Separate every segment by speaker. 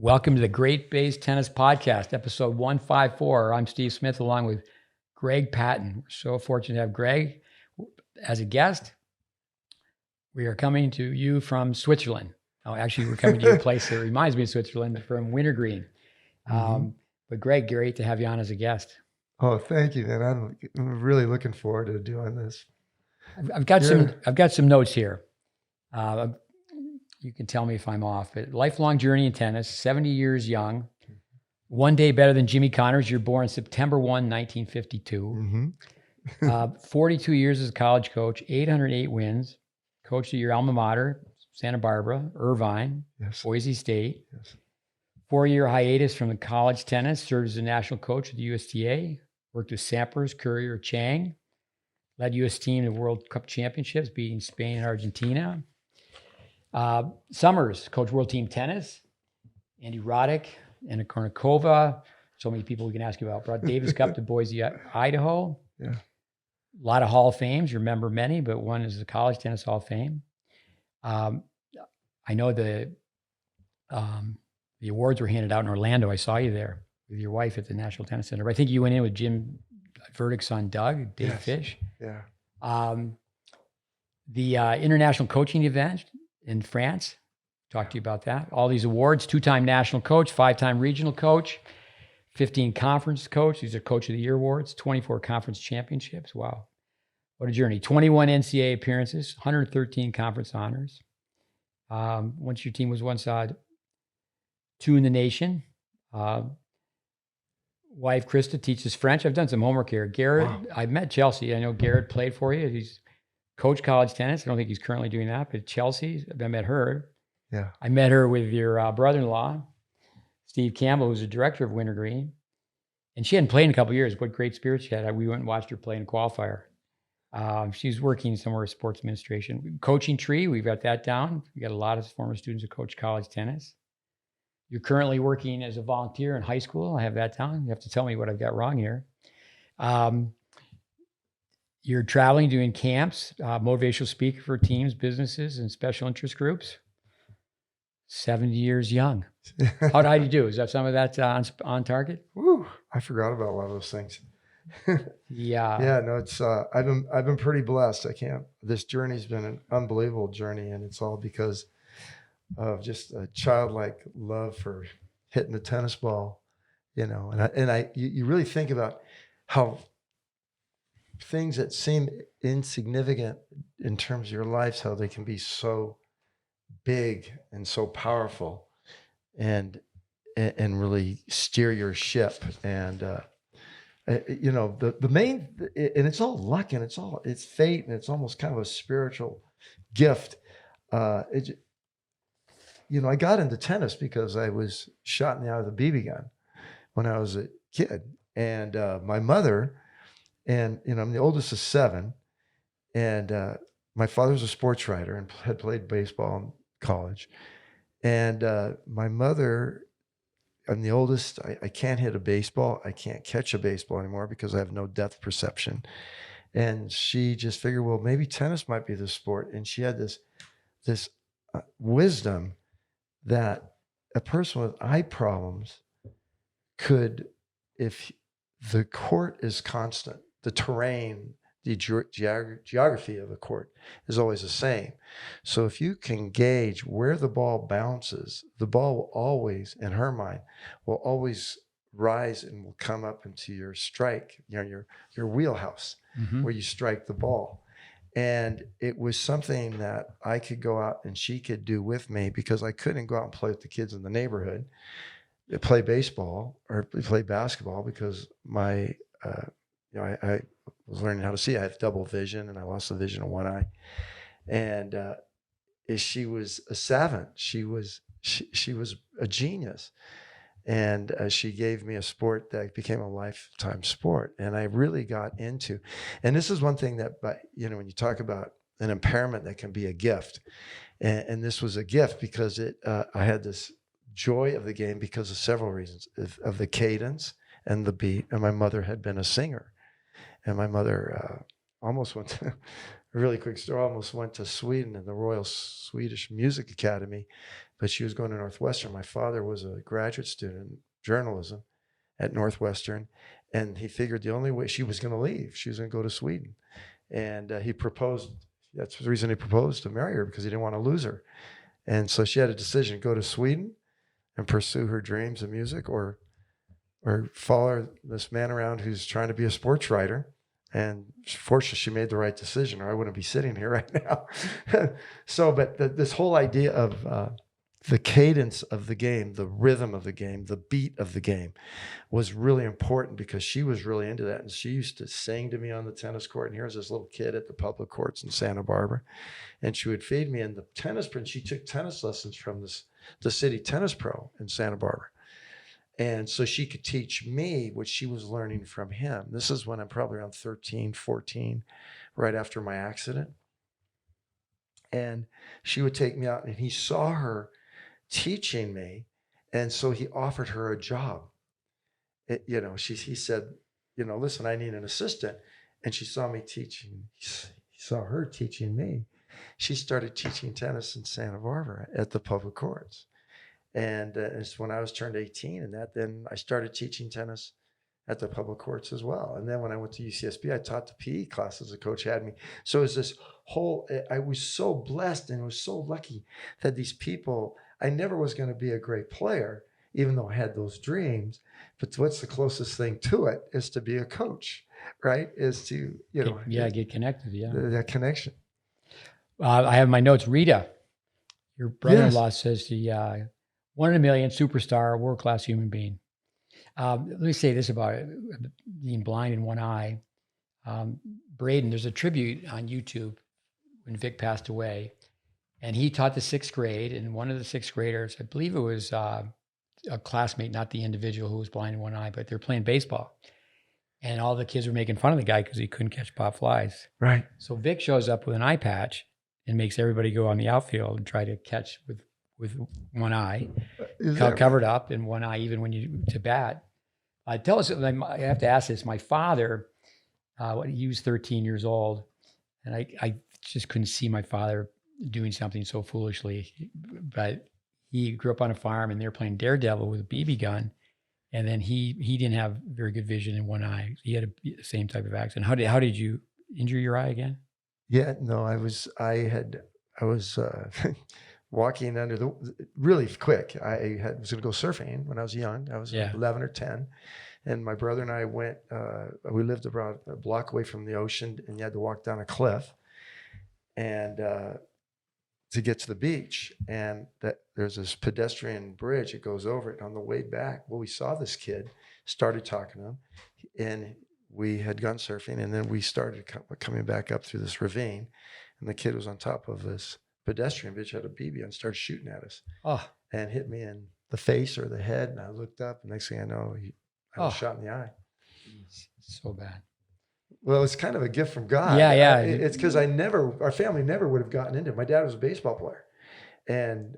Speaker 1: Welcome to the GreatBase Tennis Podcast, episode 154. I'm Steve Smith along with Greg Patton. We're so fortunate to have Greg as a guest. We are coming to you from Switzerland. Oh, actually, we're coming to a place that reminds me of Switzerland, from Wintergreen. But Greg, great to have you on as a guest.
Speaker 2: Oh, thank you, man. I'm really looking forward to doing this.
Speaker 1: I've got some notes here. You can tell me if I'm off, but lifelong journey in tennis, 70 years young, one day better than Jimmy Connors. You're born September 1, 1952. 42 years as a college coach, 808 wins, coached at your alma mater, Santa Barbara, Irvine,
Speaker 2: Yes.
Speaker 1: Boise State.
Speaker 2: Yes.
Speaker 1: 4-year hiatus from the college tennis, served as a national coach with the USTA, worked with Sampras, Courier, Chang, led U.S. team to World Cup championships, beating Spain and Argentina. Summers, coach World Team Tennis, Andy Roddick, Anna Kournikova. So many people we can ask you about. Brought Davis Cup to Boise, Idaho.
Speaker 2: Yeah.
Speaker 1: A lot of Hall of Fames. You remember many, but one is the College Tennis Hall of Fame. I know the awards were handed out in Orlando. I saw you there with your wife at the National Tennis Center. But I think you went in with Jim Verdict's son, Doug, Dave Fish.
Speaker 2: Yeah.
Speaker 1: The international coaching event in France. Talk to you about that. All these awards, 2-time national coach, 5-time regional coach, 15 conference coach. These are Coach of the Year awards, 24 conference championships. Wow. What a journey. 21 NCAA appearances, 113 conference honors. Once your team was one side, 2 in the nation. Wife Krista teaches French. I've done some homework here. Garrett, wow. I've met Chelsea. I know Garrett played for you. He's coached college tennis. I don't think he's currently doing that, but Chelsea, I met her.
Speaker 2: Yeah.
Speaker 1: I met her with your brother-in-law, Steve Campbell, who's the director of Wintergreen. And she hadn't played in a couple of years. What great spirit she had. We went and watched her play in a qualifier. She's working somewhere in sports administration. Coaching tree, we've got that down. We got a lot of former students who coach college tennis. You're currently working as a volunteer in high school. I have that down. You have to tell me what I've got wrong here. You're traveling, doing camps, motivational speaker for teams, businesses, and special interest groups. 70 years young. How did you do? Is that some of that on target?
Speaker 2: Woo! I forgot about a lot of those things.
Speaker 1: Yeah.
Speaker 2: Yeah. No, it's I've been pretty blessed. This journey's been an unbelievable journey, and it's all because of just a childlike love for hitting the tennis ball, you know. You really think about how things that seem insignificant in terms of your lives, how they can be so big and so powerful, and really steer your ship. And the main, and it's all luck, and it's fate, and it's almost kind of a spiritual gift. I got into tennis because I was shot in the eye with a BB gun when I was a kid, and my mother. And, I'm the oldest of 7, and my father was a sports writer and had played baseball in college. And my mother, I'm the oldest. I can't hit a baseball. I can't catch a baseball anymore because I have no depth perception. And she just figured, well, maybe tennis might be the sport. And she had this wisdom that a person with eye problems could, if the court is constant, the terrain, the geography of the court is always the same. So if you can gauge where the ball bounces, the ball will always, in her mind, will always rise and will come up into your strike, your wheelhouse, where you strike the ball. And it was something that I could go out and she could do with me, because I couldn't go out and play with the kids in the neighborhood, play baseball or play basketball, because I was learning how to see. I had double vision, and I lost the vision in one eye. And she was a savant. She was a genius, and she gave me a sport that became a lifetime sport. And I really got into. And this is one thing that, when you talk about an impairment that can be a gift, and this was a gift because I had this joy of the game because of several reasons, of the cadence and the beat. And my mother had been a singer. And my mother almost went to, a really quick story, almost went to Sweden in the Royal Swedish Music Academy, but she was going to Northwestern. My father was a graduate student in journalism at Northwestern, and he figured the only way she was going to leave, she was going to go to Sweden. And he proposed. That's the reason he proposed to marry her, because he didn't want to lose her. And so she had a decision: go to Sweden and pursue her dreams of music, or follow this man around who's trying to be a sports writer. And fortunately, she made the right decision, or I wouldn't be sitting here right now. So, but this whole idea of the cadence of the game, the rhythm of the game, the beat of the game was really important, because she was really into that. And she used to sing to me on the tennis court. And here's this little kid at the public courts in Santa Barbara. And she would feed me. And the tennis pro, she took tennis lessons from the city tennis pro in Santa Barbara. And so she could teach me what she was learning from him. This is when I'm probably around 13, 14, right after my accident. And she would take me out, and he saw her teaching me. And so he offered her a job. He said, listen, I need an assistant. And she saw me teaching. He saw her teaching me. She started teaching tennis in Santa Barbara at the public courts. And it's when I was turned 18, and then I started teaching tennis at the public courts as well. And then when I went to UCSB, I taught the PE classes the coach had me. So it was this whole, I was so blessed and was so lucky that these people, I never was going to be a great player, even though I had those dreams. But what's the closest thing to it is to be a coach, right? Is to,
Speaker 1: get connected. Yeah.
Speaker 2: That connection.
Speaker 1: I have my notes. Rita, your brother-in-law, says the 1 in a million superstar, world-class human being. Let me say this about it, being blind in one eye. Braden, there's a tribute on YouTube when Vic passed away, and he taught the 6th grade, and one of the 6th graders, I believe it was a classmate, not the individual who was blind in one eye, but they're playing baseball. And all the kids were making fun of the guy because he couldn't catch pop flies.
Speaker 2: Right.
Speaker 1: So Vic shows up with an eye patch and makes everybody go on the outfield and try to catch with one eye covered up, and one eye even when you to bat. Tell us, I have to ask this. My father, he was 13 years old, and I just couldn't see my father doing something so foolishly. But he grew up on a farm, and they were playing Daredevil with a BB gun, and then he didn't have very good vision in one eye. He had the same type of accident. How did you injure your eye again?
Speaker 2: Yeah, no, I was walking under really quick. Was going to go surfing when I was young. I was 11 or 10. And my brother and I went, we lived about a block away from the ocean, and you had to walk down a cliff and to get to the beach. And there's this pedestrian bridge that goes over it. And on the way back, we saw this kid, started talking to him, and we had gone surfing. And then we started coming back up through this ravine, and the kid was on top of this pedestrian bitch, had a BB and started shooting at us and hit me in the face or the head. And I looked up, and next thing I know, I was shot in the eye.
Speaker 1: So bad.
Speaker 2: Well, it's kind of a gift from God.
Speaker 1: Yeah.
Speaker 2: It's because our family never would have gotten into it. My dad was a baseball player, and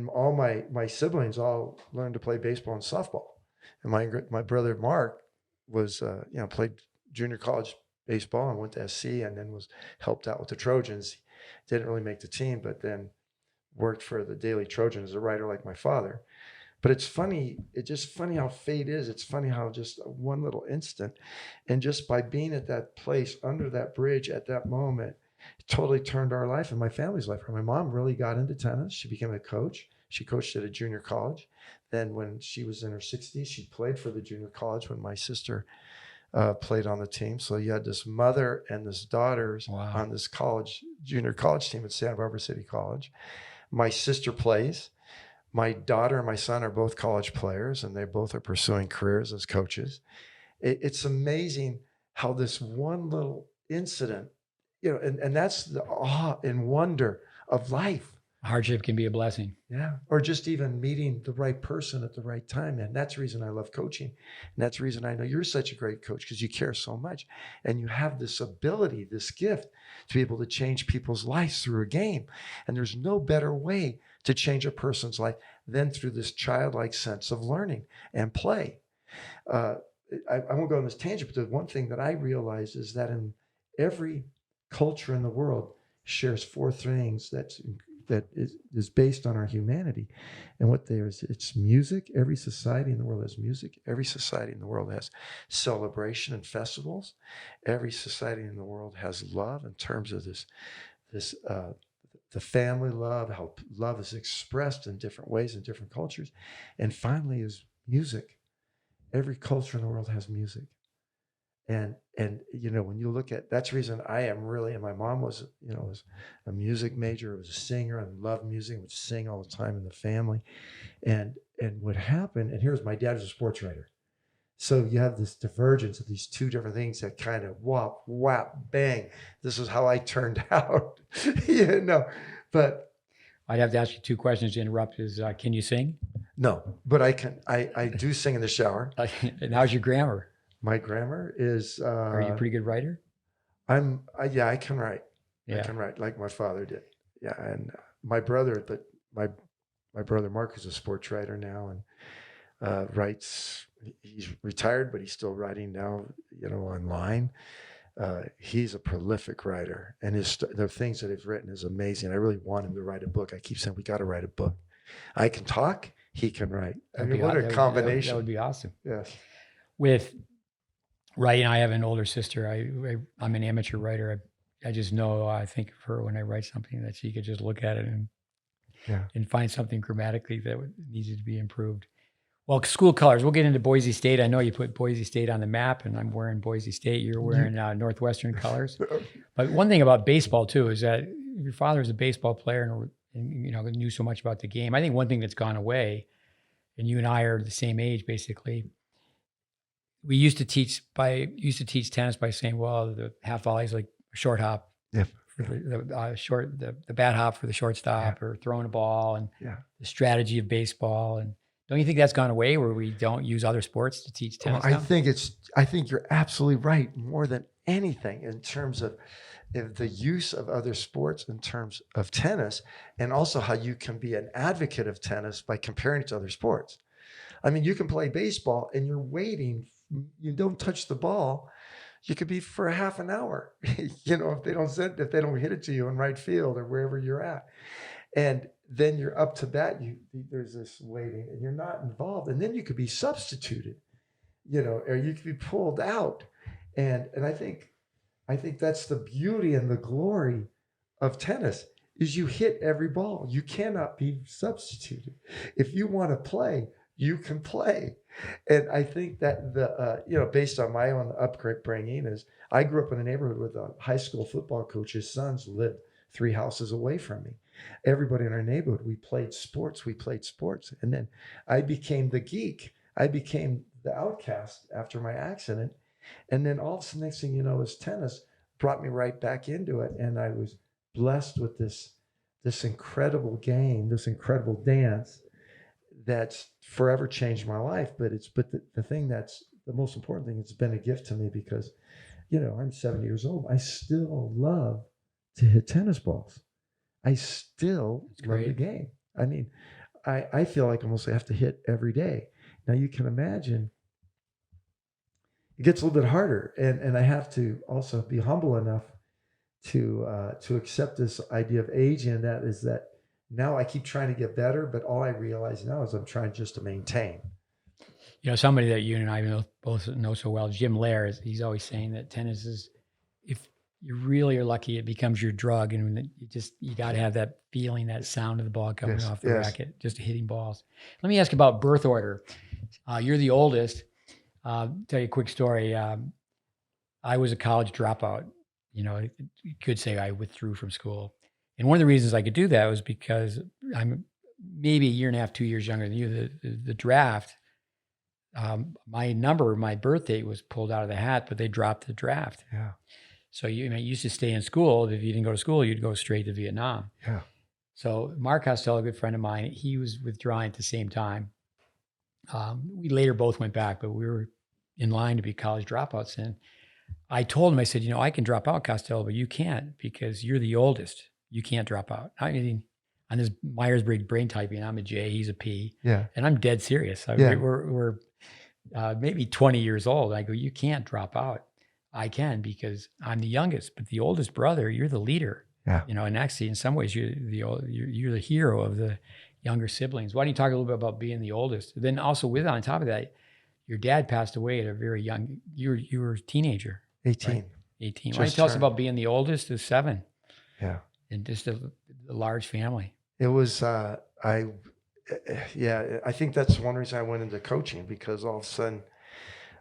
Speaker 2: all my siblings all learned to play baseball and softball. And my brother Mark was played junior college baseball and went to SC, and then was helped out with the Trojans. Didn't really make the team, but then worked for the Daily Trojan as a writer like my father. But it's funny. It's just funny how fate is. It's funny how just one little instant, and just by being at that place under that bridge at that moment, it totally turned our life and my family's life. My mom really got into tennis. She became a coach. She coached at a junior college. Then when she was in her 60s, she played for the junior college when my sister played on the team. So you had this mother and this daughters on this junior college team at Santa Barbara City College. My sister plays. My daughter and my son are both college players, and they both are pursuing careers as coaches. It's amazing how this one little incident, and that's the awe and wonder of life.
Speaker 1: Hardship can be a blessing.
Speaker 2: Yeah. Or just even meeting the right person at the right time. And that's the reason I love coaching. And that's the reason I know you're such a great coach, because you care so much. And you have this ability, this gift to be able to change people's lives through a game. And there's no better way to change a person's life than through this childlike sense of learning and play. I won't go on this tangent, but the one thing that I realize is that in every culture in the world shares 4 things that's that is based on our humanity. And what there is, it's music. Every society in the world has music. Every society in the world has celebration and festivals. Every society in the world has love in terms of the family love, how love is expressed in different ways in different cultures. And finally is music. Every culture in the world has music. And when you look at, that's the reason I am really, and my mom was a music major, was a singer and loved music, would sing all the time in the family. And what happened, and here's my dad was a sports writer. So you have this divergence of these two different things that kind of whop, whap, bang. This is how I turned out, but
Speaker 1: I'd have to ask you two questions to interrupt is, can you sing?
Speaker 2: no, but I do sing in the shower.
Speaker 1: And how's your grammar?
Speaker 2: My grammar is.
Speaker 1: Are you a pretty good writer?
Speaker 2: I can write.
Speaker 1: Yeah.
Speaker 2: I can write like my father did. Yeah, and my brother, my brother Mark is a sports writer now and writes. He's retired, but he's still writing now. Online. He's a prolific writer, and the things that he's written is amazing. I really want him to write a book. I keep saying we got to write a book. I can talk. He can write. I mean, what a combination!
Speaker 1: That would be awesome.
Speaker 2: Yes.
Speaker 1: With writing, I have an older sister. I'm an amateur writer. I just know, I think of her when I write something that she could just look at it and find something grammatically that needed to be improved. Well, school colors, we'll get into Boise State. I know you put Boise State on the map and I'm wearing Boise State. You're wearing Northwestern colors. But one thing about baseball too, is that your father was a baseball player and knew so much about the game. I think one thing that's gone away, and you and I are the same age basically, we used to teach tennis by saying, well, the half volley is like a short hop, for the bat hop for the shortstop, or throwing a ball, and the strategy of baseball. And don't you think that's gone away, where we don't use other sports to teach tennis?
Speaker 2: Well, I think you're absolutely right. More than anything, in terms of the use of other sports in terms of tennis, and also how you can be an advocate of tennis by comparing it to other sports. I mean, you can play baseball and you're waiting. You don't touch the ball, you could be for a half an hour, if they don't hit it to you in right field or wherever you're at. And then you're up to bat, there's this waiting and you're not involved. And then you could be substituted, or you could be pulled out. And I think that's the beauty and the glory of tennis, is you hit every ball. You cannot be substituted. If you want to play, you can play. And I think that based on my own upbringing, is I grew up in a neighborhood with a high school football coach. His sons lived 3 houses away from me. Everybody in our neighborhood, we played sports. And then I became the geek. I became the outcast after my accident. And then all of a sudden, next thing you know, is tennis brought me right back into it. And I was blessed with this incredible game, this incredible dance that's forever changed my life. But the thing that's the most important thing, it's been a gift to me, because, I'm 70 years old. I still love to hit tennis balls. I still love the game. I mean, I feel like almost I have to hit every day. Now you can imagine it gets a little bit harder, and I have to also be humble enough to accept this idea of age, and that is that now I keep trying to get better, but all I realize now is I'm trying just to maintain.
Speaker 1: Somebody that you and I both know so well, Jim Lair, he's always saying that tennis is, if you really are lucky, it becomes your drug, and you got to have that feeling, that sound of the ball coming off the racket, just hitting balls. Let me ask about birth order. You're the oldest. Tell you a quick story. I was a college dropout. You could say I withdrew from school. And one of the reasons I could do that was because I'm maybe a year and a half, 2 years younger than you. The draft, my birth date was pulled out of the hat, but they dropped the draft.
Speaker 2: Yeah.
Speaker 1: So you used to stay in school. If you didn't go to school, you'd go straight to Vietnam.
Speaker 2: Yeah.
Speaker 1: So Mark Costello, a good friend of mine, he was withdrawing at the same time. We later both went back, but we were in line to be college dropouts. And I told him, I said, I can drop out, Costello, but you can't, because you're the oldest. You can't drop out. I mean, on this Myers-Briggs brain typing, I'm a J, he's a P.
Speaker 2: Yeah.
Speaker 1: And I'm dead serious. We're maybe 20 years old. I go, you can't drop out. I can, because I'm the youngest, but the oldest brother, you're the leader.
Speaker 2: Yeah.
Speaker 1: You know, and actually, in some ways, you're the hero of the younger siblings. Why don't you talk a little bit about being the oldest? Then also on top of that, your dad passed away at a very young. You were a teenager,
Speaker 2: 18.
Speaker 1: right? 18. Why don't you
Speaker 2: Just
Speaker 1: tell us
Speaker 2: turned.
Speaker 1: about being the oldest of 7
Speaker 2: Yeah.
Speaker 1: and just a large family?
Speaker 2: It was, yeah, I think that's one reason I went into coaching, because all of a sudden,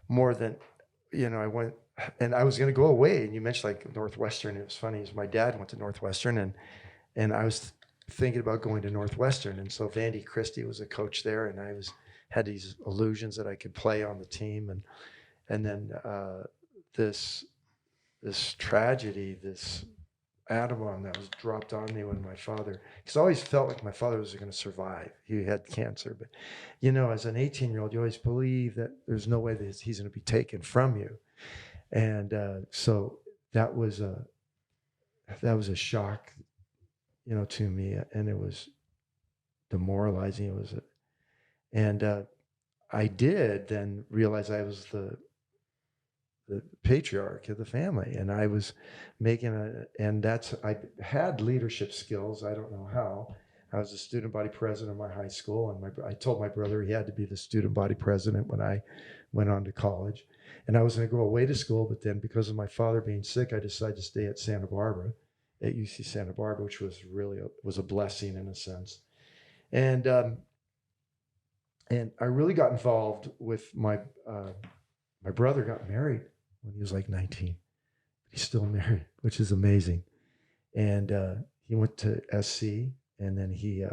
Speaker 2: more than, I went, and I was going to go away. And you mentioned like Northwestern. It was funny, is my dad went to Northwestern, and I was thinking about going to Northwestern. And so Vandy Christie was a coach there, and I had these illusions that I could play on the team. And then this tragedy, this atom bomb that was dropped on me when my father, because I always felt like my father was going to survive. He had cancer, but as an 18-year-old, you always believe that there's no way that he's going to be taken from you. And so that was a shock, to me, and it was demoralizing. And I did then realize I was the patriarch of the family, and I was I had leadership skills. I don't know how. I was the student body president of my high school, and I told my brother he had to be the student body president when I went on to college. And I was going to go away to school, but then because of my father being sick, I decided to stay at Santa Barbara, at UC Santa Barbara, which was really was a blessing in a sense. And I really got involved with my brother got married when he was like 19. He's still married, which is amazing. And he went to SC, and then he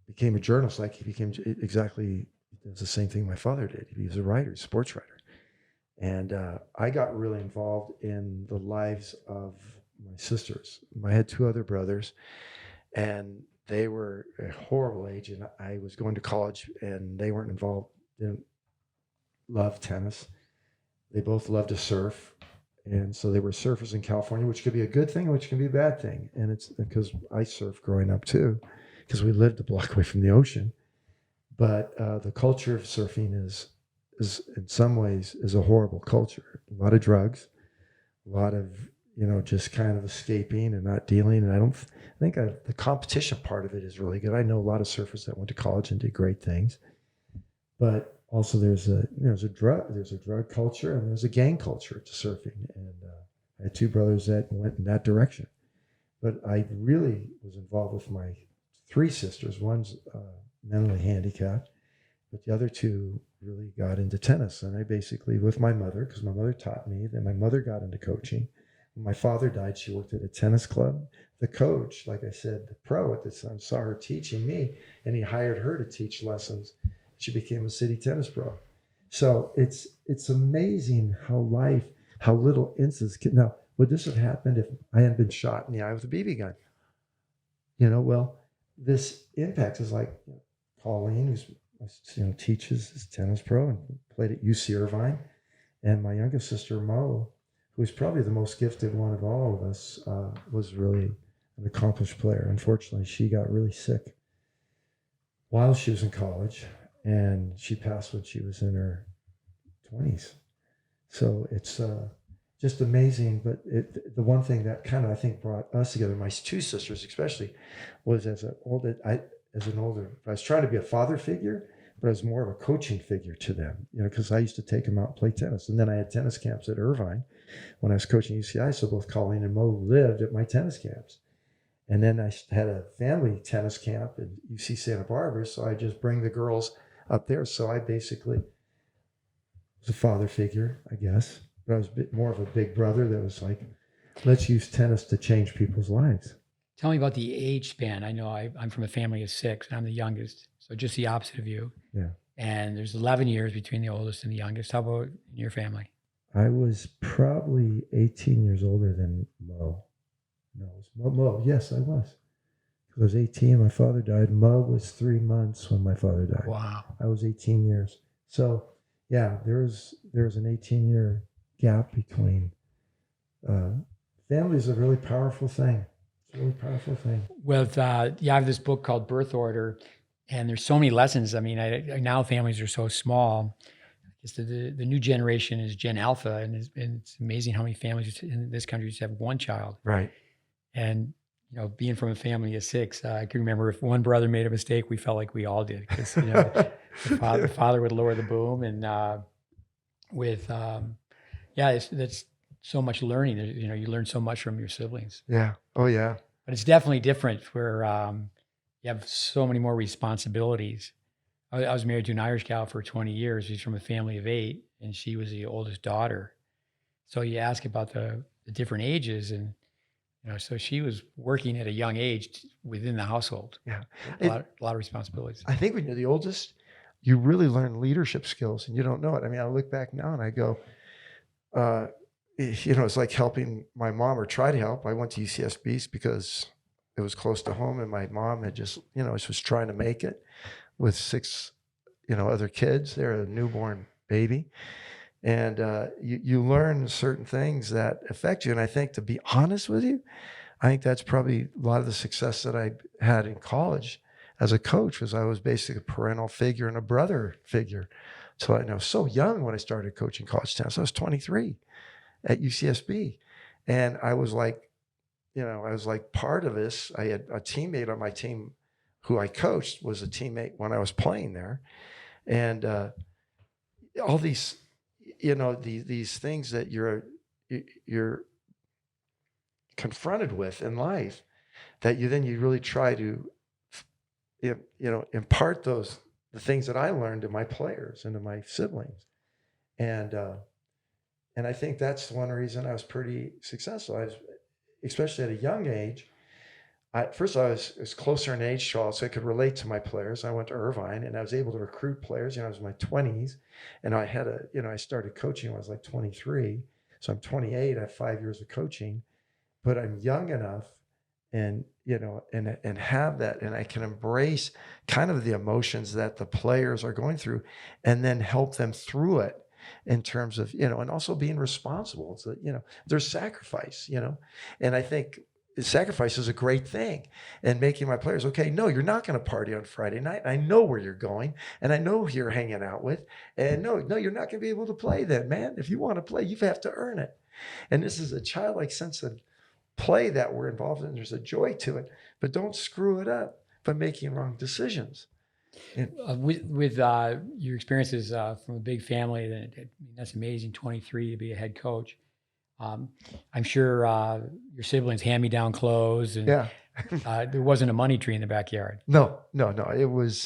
Speaker 2: became a journalist. Like he became exactly the same thing my father did. He was a writer, sports writer. And I got really involved in the lives of my sisters. I had 2 other brothers, and they were a horrible age. And I was going to college, and they weren't involved. Didn't love tennis. They both loved to surf. And so they were surfers in California, which could be a good thing, which can be a bad thing. And it's because I surfed growing up too, because we lived a block away from the ocean. But the culture of surfing is in some ways is a horrible culture. A lot of drugs, a lot of, just kind of escaping and not dealing. And I think the competition part of it is really good. I know a lot of surfers that went to college and did great things, but also there's a drug culture, and there's a gang culture to surfing. And I had 2 brothers that went in that direction. But I really was involved with my 3 sisters. One's mentally handicapped, but the other 2 really got into tennis. And I basically, with my mother, because my mother taught me, then my mother got into coaching. When my father died, she worked at a tennis club. The coach, like I said, the pro at the time, saw her teaching me, and he hired her to teach lessons. She became a city tennis pro. So it's amazing how little incidents can. Now, would this have happened if I hadn't been shot in the eye with a BB gun? Well, this impact is like Colleen, who's teaches as a tennis pro and played at UC Irvine, and my youngest sister Mo, who is probably the most gifted one of all of us, was really an accomplished player. Unfortunately, she got really sick while she was in college, and she passed when she was in her 20s. So it's just amazing. But the one thing that kind of, I think, brought us together, my 2 sisters especially, was I was trying to be a father figure, but I was more of a coaching figure to them, because I used to take them out and play tennis. And then I had tennis camps at Irvine when I was coaching UCI. So both Colleen and Mo lived at my tennis camps. And then I had a family tennis camp at UC Santa Barbara. So I just bring the girls up there. So I basically was a father figure, I guess. But I was a bit more of a big brother that was like, let's use tennis to change people's lives.
Speaker 1: Tell me about the age span. I know I'm from a family of 6, and I'm the youngest. So just the opposite of you.
Speaker 2: Yeah.
Speaker 1: And there's 11 years between the oldest and the youngest. How about in your family?
Speaker 2: I was probably 18 years older than Mo. No, it was Mo. Yes, I was. I was 18. My father died. Mo was 3 months when my father died.
Speaker 1: Wow.
Speaker 2: I was 18 years. So, yeah, there was an 18-year gap between. Family is a really powerful thing. It's a really powerful thing.
Speaker 1: With I have this book called Birth Order, and there's so many lessons. I mean, now families are so small. Just the new generation is Gen Alpha, and it's amazing how many families in this country just have one child.
Speaker 2: Right.
Speaker 1: And being from a family of 6, I can remember if one brother made a mistake, we felt like we all did, because the father would lower the boom, and that's so much learning. You learn so much from your siblings.
Speaker 2: Yeah. Oh yeah.
Speaker 1: But it's definitely different where you have so many more responsibilities. I was married to an Irish gal for 20 years. She's from a family of 8, and she was the oldest daughter. So you ask about the different ages, and so she was working at a young age within the household.
Speaker 2: Yeah.
Speaker 1: A lot of responsibilities.
Speaker 2: I think when you're the oldest, you really learn leadership skills, and you don't know it. I mean, I look back now and I go, it's like helping my mom, or try to help. I went to UCSB because it was close to home, and my mom had just, was trying to make it with 6, other kids. They're a newborn baby. And you learn certain things that affect you. And I think, to be honest with you, I think that's probably a lot of the success that I had in college as a coach, was I was basically a parental figure and a brother figure. So I was so young when I started coaching college tennis. I was 23 at UCSB. And I was like part of this. I had a teammate on my team who I coached, was a teammate when I was playing there. And all these, these things that you're confronted with in life, that you really try to, impart the things that I learned to my players and to my siblings. And I think that's one reason I was pretty successful. Especially at a young age. First, I was closer in age, so I could relate to my players. I went to Irvine, and I was able to recruit players. I was in my 20s, and I had I started coaching when I was like 23. So I'm 28. I have 5 years of coaching, but I'm young enough, and and have that, and I can embrace kind of the emotions that the players are going through, and then help them through it in terms of and also being responsible. So there's sacrifice, and I think sacrifice is a great thing, and making my players, okay, no, you're not going to party on Friday night. I know where you're going, and I know who you're hanging out with, and no, you're not going to be able to play then, man. If you want to play, you have to earn it. And this is a childlike sense of play that we're involved in. There's a joy to it, but don't screw it up by making wrong decisions.
Speaker 1: With your experiences from a big family, that's amazing. 23 to be a head coach. I'm sure your siblings hand me down clothes, and there wasn't a money tree in the backyard.
Speaker 2: No. It was.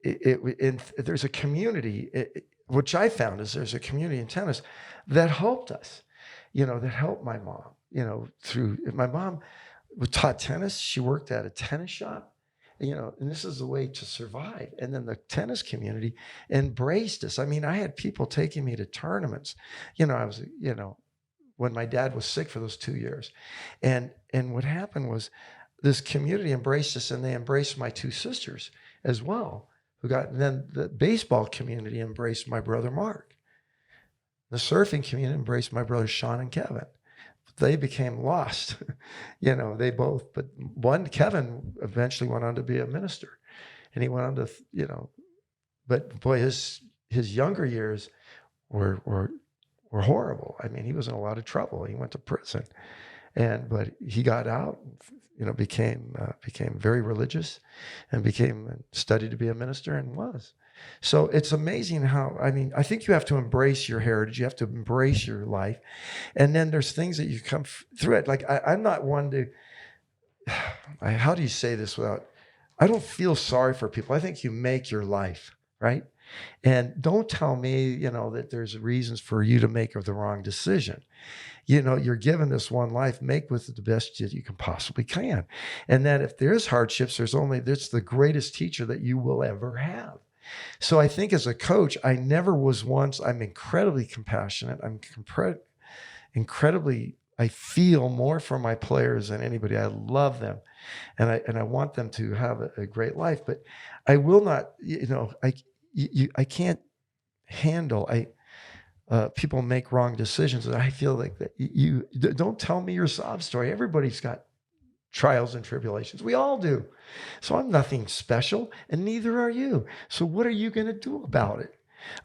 Speaker 2: There's a community, which I found is there's a community in tennis that helped us. That helped my mom. Through my mom taught tennis. She worked at a tennis shop. And this is the way to survive. And then the tennis community embraced us. I mean, I had people taking me to tournaments. I was, when my dad was sick for those 2 years. And what happened was this community embraced us, and they embraced my 2 sisters as well. And then the baseball community embraced my brother, Mark. The surfing community embraced my brothers, Sean and Kevin. They became lost, they both, but Kevin eventually went on to be a minister, and he went on to, but boy, his younger years were horrible. I mean, he was in a lot of trouble. He went to prison, but he got out, became very religious, and studied to be a minister, and was. So it's amazing how, I think you have to embrace your heritage. You have to embrace your life. And then there's things that you come through it. Like I'm not one to, how do you say this I don't feel sorry for people. I think you make your life, right? And don't tell me, that there's reasons for you to make the wrong decision. You're given this one life, make with it the best that you can possibly can. And then if there's hardships, that's the greatest teacher that you will ever have. So I think as a coach, I never was once, I'm incredibly compassionate. I'm incredibly, I feel more for my players than anybody. I love them, and I want them to have a great life, but I will not, I can't handle, people make wrong decisions. And I feel like that you don't tell me your sob story. Everybody's got trials and tribulations. We all do. So I'm nothing special, and neither are you. So what are you going to do about it?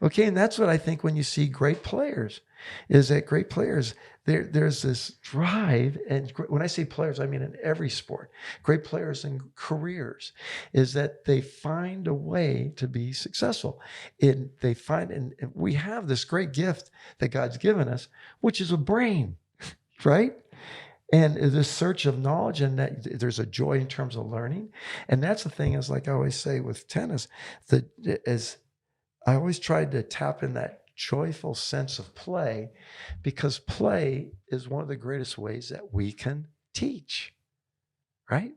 Speaker 2: Okay. And that's what I think when you see great players, is that great players, there's this drive. And when I say players, I mean in every sport, great players in careers, is that they find a way to be successful. And we have this great gift that God's given us, which is a brain, right? And this search of knowledge, and that there's a joy in terms of learning. And that's the thing, is like I always say with tennis, that as I always tried to tap in that joyful sense of play, because play is one of the greatest ways that we can teach, right?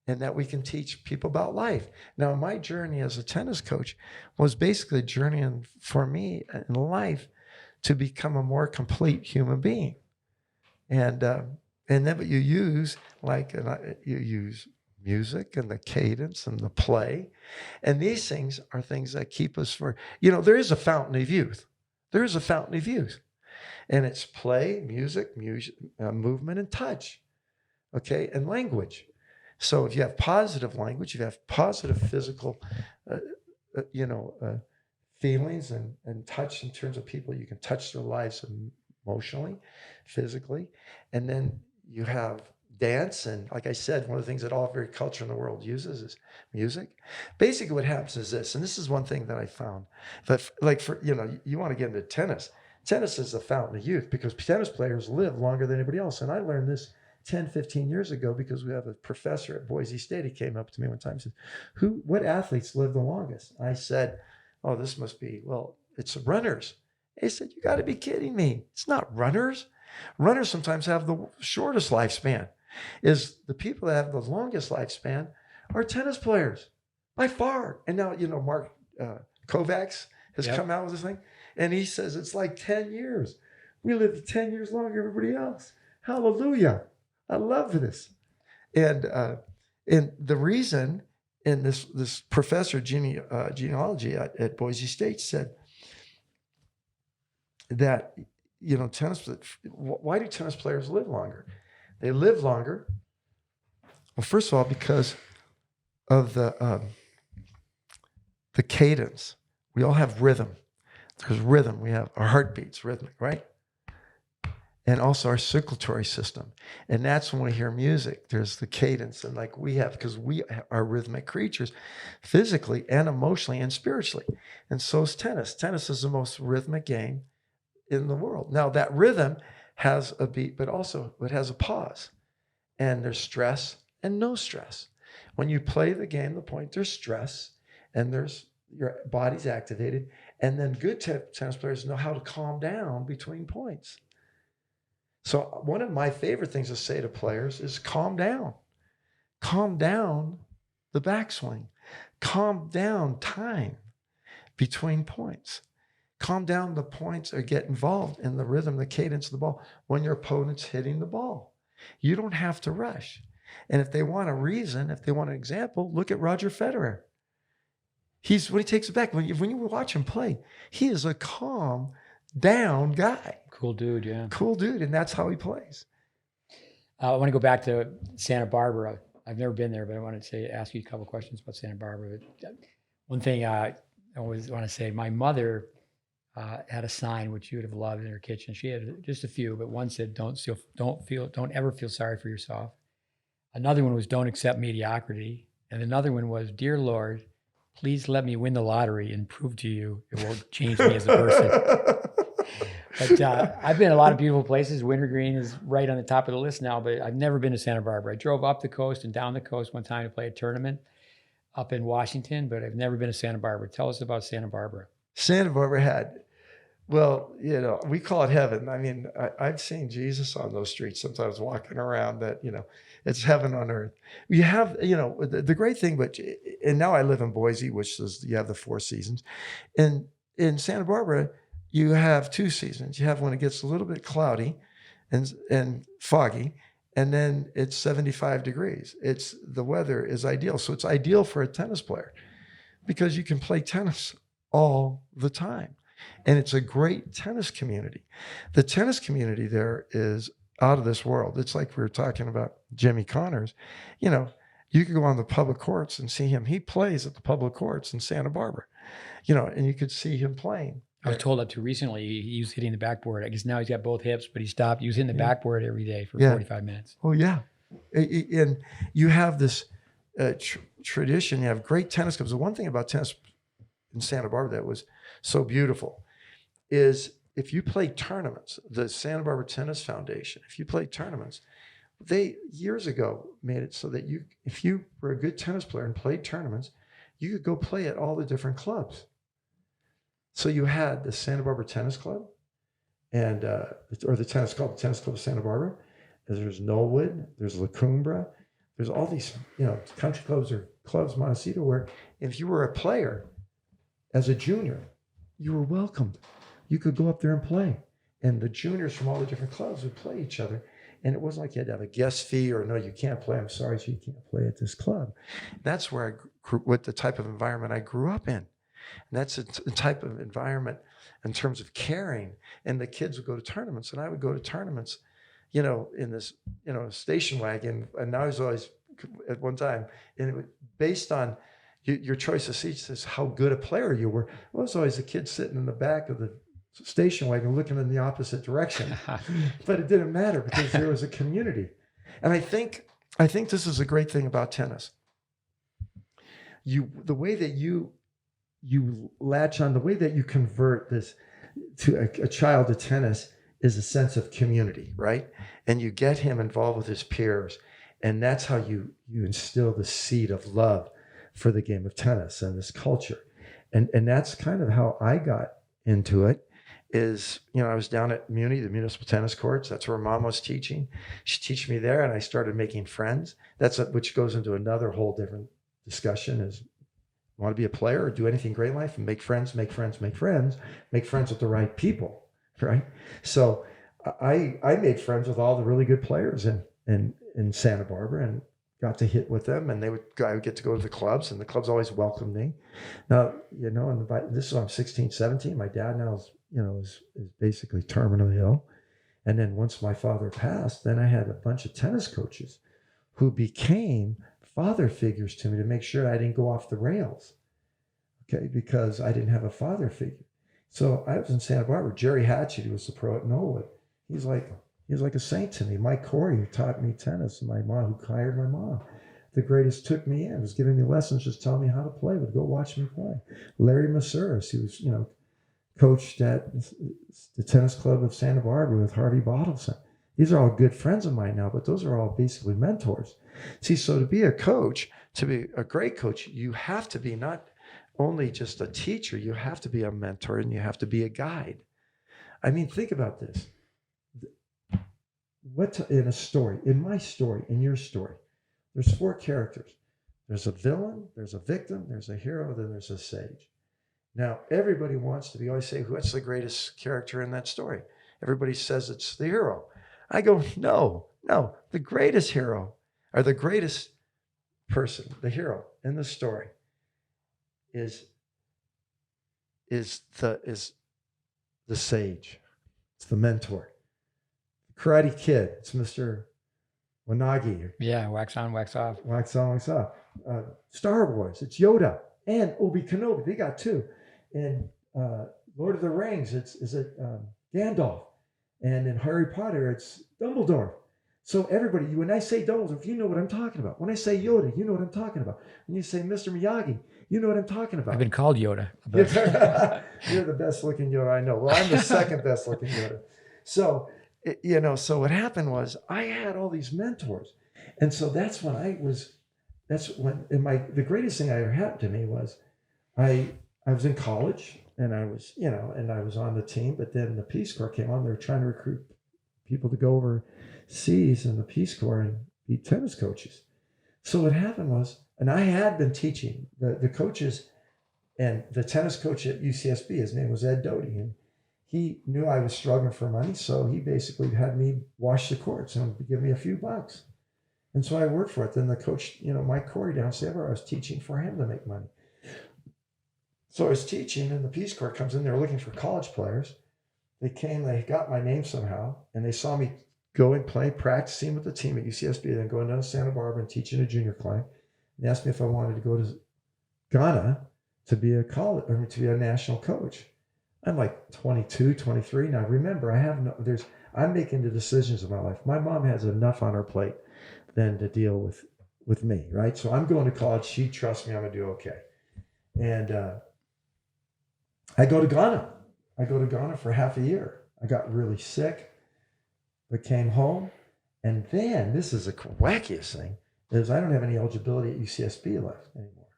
Speaker 2: And that we can teach people about life. Now, my journey as a tennis coach was basically a journey for me in life to become a more complete human being. And then what you use, you use music and the cadence and the play. And these things are things that keep us there is a fountain of youth. There is a fountain of youth. And it's play, music, movement, and touch. Okay, and language. So if you have positive language, you have positive physical, feelings and touch in terms of people. You can touch their lives emotionally, physically. And then you have dance. And like I said, one of the things that every culture in the world uses is music. Basically what happens is this, and this is one thing that I found, that you want to get into tennis. Tennis is a fountain of youth because tennis players live longer than anybody else. And I learned this 10, 15 years ago because we have a professor at Boise State. He came up to me one time and said, what athletes live the longest? I said, oh, this must be, it's runners. He said, you got to be kidding me. It's not runners. Runners sometimes have the shortest lifespan. Is the people that have the longest lifespan are tennis players by far. And now, Mark Kovacs has come out with this thing, and he says it's like 10 years. We live 10 years longer than everybody else. Hallelujah. I love this. And the reason, and this professor genealogy at Boise State said that, why do tennis players live longer? They live longer. Well, first of all, because of the cadence. We all have rhythm. There's rhythm. We have our heartbeats rhythmic, right? And also our circulatory system. And that's when we hear music. There's the cadence, and like we have, because we are rhythmic creatures physically and emotionally and spiritually. And so is tennis. Tennis is the most rhythmic game in the world. Now that rhythm has a beat, but also it has a pause. And there's stress and no stress. When you play the game, the point, there's stress and your body's activated. And then good tennis players know how to calm down between points. So one of my favorite things to say to players is calm down. Calm down the backswing. Calm down time between points. Calm down the points or get involved in the rhythm, the cadence of the ball when your opponent's hitting the ball. You don't have to rush. And if they want a reason, if they want an example, look at Roger Federer. When he takes it back, when you watch him play, he is a calm down guy.
Speaker 1: Cool dude, yeah.
Speaker 2: Cool dude, and that's how he plays.
Speaker 1: I want to go back to Santa Barbara. I've never been there, but I wanted to ask you a couple of questions about Santa Barbara. One thing I always want to say, my mother had a sign which you would have loved in her kitchen. She had just a few, but one said, "Don't ever feel sorry for yourself." Another one was, "Don't accept mediocrity," and another one was, "Dear Lord, please let me win the lottery and prove to you it will change me as a person." But I've been a lot of beautiful places. Wintergreen is right on the top of the list now, but I've never been to Santa Barbara. I drove up the coast and down the coast one time to play a tournament up in Washington, but I've never been to Santa Barbara. Tell us about Santa Barbara.
Speaker 2: Santa Barbara had, we call it heaven. I mean, I've seen Jesus on those streets sometimes walking around that, it's heaven on earth. You have, the great thing, and now I live in Boise, which is, you have the 4 seasons. And in Santa Barbara, you have 2 seasons. You have when it gets a little bit cloudy and foggy, and then it's 75 degrees. The weather is ideal. So it's ideal for a tennis player because you can play tennis all the time. And it's a great tennis community. The tennis community there is out of this world. It's like we were talking about Jimmy Connors. You can go on the public courts and see him. He plays at the public courts in Santa Barbara. and you could see him playing.
Speaker 1: I was told up to recently he was hitting the backboard. I guess now he's got both hips, but he stopped. He was hitting the backboard every day for 45 minutes.
Speaker 2: Oh, yeah. And you have this tradition. You have great tennis clubs. The one thing about tennis in Santa Barbara that was so beautiful is if you play tournaments, the Santa Barbara Tennis Foundation, if you play tournaments, they years ago made it so that if you were a good tennis player and played tournaments, you could go play at all the different clubs. So you had the Santa Barbara Tennis Club, or the Tennis Club of Santa Barbara. There's Knollwood, there's La Cumbra, there's all these, country clubs or clubs, Montecito, where if you were a player as a junior, you were welcomed. You could go up there and play. And the juniors from all the different clubs would play each other. And it wasn't like you had to have a guest fee or no, you can't play. I'm sorry, so you can't play at this club. That's where I grew, what the type of environment I grew up in. And that's a type of environment in terms of caring. And the kids would go to tournaments, and I would go to tournaments, in this, station wagon. And I was always at one time, and it was based on your choice of seats is how good a player you were. I was always a kid sitting in the back of the station wagon looking in the opposite direction. But it didn't matter because there was a community. And I think this is a great thing about tennis. The way that you latch on, the way that you convert this to a child to tennis is a sense of community, right? And you get him involved with his peers. And that's how you instill the seed of love for the game of tennis and this culture. And that's kind of how I got into it. Is, I was down at Muni, the municipal tennis courts. That's where Mom was teaching. She teach me there, and I started making friends. Which goes into another whole different discussion is, want to be a player or do anything great in life and make friends with the right people, right? So I made friends with all the really good players in Santa Barbara and got to hit with them, and I would get to go to the clubs, and the clubs always welcomed me. Now, and this is when I'm 16, 17. My dad now is basically terminally ill. And then once my father passed, then I had a bunch of tennis coaches who became father figures to me to make sure I didn't go off the rails. Okay, because I didn't have a father figure. So I was in Santa Barbara. Jerry Hatchett, who was the pro at Knollwood, he was like a saint to me. Mike Corey, who taught me tennis, my mom, who hired my mom, the greatest, took me in, was giving me lessons, just telling me how to play, would go watch me play. Larry Masuris, who was, coached at the Tennis Club of Santa Barbara with Harvey Bottleson. These are all good friends of mine now, but those are all basically mentors. See, so to be a coach, to be a great coach, you have to be not only just a teacher, you have to be a mentor and you have to be a guide. I mean, think about this. In a story, in my story, in your story, there's 4 characters. There's a villain, there's a victim, there's a hero, then there's a sage. Now, everybody wants to always say, what's the greatest character in that story? Everybody says it's the hero. I go, no, the greatest hero, or the greatest person, the hero in the story is the sage. It's the mentor. Karate Kid, it's Mr. Wanagi.
Speaker 1: Yeah, wax on, wax off.
Speaker 2: Wax on, wax off. Star Wars, it's Yoda and Obi Kenobi. They got 2. And Lord of the Rings, it's Gandalf. And in Harry Potter, it's Dumbledore. So everybody, when I say Dumbledore, you know what I'm talking about. When I say Yoda, you know what I'm talking about. When you say Mr. Miyagi, you know what I'm talking about.
Speaker 1: I've been called Yoda.
Speaker 2: You're the best looking Yoda I know. Well, I'm the second best looking Yoda. So, so what happened was I had all these mentors. And so the greatest thing that ever happened to me was I was in college and I was, and I was on the team, but then the Peace Corps came on. They were trying to recruit people to go overseas in the Peace Corps and be tennis coaches. So what happened was, and I had been teaching the coaches, and the tennis coach at UCSB, his name was Ed Doty, and he knew I was struggling for money. So he basically had me wash the courts and give me a few bucks. And so I worked for it. Then the coach, Mike Corey downstairs, I was teaching for him to make money. So I was teaching, and the Peace Corps comes in. They were looking for college players. They came, they got my name somehow, and they saw me going, play, practicing with the team at UCSB, then going down to Santa Barbara and teaching a junior client. They asked me if I wanted to go to Ghana to be a to be a national coach. I'm like 22, 23 now. Remember, I'm making the decisions of my life. My mom has enough on her plate than to deal with me, right? So I'm going to college. She trusts me. I'm gonna do okay. And I go to Ghana. I go to Ghana for half a year. I got really sick, but came home. And then this is the wackiest thing is I don't have any eligibility at UCSB left anymore.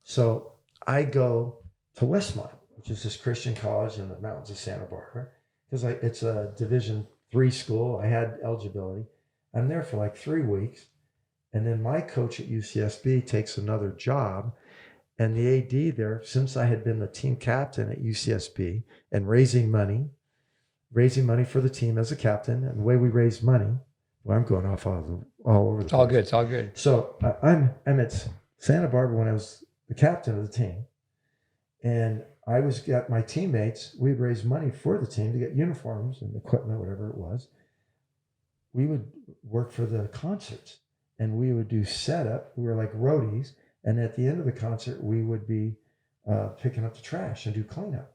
Speaker 2: So I go to Westmont, which is this Christian college in the mountains of Santa Barbara, because it's a Division III school. I had eligibility. I'm there for like 3 weeks. And then my coach at UCSB takes another job. And the AD there, since I had been the team captain at UCSB and raising money for the team as a captain, and the way we raise money, well, I'm going off all over the place.
Speaker 1: All good. It's all good.
Speaker 2: So I'm at Santa Barbara when I was the captain of the team. And I got my teammates, we'd raise money for the team to get uniforms and equipment, whatever it was. We would work for the concerts and we would do setup. We were like roadies. And at the end of the concert, we would be picking up the trash and do cleanup.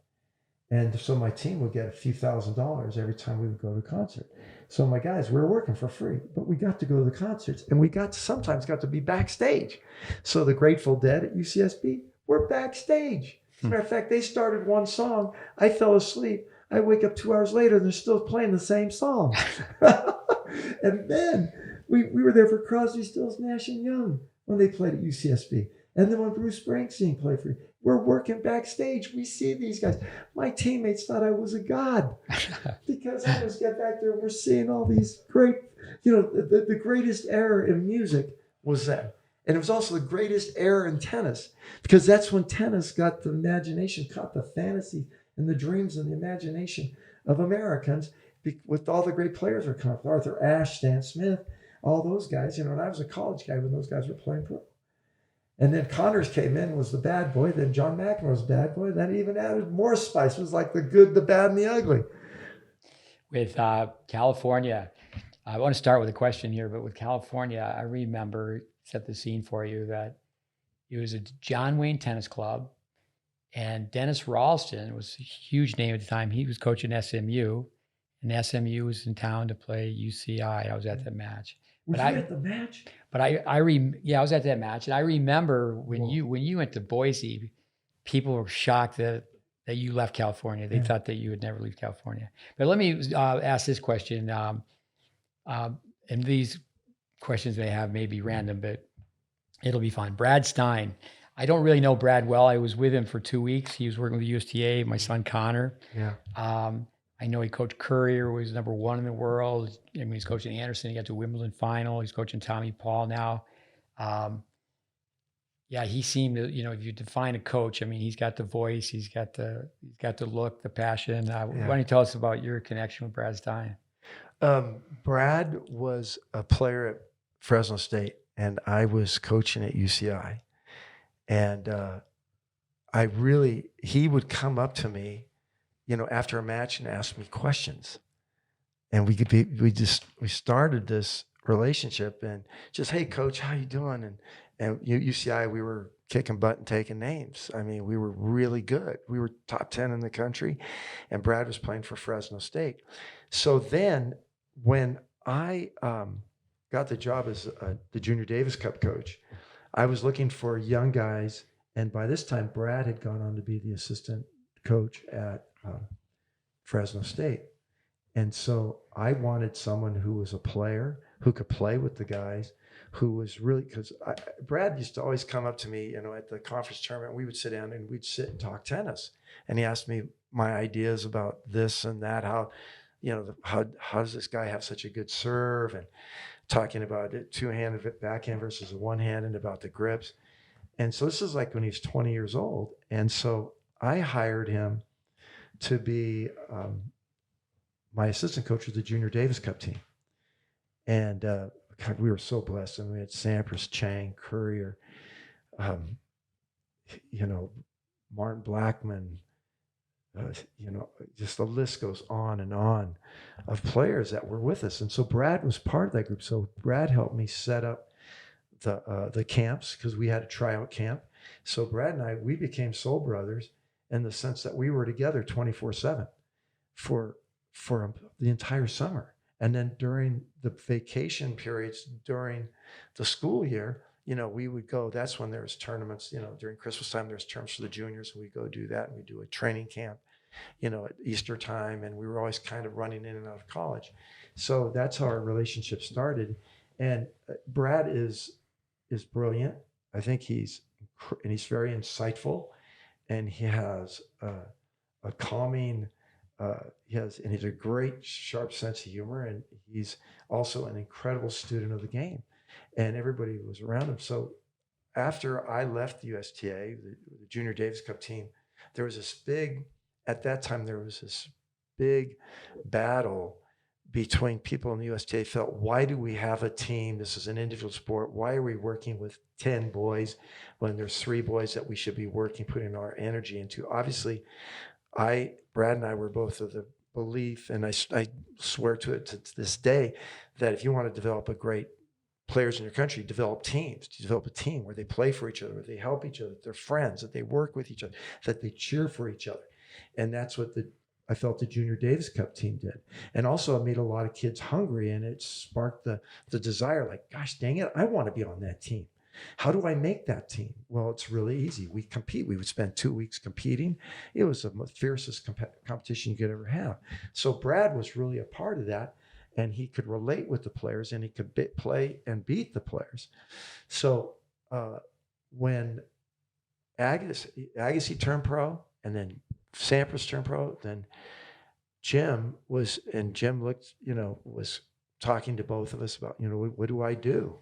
Speaker 2: And so my team would get a few $1,000s every time we would go to a concert. So my guys, we were working for free, but we got to go to the concerts and we sometimes got to be backstage. So the Grateful Dead at UCSB were backstage. As a matter of fact, they started one song. I fell asleep. I wake up 2 hours later, they're still playing the same song. And then we were there for Crosby, Stills, Nash and Young when they played at UCSB. And then when Bruce Springsteen played for you, we're working backstage. We see these guys. My teammates thought I was a god because I was get back there. We're seeing all these great, the greatest era in music was them. And it was also the greatest era in tennis because that's when tennis got the imagination, caught the fantasy and the dreams and the imagination of Americans with all the great players were coming. Arthur Ashe, Stan Smith, all those guys. And I was a college guy when those guys were playing pro. And then Connors came in, was the bad boy. Then John McEnroe was the bad boy. Then he even added more spice. It was like the good, the bad, and the ugly.
Speaker 1: With California, I want to start with a question here, but with California, I remember, set the scene for you, that it was a John Wayne Tennis Club, and Dennis Ralston was a huge name at the time. He was coaching SMU, and SMU was in town to play UCI. I was at that match.
Speaker 2: Was you at the match?
Speaker 1: But I was at that match, and I remember when you went to Boise, people were shocked that you left California. They thought that you would never leave California. But let me ask this question, and these questions may have may be random, but it'll be fun. Brad Stein. I don't really know Brad well. I was with him for 2 weeks. He was working with USTA, my son Connor.
Speaker 2: Yeah.
Speaker 1: I know he coached Courier, was #1 in the world. I mean, he's coaching Anderson. He got to Wimbledon final. He's coaching Tommy Paul now. He seemed to, if you define a coach, I mean, he's got the voice, he's got the look, the passion. Why don't you tell us about your connection with Brad Stein?
Speaker 2: Brad was a player at Fresno State, and I was coaching at UCI. And he would come up to me, after a match and ask me questions. And we started this relationship and just, hey, coach, how you doing? And UCI, we were kicking butt and taking names. I mean, we were really good. We were top 10 in the country, and Brad was playing for Fresno State. So then when I got the job as the Junior Davis Cup coach, I was looking for young guys. And by this time, Brad had gone on to be the assistant coach at Fresno State. And so I wanted someone who was a player, who could play with the guys, who was really, because Brad used to always come up to me, at the conference tournament. We would sit down and we'd sit and talk tennis. And he asked me my ideas about this and that, how does this guy have such a good serve, and talking about it, two-handed backhand versus a one-handed, about the grips. And so this is like when he was 20 years old. And so I hired him to be my assistant coach of the Junior Davis Cup team. And God, we were so blessed. And we had Sampras, Chang, Courier, Martin Blackman, just the list goes on and on of players that were with us. And so Brad was part of that group. So Brad helped me set up the camps, because we had a tryout camp. So Brad and I, we became soul brothers in the sense that we were together 24/7 for the entire summer. And then during the vacation periods during the school year, we would go. That's when there's tournaments. During Christmas time, there's tournaments for the juniors, and we go do that. And we do a training camp, at Easter time, and we were always kind of running in and out of college. So that's how our relationship started. And Brad is brilliant. I think he's very insightful, and he has a calming. He's a great sharp sense of humor, and he's also an incredible student of the game. And everybody was around him. So after I left the USTA, the Junior Davis Cup team, there was this big. At that time, there was this big battle between people in the USTA. Felt, why do we have a team? This is an individual sport. Why are we working with 10 boys when there's 3 boys that we should be working, putting our energy into? Obviously, Brad and I were both of the belief, and I swear to it to this day, that if you want to develop a great players in your country, develop teams. To develop a team where they play for each other, where they help each other, they're friends, that they work with each other, that they cheer for each other. And that's what I felt the Junior Davis Cup team did. And also it made a lot of kids hungry, and it sparked the desire, like, gosh, dang it, I want to be on that team. How do I make that team? Well, it's really easy. We compete. We would spend 2 weeks competing. It was the fiercest competition you could ever have. So Brad was really a part of that, and he could relate with the players, and he could play and beat the players. So when Agassi turned pro, and then Sampras turned pro, then Jim was talking to both of us about, what do I do?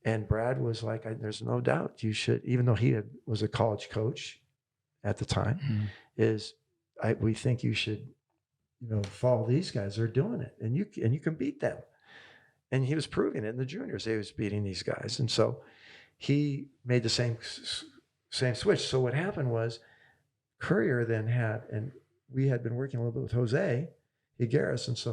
Speaker 2: And Brad was like, there's no doubt you should, even though he was a college coach at the time, we think you should, follow these guys. They're doing it, and you can beat them. And he was proving it in the juniors. He was beating these guys. And so he made the same switch. So what happened was Courier then and we had been working a little bit with Jose Higueras. And so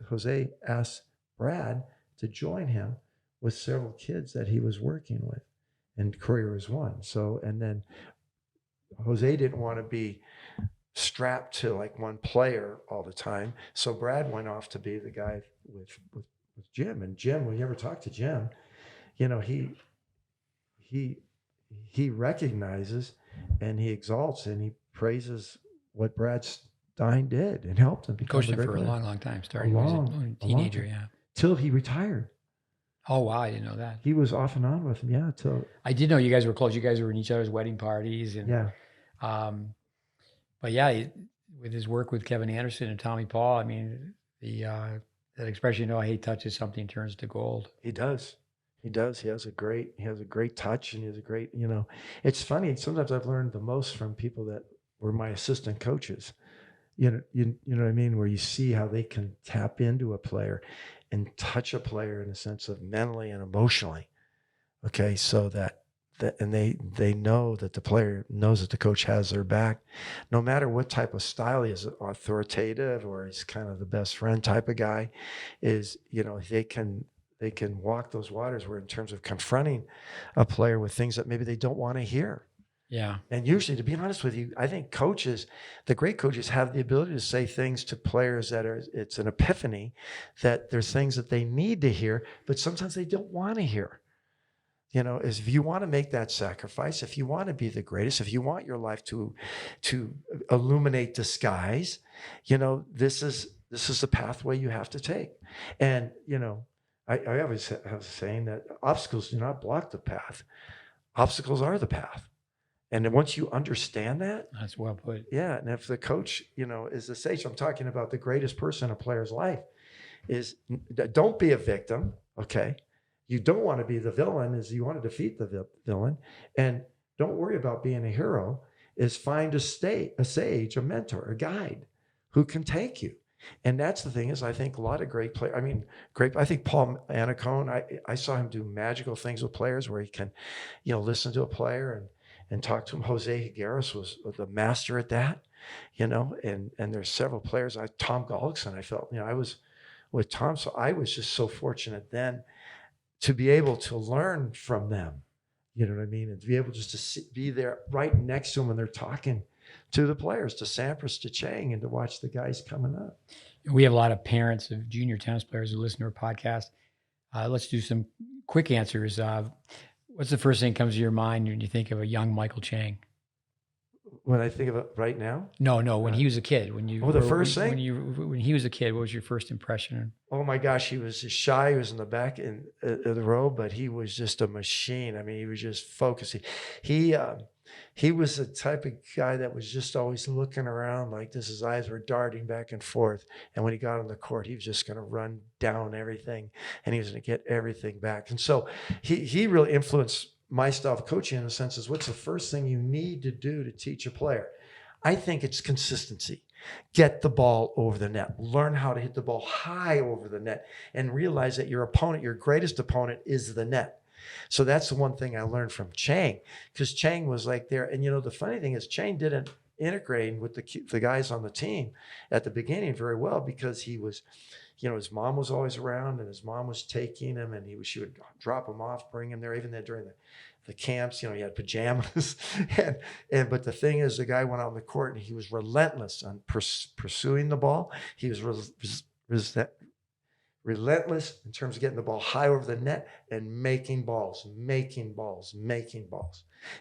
Speaker 2: Jose asked Brad to join him with several kids that he was working with, and Courier was one. So, and then Jose didn't want to be strapped to like one player all the time. So Brad went off to be the guy with Jim. And Jim, when you ever talk to Jim, he recognizes and he exalts and he praises what Brad Stein did and helped him become
Speaker 1: coached him for a long time, starting when he was a teenager,
Speaker 2: till he retired.
Speaker 1: Oh, wow. I didn't know that.
Speaker 2: He was off and on with him. Yeah.
Speaker 1: I did know you guys were close. You guys were in each other's wedding parties. And, but yeah, with his work with Kevin Anderson and Tommy Paul, I mean, that expression, I hate touches, something turns to gold.
Speaker 2: He does. He has a great touch, and he has a great, it's funny. Sometimes I've learned the most from people that were my assistant coaches. You know what I mean? Where you see how they can tap into a player and touch a player in a sense of mentally and emotionally. Okay. So and they know that the player knows that the coach has their back, no matter what type of style he is, authoritative or he's kind of the best friend type of guy, is, they can walk those waters where in terms of confronting a player with things that maybe they don't want to hear.
Speaker 1: Yeah.
Speaker 2: And usually, to be honest with you, I think the great coaches have the ability to say things to players it's an epiphany that there's things that they need to hear, but sometimes they don't want to hear. Is if you want to make that sacrifice, if you want to be the greatest, if you want your life to illuminate the skies, this is the pathway you have to take. And, I always have a saying that obstacles do not block the path. Obstacles are the path. And then once you understand that,
Speaker 1: that's well put.
Speaker 2: Yeah. And if the coach, is the sage, I'm talking about the greatest person in a player's life, is don't be a victim. Okay. You don't want to be the villain, is you want to defeat the villain. And don't worry about being a hero, is find a sage, a mentor, a guide who can take you. And that's the thing is, I think a lot of great players, I think Paul Annacone, I saw him do magical things with players where he can, listen to a player and talk to him. Jose Higueras was the master at that, and there's several players. Tom Gullickson, I felt, I was with Tom, so I was just so fortunate then to be able to learn from them, You know what I mean? And to be able just to be there right next to them when they're talking to the players, to Sampras, to Chang, and to watch the guys coming up.
Speaker 1: We have a lot of parents of junior tennis players who listen to our podcast. Let's do some quick answers. What's the first thing that comes to your mind when you think of a young Michael Chang?
Speaker 2: When I think of it right now?
Speaker 1: No, when he was a kid. When you
Speaker 2: the first thing?
Speaker 1: when he was a kid, what was your first impression?
Speaker 2: Oh my gosh, he was just shy. He was in the back of the row, but he was just a machine. I mean, he was just focusing. He was the type of guy that was just always looking around like this. His eyes were darting back and forth. And when he got on the court, he was just going to run down everything, and he was going to get everything back. And so he really influenced my style of coaching in the sense is, what's the first thing you need to do to teach a player? I think it's consistency. Get the ball over the net. Learn how to hit the ball high over the net and realize that your opponent, your greatest opponent, is the net. So that's the one thing I learned from Chang, because Chang was like there. And, the funny thing is Chang didn't integrate with the guys on the team at the beginning very well, because he was, his mom was always around, and his mom was taking him, and she would drop him off, bring him there, even then during the camps, he had pajamas. But the thing is, the guy went out on the court and he was relentless on pursuing the ball. He was relentless in terms of getting the ball high over the net and making balls.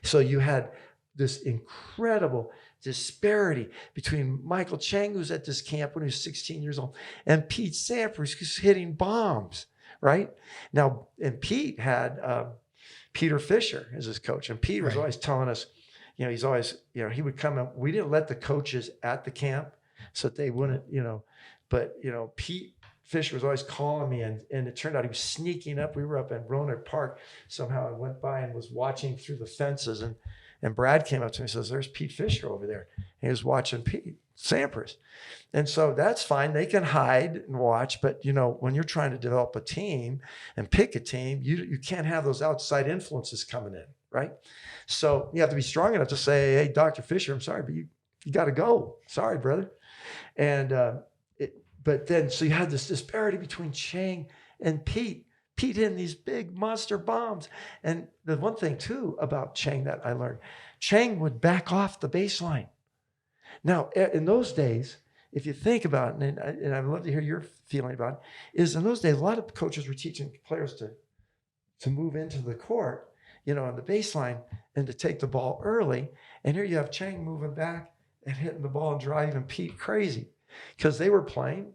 Speaker 2: So you had this incredible disparity between Michael Chang, who's at this camp when he was 16 years old, and Pete Sampras, who's hitting bombs, right? Now, and Pete had Peter Fisher as his coach, and Pete was always telling us, he's always, he would come in. We didn't let the coaches at the camp so that they wouldn't, but, Pete Fisher was always calling me, and it turned out he was sneaking up. We were up in Roanoke Park. Somehow I went by and was watching through the fences, and Brad came up to me and says, "There's Pete Fisher over there." And he was watching Pete Sampras. And so that's fine. They can hide and watch, but when you're trying to develop a team and pick a team, you can't have those outside influences coming in, right? So you have to be strong enough to say, "Hey, Dr. Fisher, I'm sorry, but you got to go. Sorry, brother." And but then, so you had this disparity between Chang and Pete. Pete hitting these big monster bombs. And the one thing too about Chang that I learned, Chang would back off the baseline. Now, in those days, if you think about it, and I'd love to hear your feeling about it, is in those days, a lot of coaches were teaching players to move into the court, on the baseline, and to take the ball early. And here you have Chang moving back and hitting the ball and driving Pete crazy, because they were playing.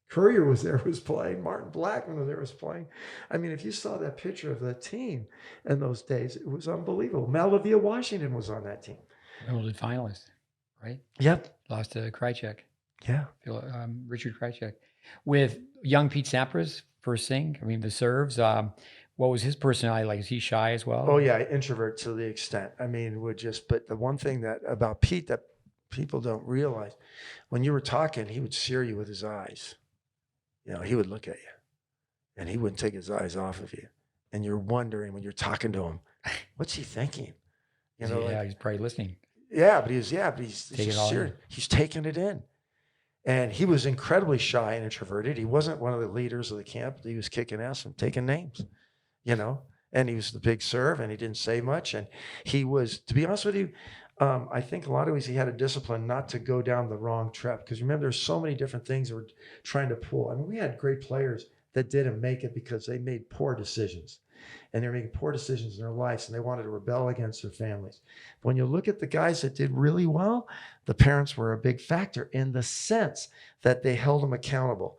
Speaker 2: Courier was playing. Martin Blackman was playing. I mean, if you saw that picture of the team in those days, it was unbelievable. Malavia Washington was on that team.
Speaker 1: Wimbledon finalist, right?
Speaker 2: Yep.
Speaker 1: Lost to Krajicek.
Speaker 2: Yeah.
Speaker 1: Richard Krajicek. With young Pete Sampras, first thing, the serves, what was his personality like? Is he shy as well?
Speaker 2: Oh, yeah, introvert to the extent. But the one thing about Pete that people don't realize, when you were talking, he would sear you with his eyes. He would look at you, and he wouldn't take his eyes off of you. And you're wondering when you're talking to him, what's he thinking?
Speaker 1: He's probably listening.
Speaker 2: But he's taking it in. And he was incredibly shy and introverted. He wasn't one of the leaders of the camp. He was kicking ass and taking names, and he was the big serve, and he didn't say much. And he was, to be honest with you, I think a lot of ways he had a discipline not to go down the wrong track. Because remember, there's so many different things that we're trying to pull. We had great players that didn't make it because they made poor decisions. And they're making poor decisions in their lives, and they wanted to rebel against their families. When you look at the guys that did really well, the parents were a big factor in the sense that they held them accountable.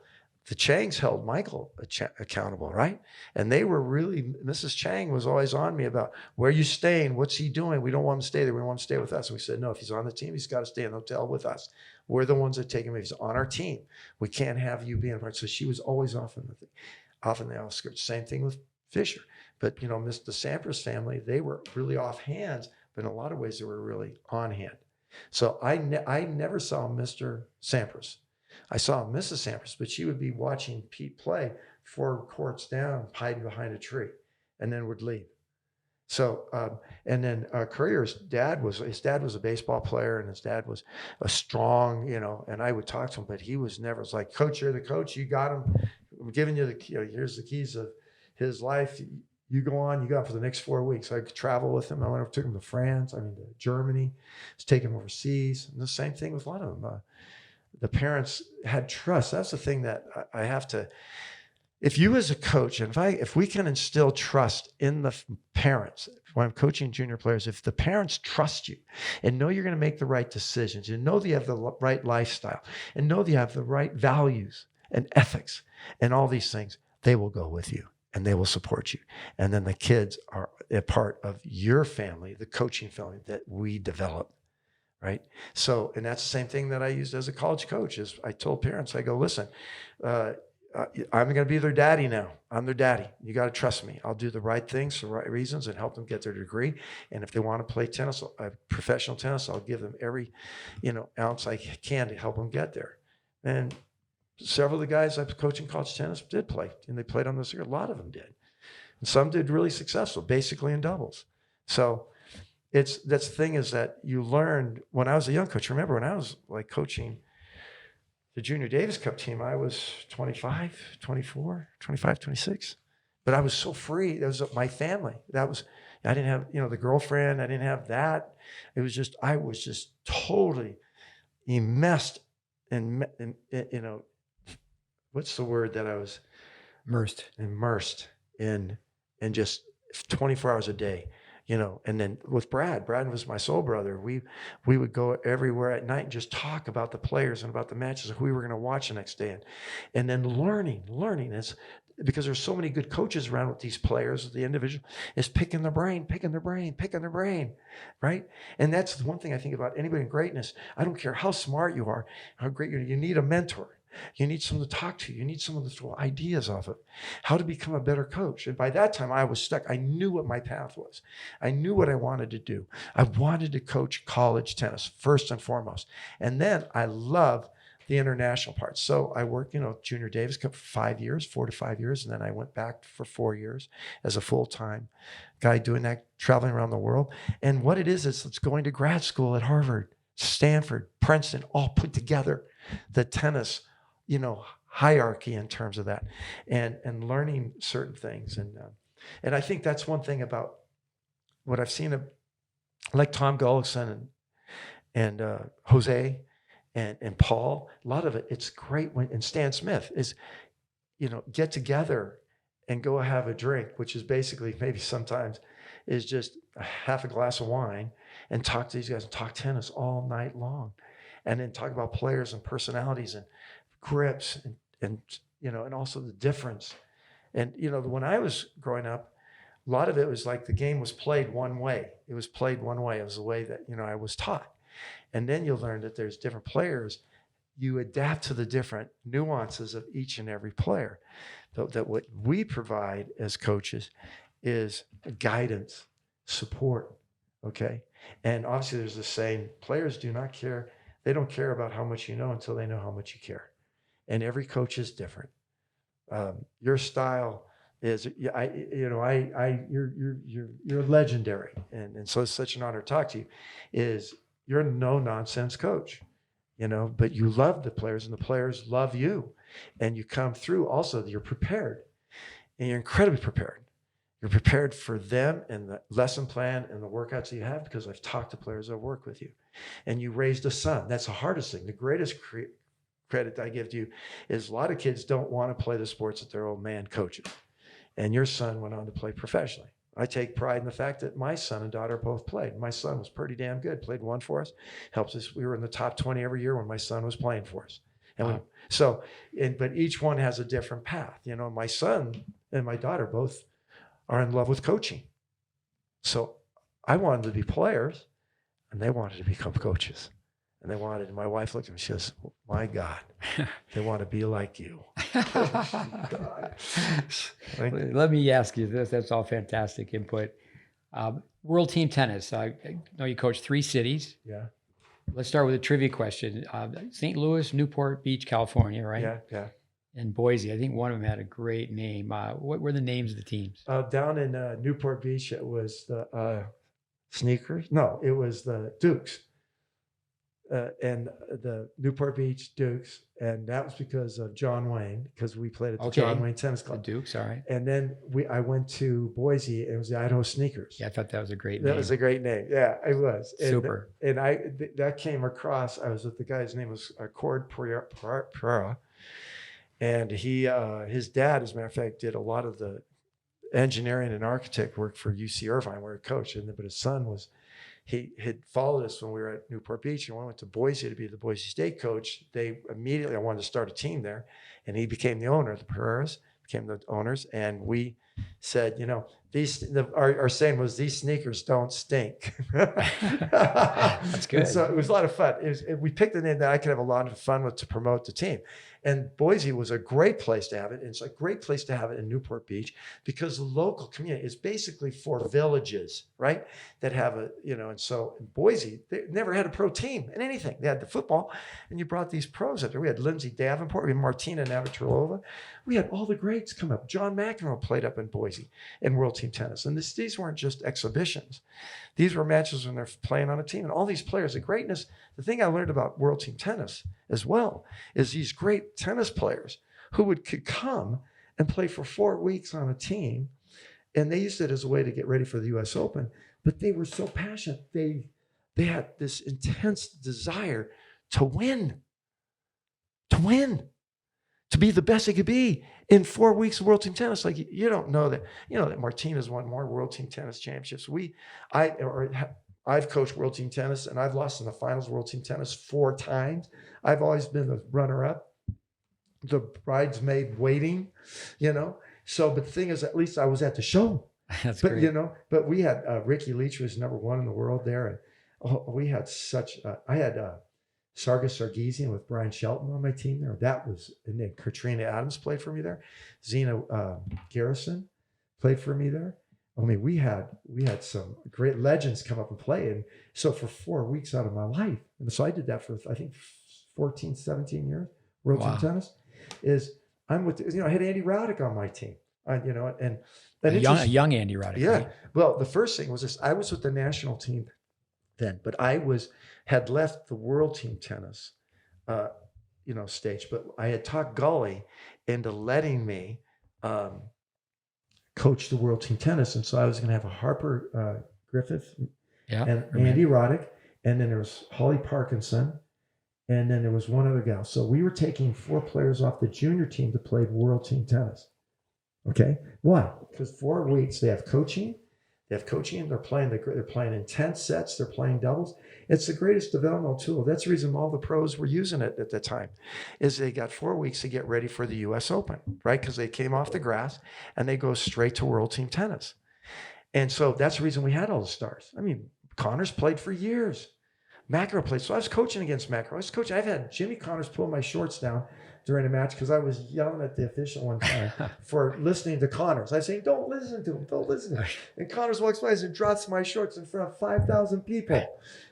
Speaker 2: The Changs held Michael accountable, right? And they were really, Mrs. Chang was always on me about, where are you staying? What's he doing? We don't want him to stay there. We want him to stay with us. And we said, no, if he's on the team, he's got to stay in the hotel with us. We're the ones that take him. If he's on our team, we can't have you being a part. So she was always off in the outskirts. Same thing with Fisher. But, the Sampras family, they were really off hands, but in a lot of ways they were really on hand. So I never saw Mr. Sampras. I saw Mrs. Sampras, but she would be watching Pete play 4 courts down, hiding behind a tree, and then would leave. So, and then Courier's dad was a baseball player, and his dad was a strong, and I would talk to him, but he was never, it's like, "Coach, you're the coach. You got him. I'm giving you here's the keys of his life. You go on for the next 4 weeks. I could travel with him. I went over, took him to France. To Germany. Just take him overseas. And the same thing with a lot of them. The parents had trust. That's the thing that I have to. If you as a coach, and if we can instill trust in the parents, when I'm coaching junior players, if the parents trust you and know you're going to make the right decisions, and know that you have the right lifestyle, and know that you have the right values and ethics and all these things, they will go with you and they will support you. And then the kids are a part of your family, the coaching family that we develop. Right. So, and that's the same thing that I used as a college coach. Is I told parents, I go, listen, I'm going to be their daddy now. I'm their daddy. You got to trust me. I'll do the right things for the right reasons and help them get their degree. And if they want to play tennis, professional tennis, I'll give them every, ounce I can to help them get there. And several of the guys I was coaching college tennis did play, and they played on the circuit. A lot of them did. And some did really successful, basically in doubles. So that's the thing, is that you learned when I was a young coach. Remember when I was like coaching the Junior Davis Cup team, I was 25, 24, 25, 26. But I was so free. That was my family. I didn't have, the girlfriend. I didn't have that. It was just, I was just totally immersed in what's the word that I was? Immersed in just 24 hours a day. And then with Brad was my soul brother. We would go everywhere at night and just talk about the players and about the matches who we were going to watch the next day. And then learning is, because there's so many good coaches around with these players, the individual is picking their brain, right? And that's the one thing I think about anybody in greatness. I don't care how smart you are, how great you need a mentor. You need someone to talk to. You need someone to throw ideas off of how to become a better coach. And by that time, I was stuck. I knew what my path was. I knew what I wanted to do. I wanted to coach college tennis first and foremost. And then I love the international part. So I worked, Junior Davis Cup for 5 years, 4 to 5 years. And then I went back for 4 years as a full-time guy doing that, traveling around the world. And what it is it's going to grad school at Harvard, Stanford, Princeton, all put together, the tennis hierarchy in terms of that, and learning certain things. And I think that's one thing about what I've seen of like Tom Gullickson and Jose and Paul. A lot of it's great and Stan Smith is, get together and go have a drink, which is basically maybe sometimes is just a half a glass of wine, and talk to these guys and talk tennis all night long, and then talk about players and personalities and grips and also the difference. And when I was growing up, a lot of it was like the game was played one way. It was played one way. It was the way that I was taught. And then you'll learn that there's different players. You adapt to the different nuances of each and every player. That what we provide as coaches is guidance, support. Okay. And obviously there's the saying, players do not care. They don't care about how much you know until they know how much you care. And every coach is different. Your style is, you're legendary, and so it's such an honor to talk to you. Is you're a no nonsense coach, but you love the players, and the players love you, and you come through. Also, you're prepared, and you're incredibly prepared. You're prepared for them and the lesson plan and the workouts that you have, because I've talked to players that work with you, and you raised a son. That's the hardest thing. The greatest credit I give to you is a lot of kids don't want to play the sports that their old man coaches. And your son went on to play professionally. I take pride in the fact that my son and daughter both played. My son was pretty damn good, played one for us, helps us. We were in the top 20 every year when my son was playing for us. And but each one has a different path. My son and my daughter both are in love with coaching. So I wanted to be players, and they wanted to become coaches. And my wife looked at me, she says, my God, they want to be like you.
Speaker 1: Let me ask you this. That's all fantastic input. World Team Tennis. I know you coach 3 cities.
Speaker 2: Yeah.
Speaker 1: Let's start with a trivia question. St. Louis, Newport Beach, California, right?
Speaker 2: Yeah.
Speaker 1: And Boise. I think one of them had a great name. What were the names of the teams?
Speaker 2: Down in Newport Beach, it was the Sneakers. No, it was the Dukes. and the Newport Beach Dukes, and that was because of John Wayne, because we played at the
Speaker 1: Okay.
Speaker 2: John Wayne Tennis
Speaker 1: The
Speaker 2: Club.
Speaker 1: Dukes, all right.
Speaker 2: And then I went to Boise, and it was the Idaho Sneakers.
Speaker 1: Yeah, I thought that was a great
Speaker 2: That
Speaker 1: name.
Speaker 2: was a great name. Yeah, it was.
Speaker 1: Super.
Speaker 2: And that came across. I was with the guy's name was Cord Pereira, and his dad, as a matter of fact, did a lot of the engineering and architect work for UC Irvine, where he coached. But his son he had followed us when we were at Newport Beach, and when we went to Boise to be the Boise State coach. I wanted to start a team there, and he became the owner. The Pereiras became the owners, and we said, our saying was, these sneakers don't stink.
Speaker 1: That's good.
Speaker 2: And so it was a lot of fun. We picked a name that I could have a lot of fun with to promote the team. And Boise was a great place to have it. And it's a great place to have it in Newport Beach, because the local community is basically 4 villages, right? That have and so in Boise, they never had a pro team in anything. They had the football, and you brought these pros up there. We had Lindsay Davenport, we had Martina Navratilova. We had all the greats come up. John McEnroe played up in Boise in World Team Tennis. And these weren't just exhibitions. These were matches when they're playing on a team. And all these players, the greatness, the thing I learned about World Team Tennis as well is these great tennis players who could come and play for 4 weeks on a team. And they used it as a way to get ready for the US Open. But they were so passionate. They had this intense desire to win, to be the best it could be in 4 weeks of World Team Tennis. Like, you don't know that, that Martina's won more World Team Tennis championships. I've coached World Team Tennis, and I've lost in the finals of World Team Tennis 4 times. I've always been the runner-up, the bridesmaid waiting, So, but the thing is, at least I was at the show.
Speaker 1: That's
Speaker 2: but
Speaker 1: great.
Speaker 2: But we had Ricky Leach was #1 in the world there, and we had I had Sargis Sargisian with Brian Shelton on my team there. And then Katrina Adams played for me there. Zena Garrison played for me there. I mean, we had some great legends come up and play. And so for 4 weeks out of my life, and so I did that for, I think, 14, 17 years, World Team Tennis, I'm with, I had Andy Roddick on my team, and
Speaker 1: a young Andy Roddick.
Speaker 2: Yeah.
Speaker 1: Right?
Speaker 2: Well, the first thing was this, I was with the national team then, but I had left the World Team Tennis, stage, but I had talked Gully into letting me coach the World Team Tennis. And so I was going to have a Harper Griffith and Andy Roddick, and then there was Holly Parkinson, and then there was one other gal. So we were taking 4 players off the junior team to play World Team Tennis. Okay, why? Because 4 weeks they have coaching. They're playing intense sets. They're playing doubles. It's the greatest developmental tool. That's the reason all the pros were using it at the time, is they got 4 weeks to get ready for the US Open, right? Because they came off the grass and they go straight to World Team Tennis. And so that's the reason we had all the stars. I mean, Connors played for years. McEnroe played. So I was coaching against McEnroe. I've had Jimmy Connors pull my shorts down during a match because I was yelling at the official one time for listening to Connors. I was saying, don't listen to him. Don't listen to him. And Connors walks by and drops my shorts in front of 5,000 people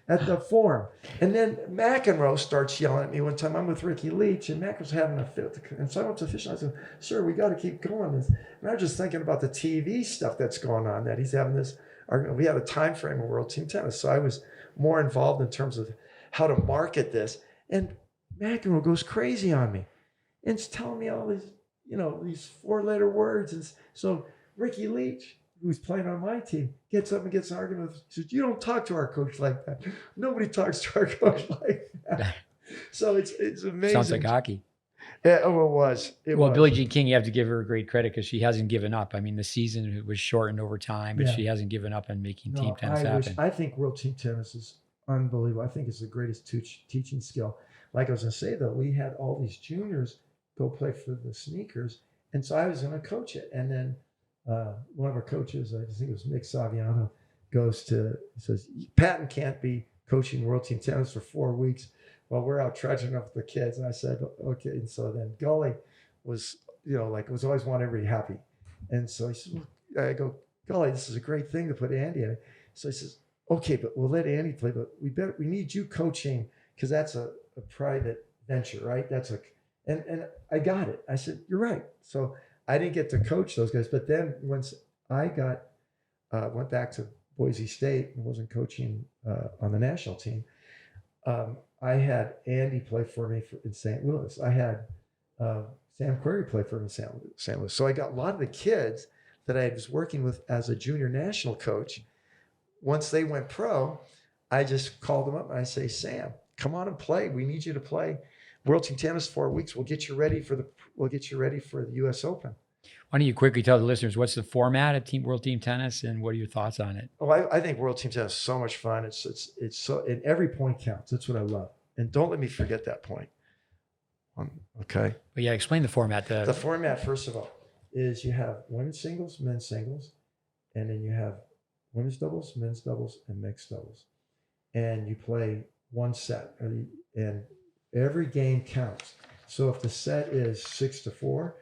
Speaker 2: at the Forum. And then McEnroe starts yelling at me one time. I'm with Ricky Leach, and McEnroe's having a fit. And so I went to the official. I said, sir, we got to keep going. And I was just thinking about the TV stuff that's going on, that he's having this argument. We had a time frame of World Team Tennis. So I was more involved in terms of how to market this. And McEnroe goes crazy on me. And it's telling me all these, these 4-letter words. And so Ricky Leach, who's playing on my team, gets up and gets an argument. He says, you don't talk to our coach like that. Nobody talks to our coach like that. So it's amazing.
Speaker 1: Sounds like hockey.
Speaker 2: Yeah, it was.
Speaker 1: Billie Jean King, you have to give her great credit because she hasn't given up. I mean, the season was shortened over time, but she hasn't given up on making team tennis happen.
Speaker 2: I think World Team Tennis is unbelievable. I think it's the greatest teaching skill. Like I was going to say, though, we had all these juniors go play for the Sneakers. And so I was going to coach it. And then one of our coaches, I think it was Nick Saviano, says, Patton can't be coaching World Team Tennis for 4 weeks while we're out trudging up with the kids. And I said, okay. And so then Gully was, was always want everybody happy. And so he said, I go, Gully, this is a great thing to put Andy in it. So he says, okay, but we'll let Andy play, but we need you coaching because that's a private venture, right? And I got it. I said, you're right. So I didn't get to coach those guys. But then once I went back to Boise State and wasn't coaching on the national team, I had Andy play for me in St. Louis. I had Sam Query play for me in St. Louis. So I got a lot of the kids that I was working with as a junior national coach. Once they went pro, I just called them up and I say, Sam, come on and play. We need you to play World Team Tennis 4 weeks. We'll get you ready for the U.S. Open.
Speaker 1: Why don't you quickly tell the listeners what's the format of World Team Tennis and what are your thoughts on it?
Speaker 2: Oh, I think World Team Tennis is so much fun. It's so, and every point counts. That's what I love. And don't let me forget that point. Okay.
Speaker 1: But yeah, explain the format.
Speaker 2: The format, first of all, is you have women's singles, men's singles, and then you have women's doubles, men's doubles, and mixed doubles. And you play one set, and every game counts. So if the set is 6-4,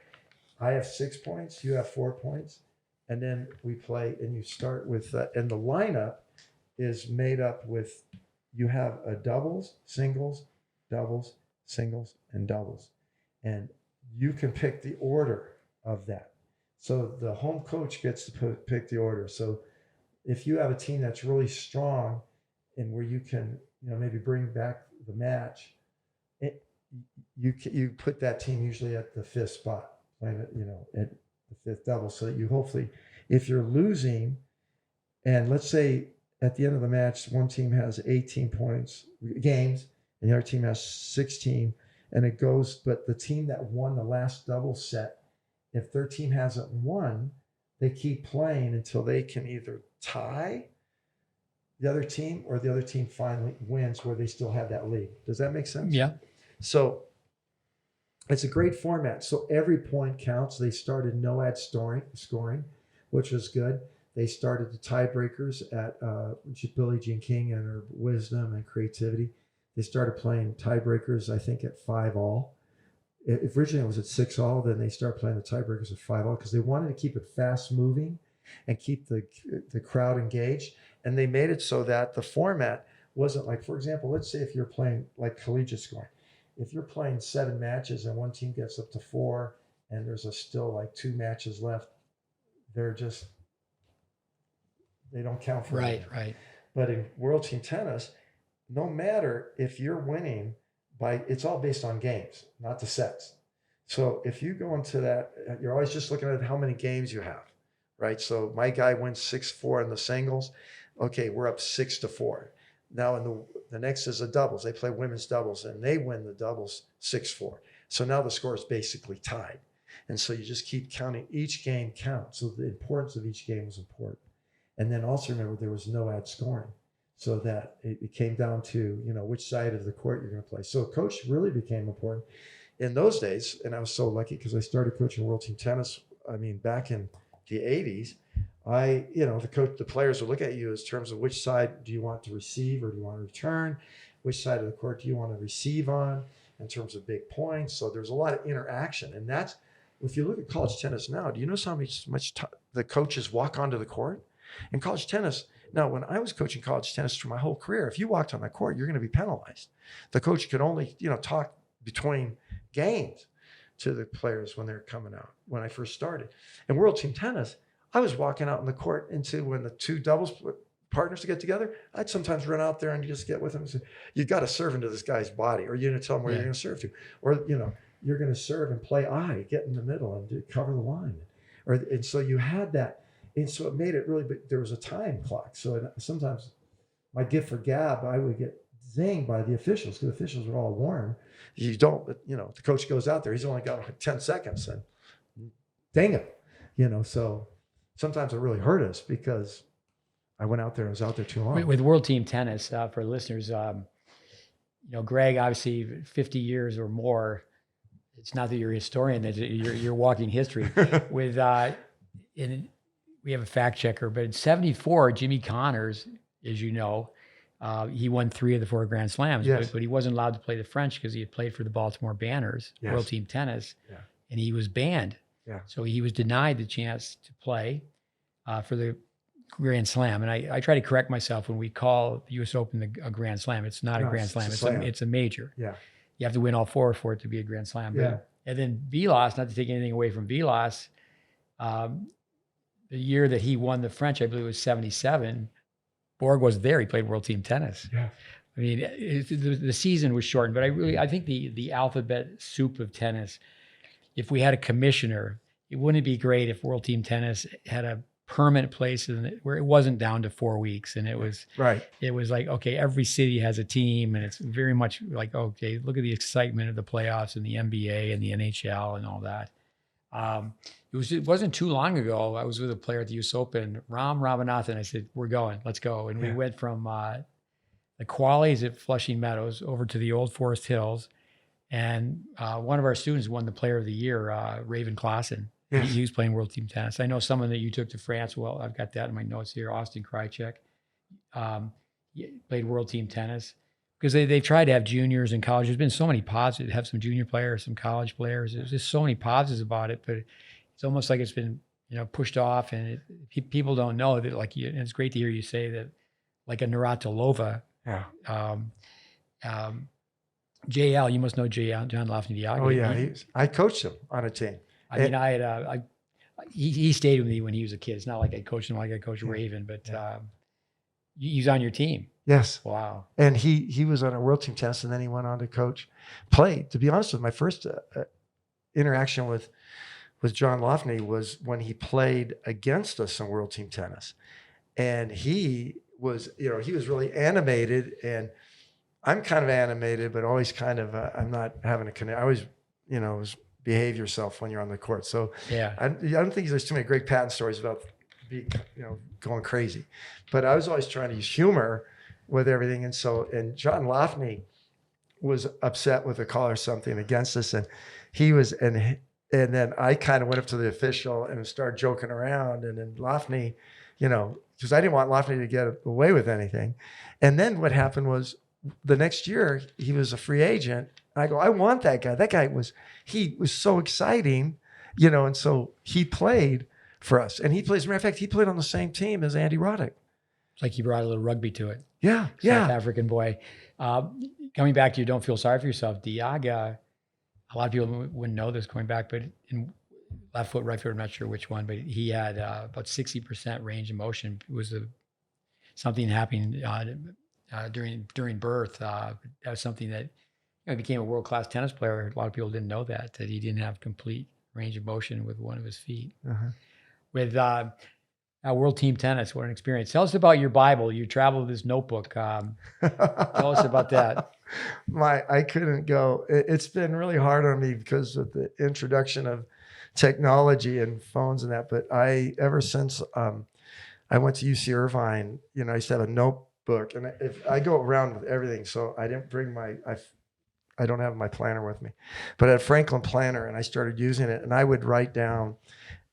Speaker 2: I have 6 points, you have 4 points, and then we play, and you start with, and the lineup is made up with, you have a doubles, singles, and doubles. And you can pick the order of that. So the home coach gets to pick the order. So if you have a team that's really strong and where you can, maybe bring back the match, you put that team usually at the 5th spot, playing it, at the 5th double, so that you hopefully, if you're losing, and let's say at the end of the match, one team has 18 points games and the other team has 16, and it goes, but the team that won the last double set, if their team hasn't won, they keep playing until they can either tie the other team or the other team finally wins, where they still have that lead. Does that make sense?
Speaker 1: Yeah.
Speaker 2: So it's a great format. So every point counts. They started no ad scoring, which was good. They started the tiebreakers at Billie Jean King and her wisdom and creativity. They started playing tiebreakers, I think, at 5-all. If originally it was at 6-all, then they started playing the tiebreakers at 5-all because they wanted to keep it fast moving and keep the crowd engaged. And they made it so that the format wasn't like, for example, let's say if you're playing like collegiate scoring. If you're playing 7 matches and one team gets up to 4 and there's still like 2 matches left, they don't count for anything.
Speaker 1: Right.
Speaker 2: But in World Team Tennis, no matter if you're winning it's all based on games, not the sets. So if you go into that, you're always just looking at how many games you have, right? So my guy wins 6-4 in the singles. Okay, we're up 6-4. Now in the next is a doubles. They play women's doubles and they win the doubles 6-4. So now the score is basically tied. And so you just keep counting. Each game counts. So the importance of each game was important. And then also remember, there was no ad scoring, so that it came down to, which side of the court you're going to play. So coach really became important in those days. And I was so lucky because I started coaching World Team Tennis. I mean, back in the 80s, the players would look at you as terms of which side do you want to receive or do you want to return? Which side of the court do you want to receive on in terms of big points? So there's a lot of interaction. And that's, if you look at college tennis now, do you notice how much the coaches walk onto the court? In college tennis, now when I was coaching college tennis for my whole career, if you walked on the court, you're going to be penalized. The coach could only, talk between games to the players when they're coming out, when I first started. In World Team Tennis, I was walking out in the court into when the 2 doubles partners get together, I'd sometimes run out there and just get with them and say, you got to serve into this guy's body, or you're going to tell him where you're going to serve to, or, you're going to serve and play get in the middle and cover the line. And so you had that. And so it made it really, but there was a time clock. So sometimes my gift for gab, I would get zinged by the officials because the officials were all warned. You don't, the coach goes out there, he's only got like 10 seconds and dang it, so sometimes it really hurt us because I went out there and was out there too long.
Speaker 1: With World Team Tennis, for listeners, Greg, obviously 50 years or more, it's not that you're a historian, that you're walking history. We have a fact checker, but in 74, Jimmy Connors, as you know, he won 3 of the 4 Grand Slams,
Speaker 2: yes.
Speaker 1: but he wasn't allowed to play the French because he had played for the Baltimore Banners,
Speaker 2: yes.
Speaker 1: World Team Tennis,
Speaker 2: yeah.
Speaker 1: and he was banned.
Speaker 2: Yeah.
Speaker 1: So he was denied the chance to play for the Grand Slam. And I try to correct myself when we call the U.S. Open a Grand Slam. It's not a Grand Slam. It's a major.
Speaker 2: Yeah.
Speaker 1: You have to win all 4 for it to be a Grand Slam.
Speaker 2: Yeah.
Speaker 1: And then Vilas, not to take anything away from Vilas, the year that he won the French, I believe it was 77, Borg was there. He played World Team Tennis.
Speaker 2: Yeah.
Speaker 1: I mean, the season was shortened, but I think the alphabet soup of tennis, if we had a commissioner, it wouldn't be great if World Team Tennis had a permanent place where it wasn't down to 4 weeks, and it was like, okay, every city has a team, and it's very much like, okay, look at the excitement of the playoffs and the NBA and the NHL and all that. It wasn't too long ago. I was with a player at the US Open, Ram Ramanathan. I said, "We're going, let's go," and we went from the qualies at Flushing Meadows over to the Old Forest Hills, and one of our students won the Player of the Year, Raven Klaassen.
Speaker 2: Yes.
Speaker 1: He was playing World Team Tennis. I know someone that you took to France. Well, I've got that in my notes here. Austin Krajicek played World Team Tennis because they tried to have juniors in college. There's been so many positives. Have some junior players, some college players. There's just so many positives about it, but it's almost like it's been pushed off, and people don't know that. Like, and it's great to hear you say that, like a Navratilova.
Speaker 2: Yeah.
Speaker 1: JL, you must know JL, John Lafnediaga.
Speaker 2: Oh yeah, I coached him on a team.
Speaker 1: I mean, he stayed with me when he was a kid. It's not like I coached him like I coached Raven, but he's on your team.
Speaker 2: Yes.
Speaker 1: Wow.
Speaker 2: And he was on a World Team Tennis, and then he went on to play. To be honest with you, my first interaction with John Lafney was when he played against us in World Team Tennis, and he was really animated, and I'm kind of animated, but always kind of I'm not having a connect. I always was behave yourself when you're on the court. So
Speaker 1: yeah,
Speaker 2: I don't think there's too many Greg Patton stories about going crazy, but I was always trying to use humor with everything. And John Lafney was upset with a call or something against us, and he was and then I kind of went up to the official and started joking around, and then Lafney, because I didn't want Lafney to get away with anything. And then what happened was the next year he was a free agent. I go, I want that guy. That guy was so exciting, and so he played for us. And he plays, as a matter of fact, he played on the same team as Andy Roddick.
Speaker 1: It's like he brought a little rugby to it.
Speaker 2: Yeah.
Speaker 1: South African boy. Coming back to you, don't feel sorry for yourself. Diaga, a lot of people wouldn't know this going back, but in left foot, right foot, I'm not sure which one, but he had about 60% range of motion. It was something happening during birth. That was something that he became a world-class tennis player. A lot of people didn't know that he didn't have complete range of motion with one of his feet. Uh-huh. With World Team Tennis, what an experience. Tell us about your Bible. You traveled with this notebook. Tell us about that.
Speaker 2: I couldn't go. It's been really hard on me because of the introduction of technology and phones and that. But ever since I went to UC Irvine, I used to have a notebook, and if I go around with everything, so I didn't bring I don't have my planner with me, but I had a Franklin planner, and I started using it, and I would write down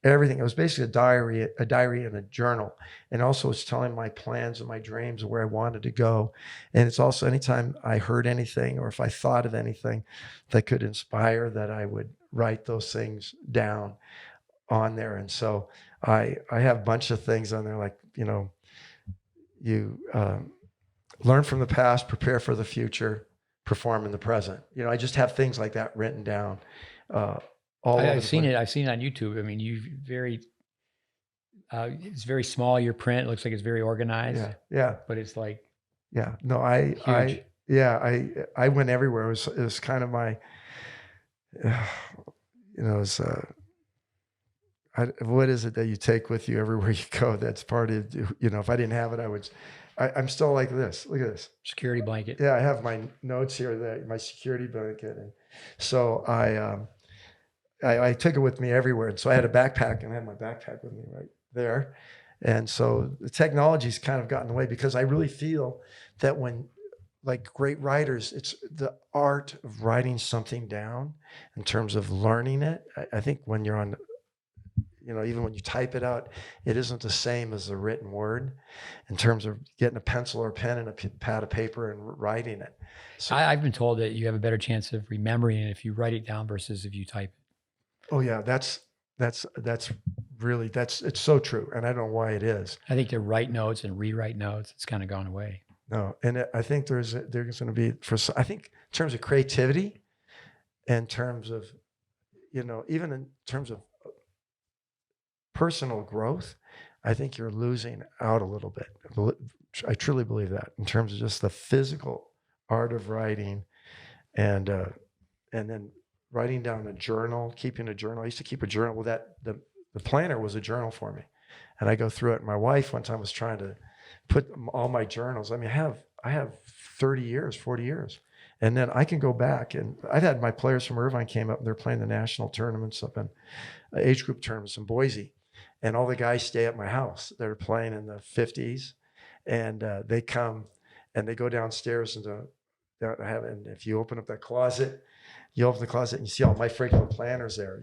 Speaker 2: everything. It was basically a diary and a journal. And also it's telling my plans and my dreams and where I wanted to go. And it's also anytime I heard anything, or if I thought of anything that could inspire, that I would write those things down on there. And so I have a bunch of things on there, like, you learn from the past, prepare for the future, perform in the present. I just have things like that written down. I've
Speaker 1: seen it. I've seen it on YouTube. I mean, it's very small. Your print looks like it's very organized.
Speaker 2: Yeah.
Speaker 1: But it's like,
Speaker 2: no, I went everywhere. It was kind of my, what is it that you take with you everywhere you go? That's part of, if I didn't have it, I'm still like this. Look at this.
Speaker 1: Security blanket.
Speaker 2: Yeah. I have my notes here, my security blanket. And so I took it with me everywhere. And so I had a backpack, and I had my backpack with me right there. And so the technology's kind of gotten away, because I really feel that when, like great writers, it's the art of writing something down in terms of learning it. I think when you're on, even when you type it out, it isn't the same as the written word in terms of getting a pencil or a pen and a pad of paper and writing it. So
Speaker 1: I've been told that you have a better chance of remembering it if you write it down versus if you type it.
Speaker 2: Oh yeah, that's really, it's so true. And I don't know why it is.
Speaker 1: I think to write notes and rewrite notes, it's kind of gone away.
Speaker 2: No. And I think there's going to be, I think in terms of creativity, in terms of, even in terms of personal growth, I think you're losing out a little bit. I truly believe that, in terms of just the physical art of writing, and then writing down a journal, keeping a journal. I used to keep a journal. Well, the planner was a journal for me, and I go through it. My wife one time was trying to put all my journals. I mean, I have 30 years, 40 years. And then I can go back, and I've had my players from Irvine came up and they're playing the national tournaments up in age group tournaments in Boise. And all the guys stay at my house. They're playing in the 50s, and they come and they go downstairs and and if you open up that closet, you open the closet and you see all my freaking planners there,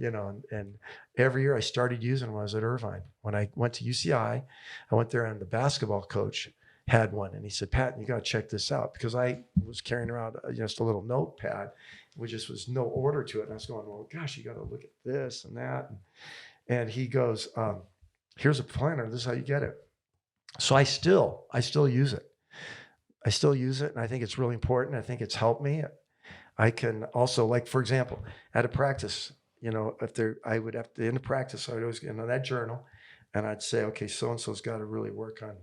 Speaker 2: and every year I started using them when I was at Irvine. When I went to UCI, I went there and the basketball coach had one, and he said, Patton, you got to check this out, because I was carrying around just a little notepad, which just was no order to it. And I was going, well, gosh, you got to look at this and that. And he goes, here's a planner. This is how you get it. So I still use it. I still use it, and I think it's really important. I think it's helped me. I can also, like, for example, at a practice, I would have to, in the practice, I would always get that journal, and I'd say, okay, so-and-so's got to really work on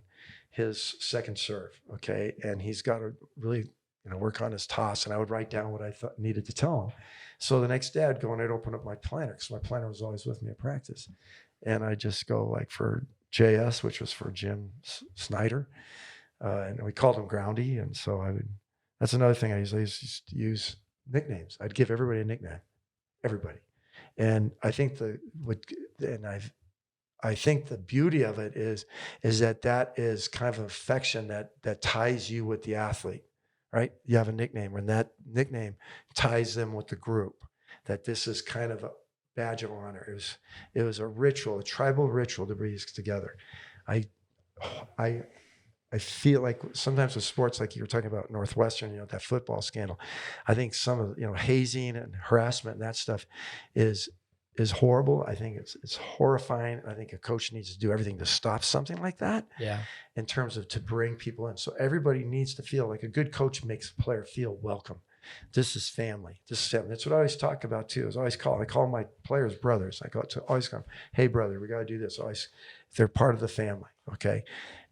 Speaker 2: his second serve, okay? And he's got to really, work on his toss. And I would write down what I thought needed to tell him. So the next day I'd go and I'd open up my planner, because my planner was always with me at practice. And I just go, like, for JS, which was for Jim Snyder, and we called him Groundy. And so that's another thing I used to use nicknames. I'd give everybody a nickname, everybody. And I think I think the beauty of it is that is kind of affection that ties you with the athlete, right? You have a nickname, and that nickname ties them with the group, that this is kind of a badge of honor. It was a ritual, a tribal ritual to bring us together. I feel like sometimes with sports, like you were talking about Northwestern, that football scandal, I think some of hazing and harassment and that stuff is horrible. I think it's horrifying. I think a coach needs to do everything to stop something like that.
Speaker 1: Yeah.
Speaker 2: In terms of to bring people in. So everybody needs to feel like a good coach makes a player feel welcome. This is family. This is family. That's what I always talk about too. I call my players brothers. I always call them, hey brother, we got to do this. They're part of the family. Okay.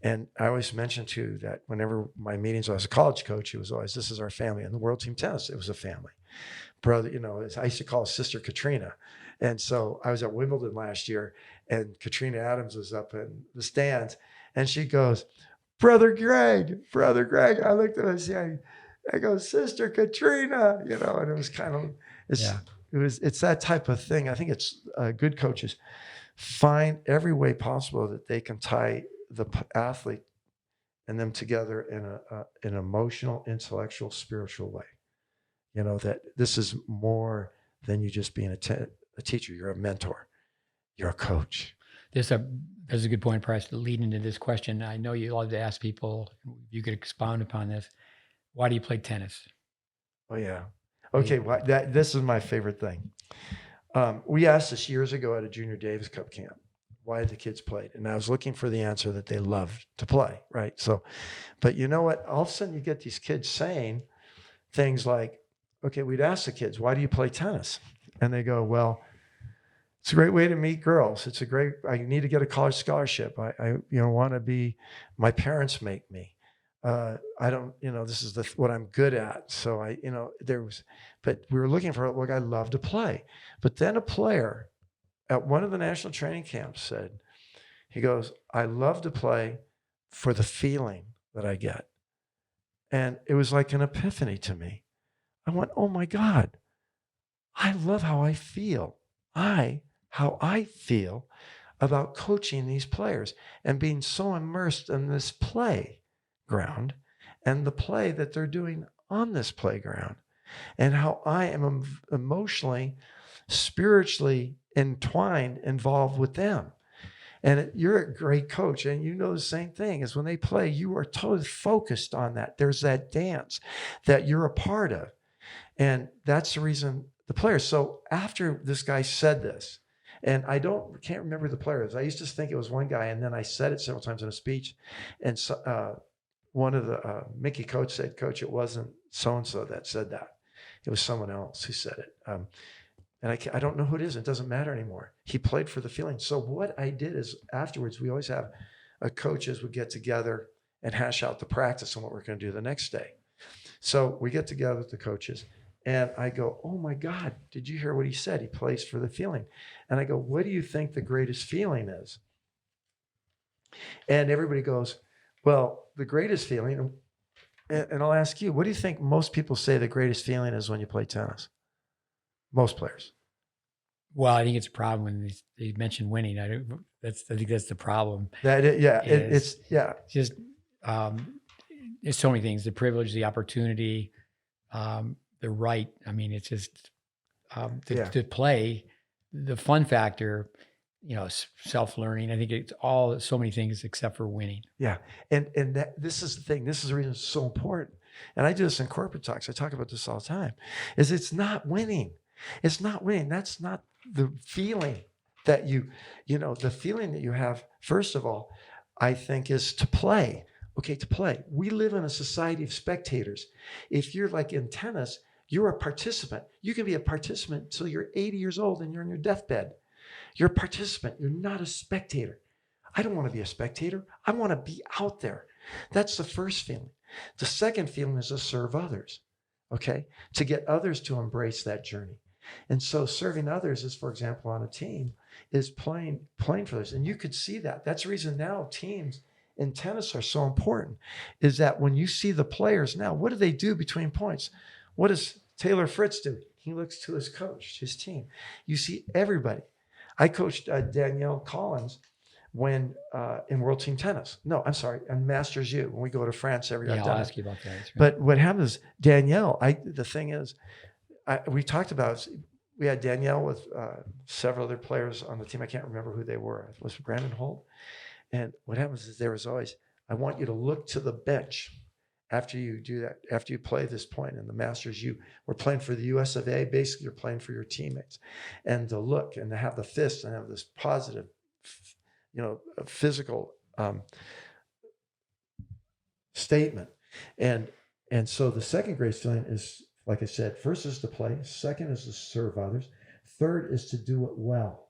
Speaker 2: And I always mention too that whenever my meetings, I was a college coach, it was always, this is our family. And the World Team Tennis, it was a family. Brother, I used to call Sister Katrina. And so I was at Wimbledon last year, and Katrina Adams was up in the stands, and she goes, Brother Greg. I looked at her and said, I go, Sister Katrina, and it was kind of, it's that type of thing. I think it's good coaches find every way possible that they can tie the athlete and them together in an emotional, intellectual, spiritual way. That this is more than you just being a teacher. You're a mentor. You're a coach.
Speaker 1: There's a good point, Price, to lead into this question. I know you love to ask people, you could expound upon this. Why do you play tennis?
Speaker 2: Oh, yeah. Okay, well, this is my favorite thing. We asked this years ago at a Junior Davis Cup camp, why the kids played. And I was looking for the answer that they loved to play, right? So, but you know what? All of a sudden you get these kids saying things like, okay, we'd ask the kids, why do you play tennis? And they go, well, it's a great way to meet girls. I need to get a college scholarship. I want to be, my parents make me. I don't, this is what I'm good at. So but we were looking for, look, I love to play. But then a player at one of the national training camps said, he goes, I love to play for the feeling that I get. And it was like an epiphany to me. I went, oh my God, I love how I feel. How I feel about coaching these players and being so immersed in this playground and the play that they're doing on this playground, and how I am emotionally, spiritually involved with them. And you're a great coach, and the same thing is when they play, you are totally focused on that. There's that dance that you're a part of. And that's the reason the players. So after this guy said this, and can't remember the players. I used to think it was one guy, and then I said it several times in a speech. And so, one of the Mickey coach said, Coach, it wasn't so-and-so that said that. It was someone else who said it. And I don't know who it is. It doesn't matter anymore. He played for the feeling. So what I did is afterwards, we always have coaches would get together and hash out the practice and what we're going to do the next day. So we get together with the coaches and I go, oh my God, did you hear what he said? He plays for the feeling. And I go, what do you think the greatest feeling is? And everybody goes, well, the greatest feeling, and I'll ask you, what do you think most people say the greatest feeling is when you play tennis? Most players.
Speaker 1: Well, I think it's a problem when they mention winning. I think that's the problem.
Speaker 2: It's
Speaker 1: just there's so many things: the privilege, the opportunity, the right. I mean, it's just to play, the fun factor. Self-learning. I think it's all so many things except for winning.
Speaker 2: Yeah, and this is the thing. This is the reason it's so important. And I do this in corporate talks. I talk about this all the time. Is it's not winning. It's not winning. That's not the feeling that the feeling that you have. First of all, I think is to play. Okay, to play. We live in a society of spectators. If you're like in tennis, you're a participant. You can be a participant until you're 80 years old and you're on your deathbed. You're a participant. You're not a spectator. I don't want to be a spectator. I want to be out there. That's the first feeling. The second feeling is to serve others, okay? To get others to embrace that journey. And so serving others is, for example, on a team, is playing for this. And you could see that. That's the reason now teams in tennis are so important, is that when you see the players now, what do they do between points? What does Taylor Fritz do? He looks to his coach, his team. You see everybody. I coached Danielle Collins when in World Team Tennis. No, I'm sorry, in Masters U when we go to France every year.
Speaker 1: Yeah, I'll ask you about that. Right.
Speaker 2: But what happens, Danielle, the thing is, we talked about, we had Danielle with several other players on the team. I can't remember who they were. It was Brandon Holt. And what happens is there was always, I want you to look to the bench after you do that, after you play this point in the Masters U. We're playing for the US of A. Basically, you're playing for your teammates. And to look and to have the fist and have this positive, physical statement. And so the second greatest feeling is, like I said, first is to play. Second is to serve others. Third is to do it well,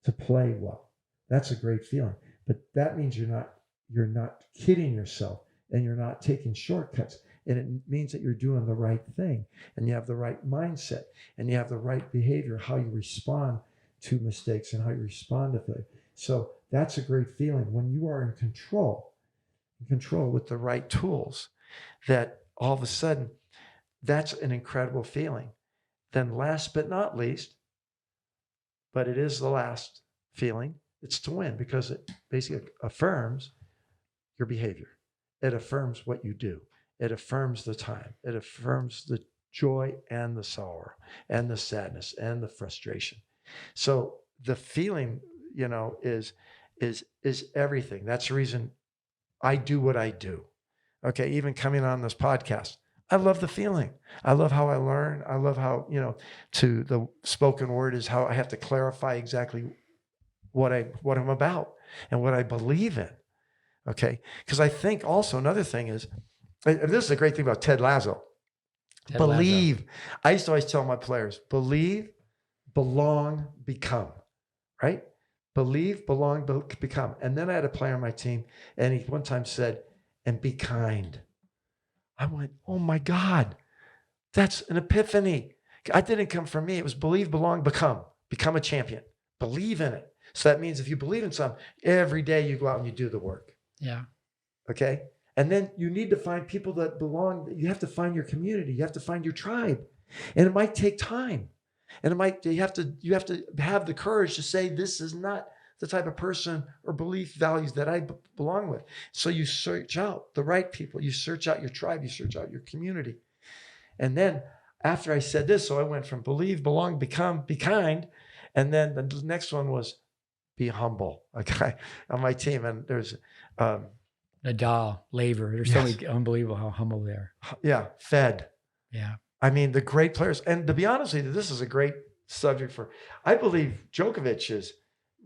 Speaker 2: to play well. That's a great feeling. But that means you're not kidding yourself and you're not taking shortcuts. And it means that you're doing the right thing and you have the right mindset and you have the right behavior, how you respond to mistakes and how you respond to things. So that's a great feeling when you are in control with the right tools, that all of a sudden, that's an incredible feeling. Then last but not least, but it is the last feeling, it's to win, because it basically affirms your behavior. It affirms what you do. It affirms the time. It affirms the joy and the sorrow and the sadness and the frustration. So the feeling, is everything. That's the reason I do what I do. Okay, even coming on this podcast, I love the feeling. I love how I learn. I love how, to the spoken word is how I have to clarify exactly what I'm about and what I believe in. Okay. Because I think also another thing is, and this is a great thing about Ted Lasso. Believe. I used to always tell my players, believe, belong, become, right? Believe, belong, become. And then I had a player on my team and he one time said, and be kind. I went, oh my God, that's an epiphany. It didn't come from me. It was believe, belong, become a champion. Believe in it. So that means if you believe in something, every day you go out and you do the work.
Speaker 1: Yeah.
Speaker 2: Okay. And then you need to find people that belong. You have to find your community. You have to find your tribe. And it might take time. And you have to have the courage to say, this is not the type of person or belief values that I belong with. So you search out the right people. You search out your tribe. You search out your community. And then after I said this, so I went from believe, belong, become, be kind. And then the next one was be humble. A guy on my team. And there's
Speaker 1: Nadal, Laver. There's so many, unbelievable how humble they are.
Speaker 2: Yeah. Fed.
Speaker 1: Yeah.
Speaker 2: I mean, the great players. And to be honest with you, this is a great subject I believe Djokovic is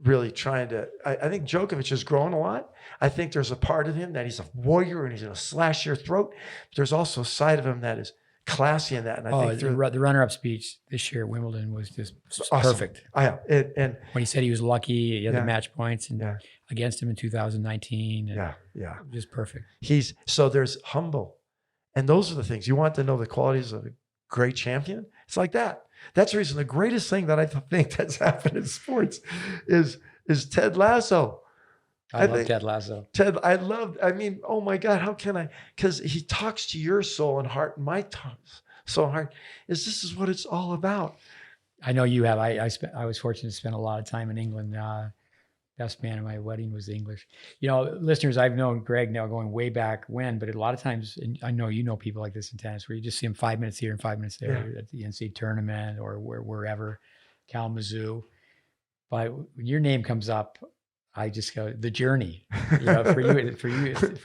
Speaker 2: really trying to, I think Djokovic has grown a lot. I think there's a part of him that he's a warrior and he's going to slash your throat. But there's also a side of him that is classy in that. And I think
Speaker 1: the runner-up speech this year at Wimbledon was just
Speaker 2: awesome.
Speaker 1: Perfect.
Speaker 2: And
Speaker 1: when he said he was lucky, he had the match points and against him in 2019.
Speaker 2: Yeah.
Speaker 1: Just perfect.
Speaker 2: So there's humble And those are the things you want to know, the qualities of a great champion. It's like that. That's the reason the greatest thing that I think that's happened in sports is Ted Lasso.
Speaker 1: I love Ted Lasso.
Speaker 2: Ted, I mean, oh my God, how can I? Because he talks to your soul and heart, and my soul and heart. This is what it's all about.
Speaker 1: I know you have. I was fortunate to spend a lot of time in England. Best man at my wedding was English. You know, listeners, I've known Greg now going way back when, but a lot of times, and I know you know people like this in tennis, where you just see him 5 minutes here and 5 minutes there at the NCAA tournament or wherever, Kalamazoo. But when your name comes up, I just go, the journey. You know, for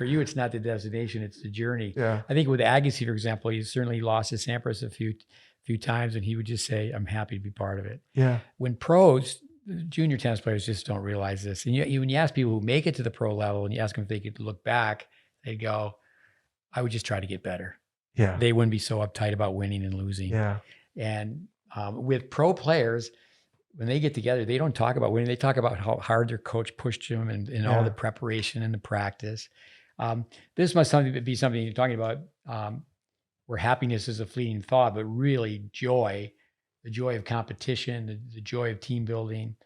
Speaker 1: you, it's not the destination; it's the journey.
Speaker 2: Yeah.
Speaker 1: I think with Agassi, for example, he certainly lost his Sampras a few times, and he would just say, "I'm happy to be part of it."
Speaker 2: Yeah.
Speaker 1: When pros, junior tennis players just don't realize this. And when you ask people who make it to the pro level and you ask them if they could look back, they go, I would just try to get better.
Speaker 2: Yeah.
Speaker 1: They wouldn't be so uptight about winning and losing.
Speaker 2: Yeah.
Speaker 1: And with pro players, when they get together, they don't talk about winning. They talk about how hard their coach pushed them and all the preparation and the practice. This must be something you're talking about where happiness is a fleeting thought, but really joy, the joy of competition, the joy of team building.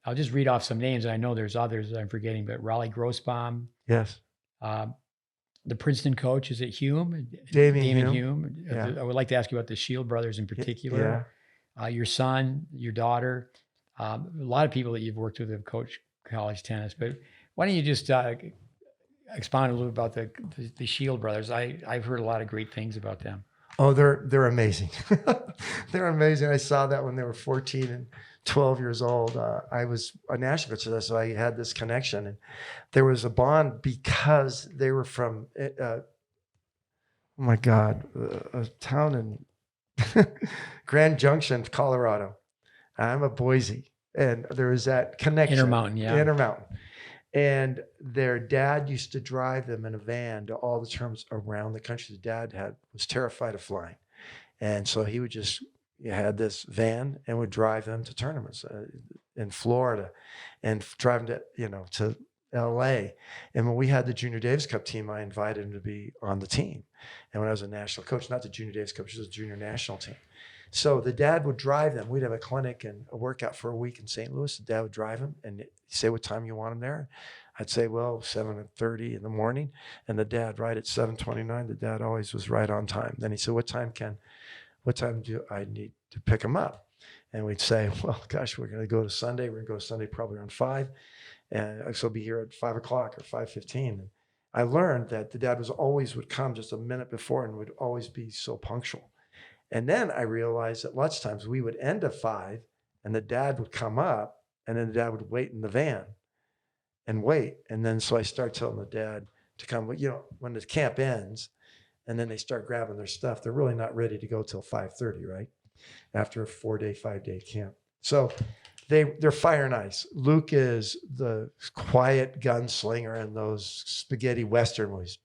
Speaker 1: I'll just read off some names. I know there's others that I'm forgetting, but Raleigh Grossbaum.
Speaker 2: Yes.
Speaker 1: The Princeton coach, is it Hume?
Speaker 2: Damien
Speaker 1: Hume.
Speaker 2: Yeah.
Speaker 1: I would like to ask you about the Shield brothers in particular. Your son, your daughter, a lot of people that you've worked with have coached college tennis. But why don't you just expound a little about the Shield brothers? I've heard a lot of great things about them.
Speaker 2: Oh, they're amazing. They're amazing. I saw that when they were 14 and 12 years old. I was a national coach, so I had this connection, and there was a bond because they were from, oh my God, a town in Grand Junction, Colorado. I'm a Boise, and there was that connection.
Speaker 1: Intermountain, yeah.
Speaker 2: Intermountain. And their dad used to drive them in a van to all the tournaments around the country. The dad was terrified of flying. And so he would just had this van and would drive them to tournaments in Florida and drive them to LA. And when we had the Junior Davis Cup team, I invited him to be on the team. And when I was a national coach, not the Junior Davis Cup, just the junior national team. So the dad would drive them. We'd have a clinic and a workout for a week in St. Louis. The dad would drive them and he'd say what time you want them there. I'd say, well, 7:30 in the morning. And the dad, right at 7:29, the dad always was right on time. Then he said, what time do I need to pick them up? And we'd say, well, gosh, we're going to go to Sunday. We're going to go to Sunday probably around 5. And so I'll be here at 5 o'clock or 5:15. And I learned that the dad would come just a minute before and would always be so punctual. And then I realized that lots of times we would end at 5 and the dad would come up and then the dad would wait in the van and wait. And then so I start telling the dad to come, when the camp ends and then they start grabbing their stuff, they're really not ready to go till 5:30, right? After a 5-day camp. So they're fire and ice. Luke is the quiet gunslinger in those spaghetti Western movies.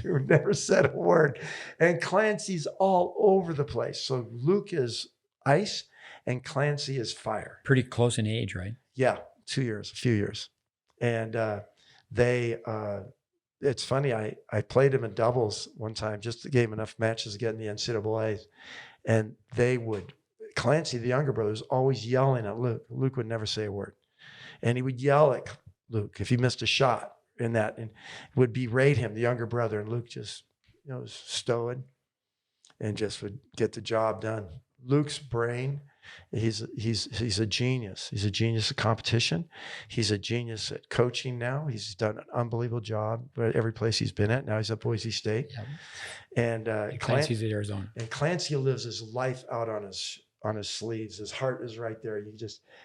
Speaker 2: Who never said a word. And Clancy's all over the place. So Luke is ice and Clancy is fire.
Speaker 1: Pretty close in age, right?
Speaker 2: Yeah, a few years. And it's funny, I played him in doubles one time, just to give him enough matches to get in the NCAAs. And Clancy, the younger brother, was always yelling at Luke. Luke would never say a word. And he would yell at Luke if he missed a shot in that and would berate him, the younger brother. And Luke just, was stoic and just would get the job done. Luke's brain, he's a genius. He's a genius at competition. He's a genius at coaching now. He's done an unbelievable job at every place he's been at. Now he's at Boise State. Yeah. And
Speaker 1: Clancy's at Arizona.
Speaker 2: And Clancy lives his life out on his sleeves. His heart is right there.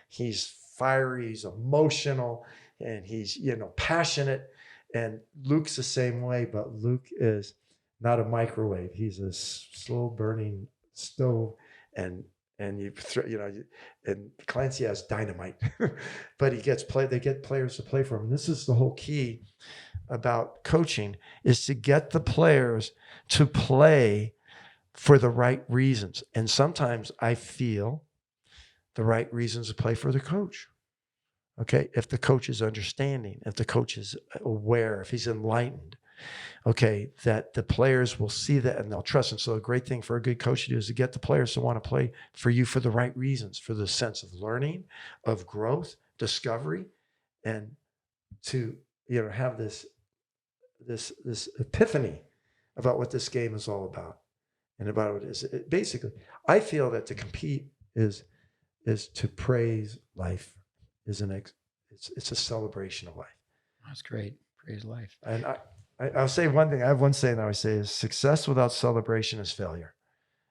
Speaker 2: He's fiery, he's emotional, and he's, passionate. And Luke's the same way, but Luke is not a microwave. He's a slow burning stove, and and Clancy has dynamite, but they get players to play for him. And this is the whole key about coaching, is to get the players to play for the right reasons. And sometimes I feel the right reasons to play for the coach. Okay, if the coach is understanding, if the coach is aware, if he's enlightened, okay, that the players will see that and they'll trust. And so a great thing for a good coach to do is to get the players to want to play for you for the right reasons, for the sense of learning, of growth, discovery, and to, you know, have this epiphany about what this game is all about and about what it is. Basically, I feel that to compete is to praise life, it's a celebration of life.
Speaker 1: That's great. Praise life.
Speaker 2: And I'll say one thing. I have one saying I always say is success without celebration is failure.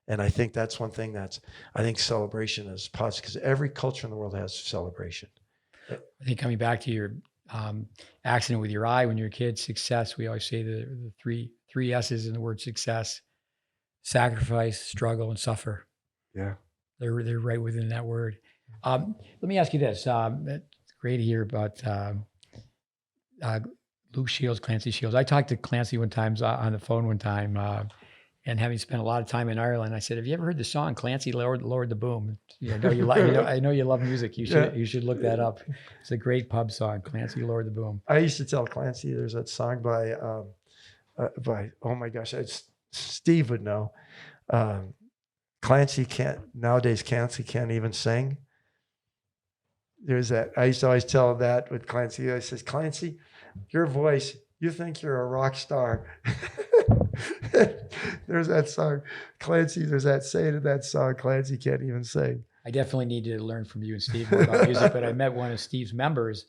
Speaker 2: And I think that's one thing I think celebration is positive because every culture in the world has celebration.
Speaker 1: I think coming back to your accident with your eye when you're a kid, success, we always say the three S's in the word success: sacrifice, struggle, and suffer.
Speaker 2: Yeah.
Speaker 1: They're right within that word. Let me ask you this. It's great to hear about Luke Shields, Clancy Shields. I talked to Clancy one time on the phone one time, and having spent a lot of time in Ireland, I said, "Have you ever heard the song Clancy lowered the boom?" I know you love music. You should look that up. It's a great pub song, Clancy Lowered the Boom.
Speaker 2: I used to tell Clancy there's that song by oh my gosh, Steve would know. Clancy can't even sing. There's that. I used to always tell that with Clancy. I says, Clancy, your voice, you think you're a rock star. There's that song. Clancy, there's that saying in that song, Clancy can't even sing.
Speaker 1: I definitely need to learn from you and Steve more about music, but I met one of Steve's members.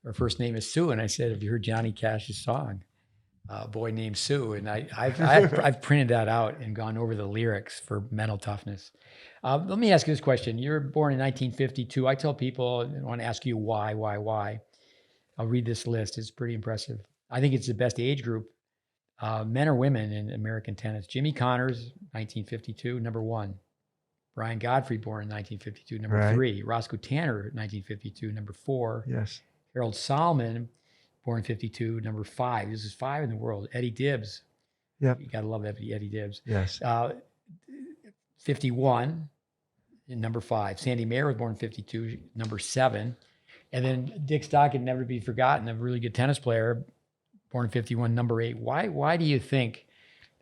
Speaker 1: Her first name is Sue. And I said, have you heard Johnny Cash's song, Boy Named Sue? And I've printed that out and gone over the lyrics for mental toughness. Let me ask you this question. You were born in 1952. I tell people, I want to ask you why. I'll read this list. It's pretty impressive. I think it's the best age group, men or women, in American tennis. Jimmy Connors, 1952, number 1. Brian Godfrey, born in 1952, number 3. Roscoe Tanner, 1952, number 4.
Speaker 2: Yes. Harold
Speaker 1: Solomon, born in 52, number 5. This is 5 in the world. Eddie Dibbs.
Speaker 2: Yep.
Speaker 1: You got to love Eddie Dibbs.
Speaker 2: Yes.
Speaker 1: 51, number 5. Sandy Mayer was born in 52, number 7. And then Dick Stockton, never to be forgotten, a really good tennis player, born in 51, number 8. Why do you think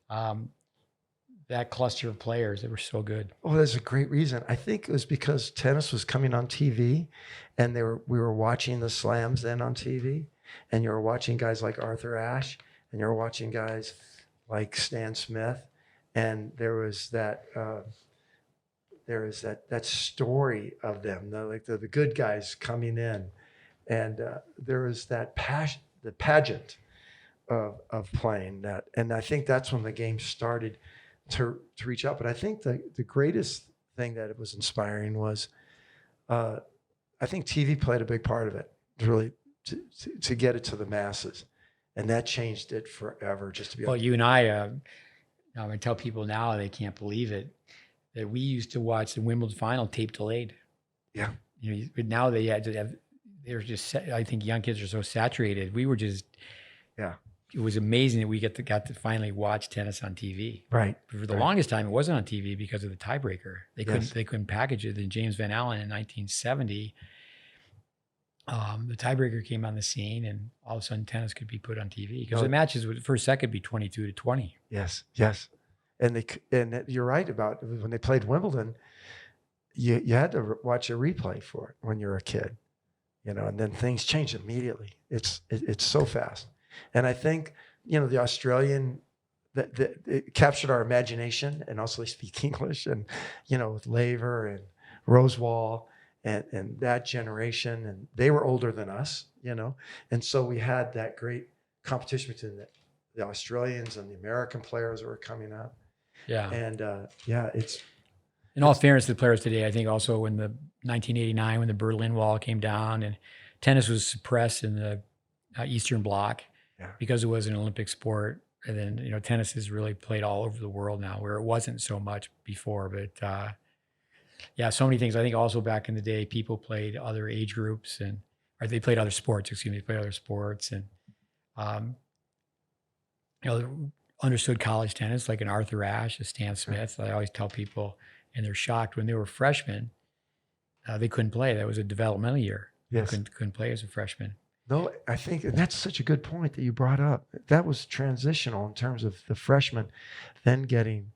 Speaker 1: that cluster of players that were so good?
Speaker 2: Oh, that's a great reason. I think it was because tennis was coming on TV, and we were watching the slams then on TV, and you were watching guys like Arthur Ashe, and you were watching guys like Stan Smith, and there was that story of them, the good guys coming in, and there was that passion, the pageant of playing that, and I think that's when the game started to reach out. But I think the greatest thing that it was inspiring was, I think TV played a big part of it, really to get it to the masses, and that changed it forever. Just to be
Speaker 1: well, you and I tell people now they can't believe it that we used to watch the Wimbledon final tape delayed.
Speaker 2: Yeah,
Speaker 1: but now they had to have. They're just. I think young kids are so saturated. We were just.
Speaker 2: Yeah.
Speaker 1: It was amazing that we got to finally watch tennis on TV.
Speaker 2: Right.
Speaker 1: For the longest time, it wasn't on TV because of the tiebreaker. They couldn't package it. Then James Van Allen in 1970, the tiebreaker came on the scene, and all of a sudden tennis could be put on TV because the matches would first set could be 22-20.
Speaker 2: Yes. And you're right about when they played Wimbledon, you had to watch a replay for it when you're a kid, and then things change immediately. It's so fast. And I think, the Australian, that it captured our imagination, and also they speak English, and, with Laver and Rosewall and that generation, and they were older than us, and so we had that great competition between the Australians and the American players that were coming up.
Speaker 1: Yeah.
Speaker 2: And it's.
Speaker 1: In all fairness to the players today, I think also when the 1989, when the Berlin Wall came down and tennis was suppressed in the Eastern Bloc, because it was an Olympic sport. And then, tennis is really played all over the world now, where it wasn't so much before. But so many things. I think also back in the day, people played other age groups or they played other sports, they played other sports. And, understood college tennis, like an Arthur Ashe, a Stan Smith. I always tell people, and they're shocked when they were freshmen, they couldn't play. That was a developmental year.
Speaker 2: Yes.
Speaker 1: Couldn't play as a freshman.
Speaker 2: No, I think, and that's such a good point that you brought up. That was transitional in terms of the freshmen then getting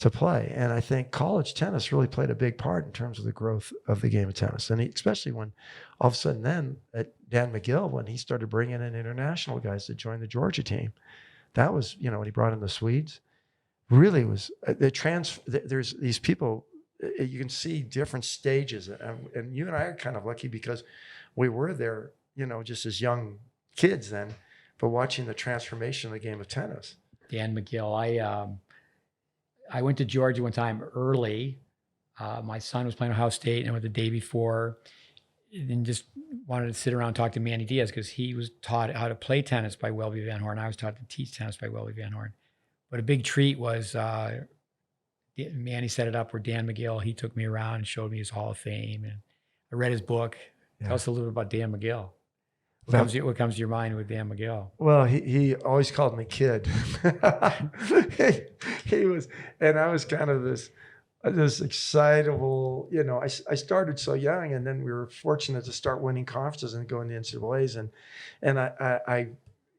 Speaker 2: to play. And I think college tennis really played a big part in terms of the growth of the game of tennis. And especially when all of a sudden then at Dan McGill, when he started bringing in international guys to join the Georgia team, that was, when he brought in the Swedes, really was there's these people, you can see different stages. And you and I are kind of lucky because we were there, just as young kids then, but watching the transformation of the game of tennis.
Speaker 1: Dan McGill, I went to Georgia one time early. My son was playing Ohio State, and I went the day before, and just wanted to sit around and talk to Manny Diaz because he was taught how to play tennis by Welby Van Horn. I was taught to teach tennis by Welby Van Horn. But a big treat was Manny set it up where Dan McGill, he took me around and showed me his Hall of Fame, and I read his book. Yeah. Tell us a little bit about Dan McGill. What comes to your mind with Dan McGill?
Speaker 2: Well, he always called me kid. he was, and I was kind of this excitable, I started so young, and then we were fortunate to start winning conferences and going to NCAAs. And I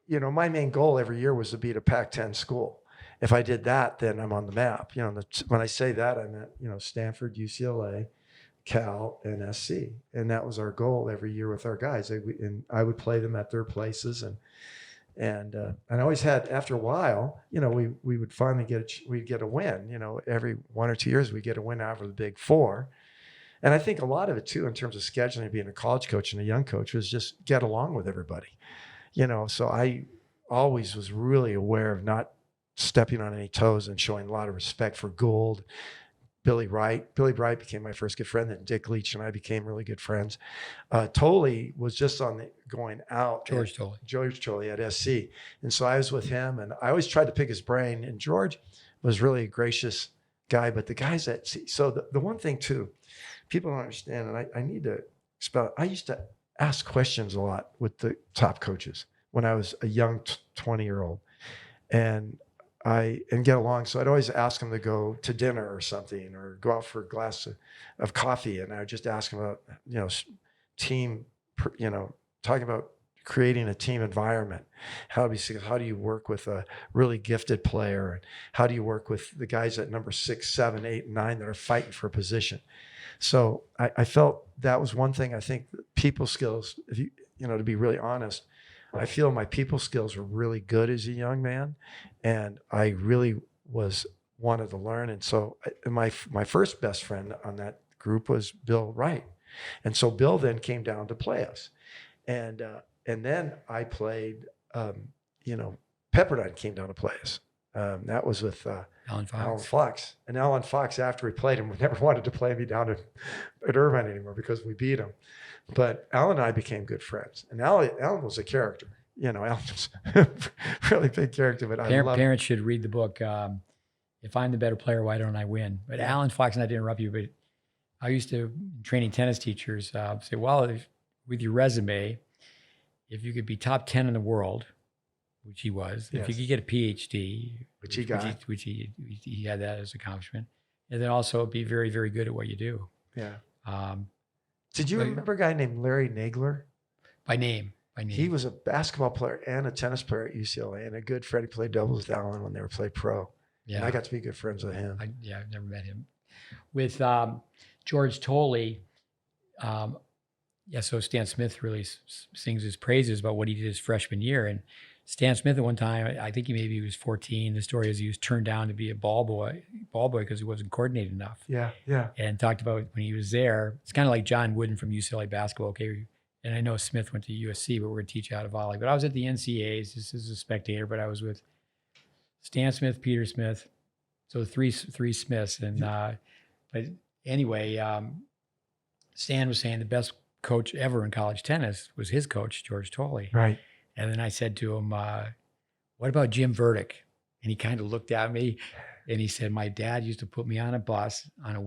Speaker 2: my main goal every year was to beat a Pac-10 school. If I did that, then I'm on the map. When I say that, I meant, Stanford, UCLA, Cal, and SC. And that was our goal every year with our guys. And I would play them at their places. And I always had, after a while, we would finally get a win. Every 1 or 2 years, we get a win out of the Big Four. And I think a lot of it, too, in terms of scheduling, being a college coach and a young coach, was just get along with everybody. So I always was really aware of not stepping on any toes and showing a lot of respect for Gould, Billy Wright. Billy Wright became my first good friend, then Dick Leach and I became really good friends. Tolley was just going out.
Speaker 1: George Tolley.
Speaker 2: George Tolley at SC. And so I was with him, and I always tried to pick his brain. And George was really a gracious guy, but the guys at SC. So the one thing, too, people don't understand, and I need to spell, I used to ask questions a lot with the top coaches when I was a young 20-year-old. And get along. So I'd always ask them to go to dinner or something, or go out for a glass of coffee. And I would just ask them about, team, talking about creating a team environment. How do you work with a really gifted player? And how do you work with the guys at number 6, 7, 8, and 9 that are fighting for a position? So I felt that was one thing. I think people skills, if to be really honest, I feel my people skills were really good as a young man, and I really wanted to learn. And so my first best friend on that group was Bill Wright. And so Bill then came down to play us. And then I played, Pepperdine came down to play us. That was with
Speaker 1: Alan
Speaker 2: Fox. And Alan Fox, after we played him, never wanted to play me down at Irvine anymore because we beat him. But Alan and I became good friends. And Alan was a character. Alan was a really big character. But
Speaker 1: parents should read the book, If I'm the Better Player, Why Don't I Win? But yeah. Alan Fox, not to interrupt you, but I used to, training tennis teachers, say, well, with your resume, if you could be top 10 in the world, which he was, yes. If you could get a PhD,
Speaker 2: which he got,
Speaker 1: which he had that as an accomplishment, and then also be very, very good at what you do.
Speaker 2: Yeah. Did you remember a guy named Larry Nagler?
Speaker 1: By name.
Speaker 2: He was a basketball player and a tennis player at UCLA, and a good friend. He played doubles with Alan when they were played pro. Yeah. And I got to be good friends with him.
Speaker 1: I've never met him. With George Tolley, so Stan Smith really sings his praises about what he did his freshman year. And Stan Smith at one time, I think he was 14. The story is he was turned down to be a ball boy because he wasn't coordinated enough.
Speaker 2: Yeah.
Speaker 1: And talked about when he was there. It's kind of like John Wooden from UCLA basketball. Okay, and I know Smith went to USC, but we're going to teach you how to volley. But I was at the NCAAs. This is a spectator, but I was with Stan Smith, Peter Smith, so three Smiths. And but anyway, Stan was saying the best coach ever in college tennis was his coach, George Tolley.
Speaker 2: Right.
Speaker 1: And then I said to him, what about Jim Verdick? And he kind of looked at me and he said, my dad used to put me on a bus on the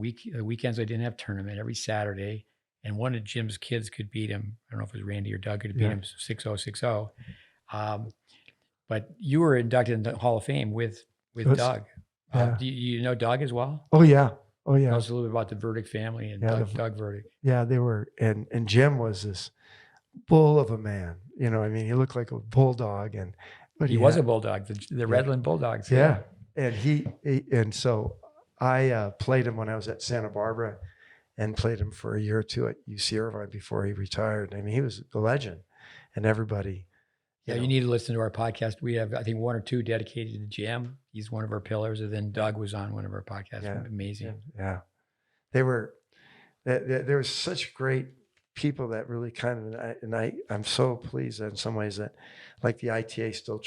Speaker 1: weekends I didn't have tournament every Saturday. And one of Jim's kids could beat him. I don't know if it was Randy or Doug could beat him 6-0, 6-0. But you were inducted into the Hall of Fame with Doug.
Speaker 2: Yeah.
Speaker 1: Do you know Doug as well?
Speaker 2: Oh, yeah.
Speaker 1: Tell us a little bit about the Verdick family and Doug Verdick.
Speaker 2: Yeah, they were. And Jim was this bull of a man. You know, I mean, he looked like a bulldog, but
Speaker 1: He was a bulldog, the Redland Bulldogs.
Speaker 2: yeah. And and so I played him when I was at Santa Barbara, and played him for a year or two at UC Irvine before he retired. I mean, he was a legend, and everybody.
Speaker 1: Yeah, you need to listen to our podcast. We have, I think, 1 or 2 dedicated to Jim. He's one of our pillars. And then Doug was on one of our podcasts.
Speaker 2: Yeah.
Speaker 1: Amazing.
Speaker 2: Yeah. There were such great people that really I'm so pleased that in some ways that like the ITA still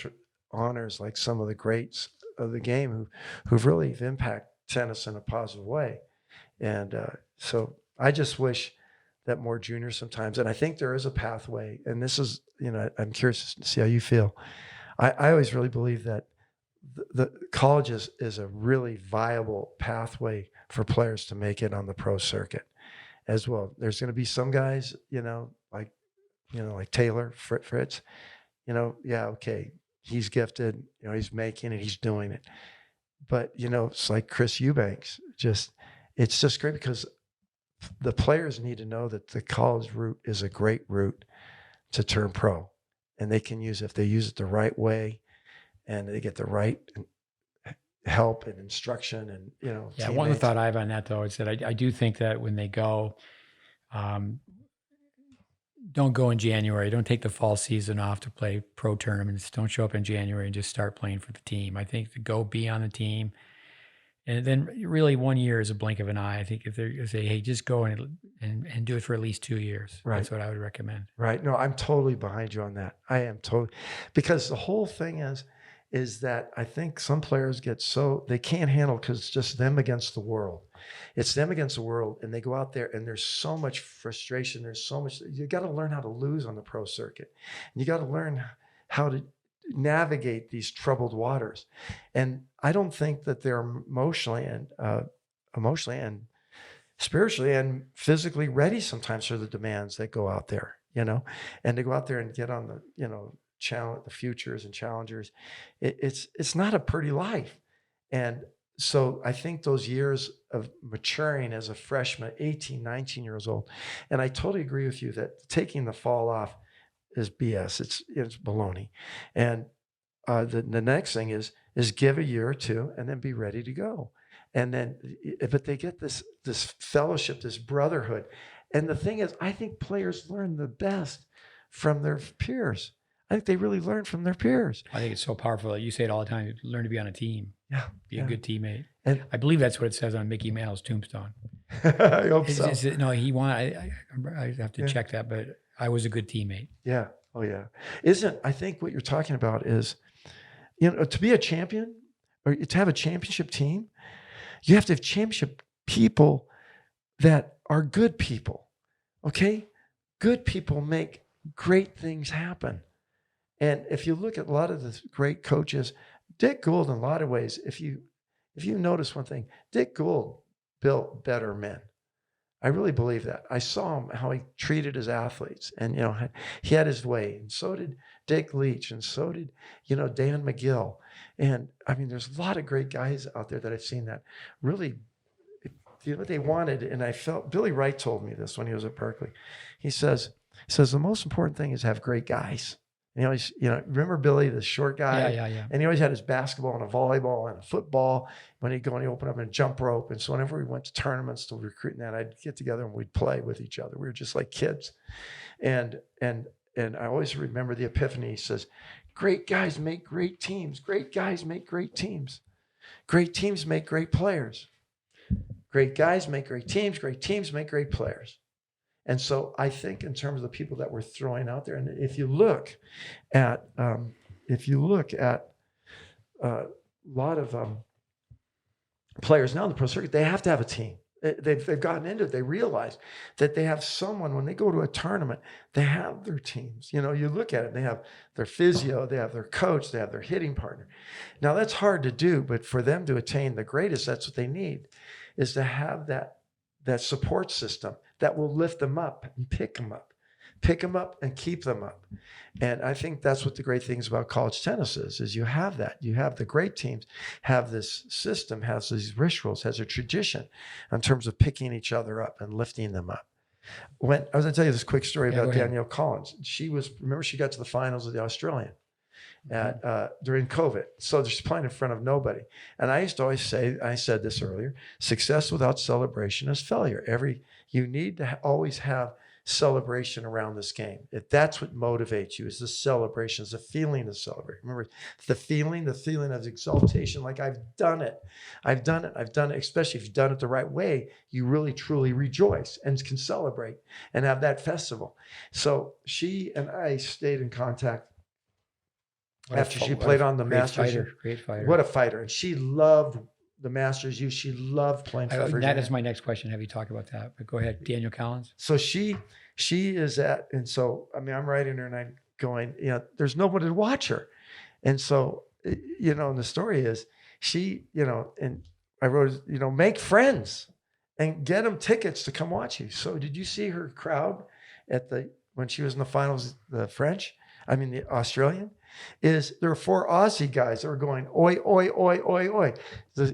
Speaker 2: honors like some of the greats of the game who've really impacted tennis in a positive way. And so I just wish that more juniors sometimes, and I think there is a pathway, and this is, I'm curious to see how you feel. I always really believe that the college is a really viable pathway for players to make it on the pro circuit as well. There's going to be some guys, like Taylor Fritz, yeah, okay, he's gifted, he's making it, he's doing it. But, it's like Chris Eubanks, it's just great because the players need to know that the college route is a great route to turn pro, and they can if they use it the right way, and they get the right help and instruction and,
Speaker 1: Yeah. One thought I have on that though is that I do think that when they go, don't go in January. Don't take the fall season off to play pro tournaments. Don't show up in January and just start playing for the team. I think to go be on the team. And then really 1 year is a blink of an eye. I think if they say, hey, just go and do it for at least 2 years.
Speaker 2: Right.
Speaker 1: That's what I would recommend.
Speaker 2: Right. No, I'm totally behind you on that. I am totally, because the whole thing is that I think some players they can't handle because it's just them against the world. It's them against the world, and they go out there and there's so much frustration. There's so much, you got to learn how to lose on the pro circuit. And you got to learn how to navigate these troubled waters. And I don't think that they're emotionally and spiritually and physically ready sometimes for the demands that go out there, and to go out there and get on the, challenge the futures and challengers. It's not a pretty life. And so I think those years of maturing as a freshman, 18, 19 years old, and I totally agree with you that taking the fall off is BS. It's baloney. And the next thing is give a year or two and then be ready to go. And then, but they get this fellowship, this brotherhood. And the thing is, I think players learn the best from their peers. I think they really learn from their peers.
Speaker 1: I think it's so powerful. You say it all the time. Learn to be on a team.
Speaker 2: Yeah.
Speaker 1: Be a good teammate.
Speaker 2: And
Speaker 1: I believe that's what it says on Mickey Mantle's tombstone.
Speaker 2: I hope so.
Speaker 1: No, I have to check that, but I was a good teammate.
Speaker 2: Yeah. Oh yeah. I think what you're talking about is, to be a champion or to have a championship team, you have to have championship people that are good people. Okay. Good people make great things happen. And if you look at a lot of the great coaches, Dick Gould, in a lot of ways, if you notice one thing, Dick Gould built better men. I really believe that. I saw him, how he treated his athletes, and, he had his way, and so did Dick Leach, and so did, Dan McGill. And I mean, there's a lot of great guys out there that I've seen that really, what they wanted. And I felt, Billy Wright told me this when he was at Berkeley. He says the most important thing is have great guys. And he always, remember Billy, the short guy?
Speaker 1: Yeah.
Speaker 2: And he always had his basketball and a volleyball and a football. When he'd go and he'd open up and jump rope. And so whenever we went to tournaments to recruit and that, I'd get together and we'd play with each other. We were just like kids. And I always remember the epiphany. He says, great guys make great teams. Great guys make great teams. Great teams make great players. Great guys make great teams. Great teams make great players. And so I think in terms of the people that we're throwing out there, and if you look at a lot of players now in the pro circuit, they have to have a team. They've gotten into it. They realize that they have someone, when they go to a tournament, they have their teams. You look at it, they have their physio, they have their coach, they have their hitting partner. Now that's hard to do, but for them to attain the greatest, that's what they need, is to have that support system that will lift them up and pick them up and keep them up. And I think that's what the great things about college tennis is you have that. You have the great teams, have this system, has these rituals, has a tradition in terms of picking each other up and lifting them up. When I was going to tell you this quick story
Speaker 1: Yeah, go
Speaker 2: about
Speaker 1: ahead.
Speaker 2: Danielle Collins. Remember she got to the finals of the Australian during COVID. So she's playing in front of nobody. And I used to always say, I said this earlier, success without celebration is failure. You need to always have celebration around this game. If that's what motivates you, is the celebration, is the feeling to celebrate. Remember the feeling of exaltation, like I've done it, especially if you've done it the right way, you really truly rejoice and can celebrate and have that festival. So she and I stayed in contact after she played on the Masters.
Speaker 1: Great fighter.
Speaker 2: What a fighter. And she loved the Masters U. She loved playing for Virginia.
Speaker 1: That is my next question. Have you talked about that? But go ahead, Danielle Collins.
Speaker 2: So she is at, and so, I mean, I'm writing her and I'm going, there's nobody to watch her. And so, and the story is she, and I wrote, make friends and get them tickets to come watch you. So did you see her crowd when she was in the finals, the Australian? There were 4 Aussie guys that were going, oi, oi, oi, oi, oi.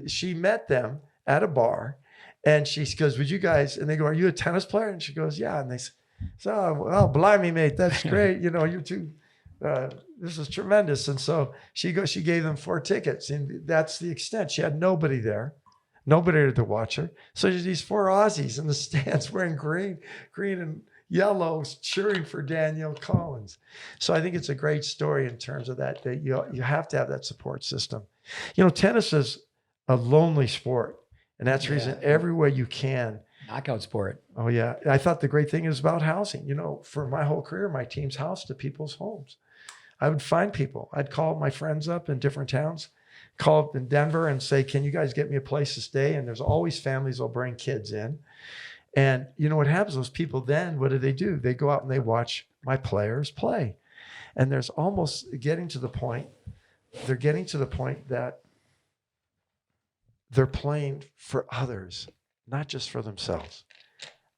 Speaker 2: She met them at a bar and she goes, would you guys, and they go, are you a tennis player? And she goes, yeah. And they said, oh, blimey, mate, that's great. You're too, this is tremendous. And so she gave them 4 tickets and that's the extent. She had nobody there, nobody to watch her. So there's these 4 Aussies in the stands wearing green and yellow, cheering for Danielle Collins. So I think it's a great story in terms of that you have to have that support system. Tennis is a lonely sport, and that's the reason every way you can.
Speaker 1: Knockout sport.
Speaker 2: Oh yeah. I thought the great thing is about housing. For my whole career, my team's housed at people's homes. I would find people. I'd call my friends up in different towns, call up in Denver and say, can you guys get me a place to stay? And there's always families that'll bring kids in. And what happens, those people then, what do? They go out and they watch my players play. And there's almost they're getting to the point that they're playing for others, not just for themselves.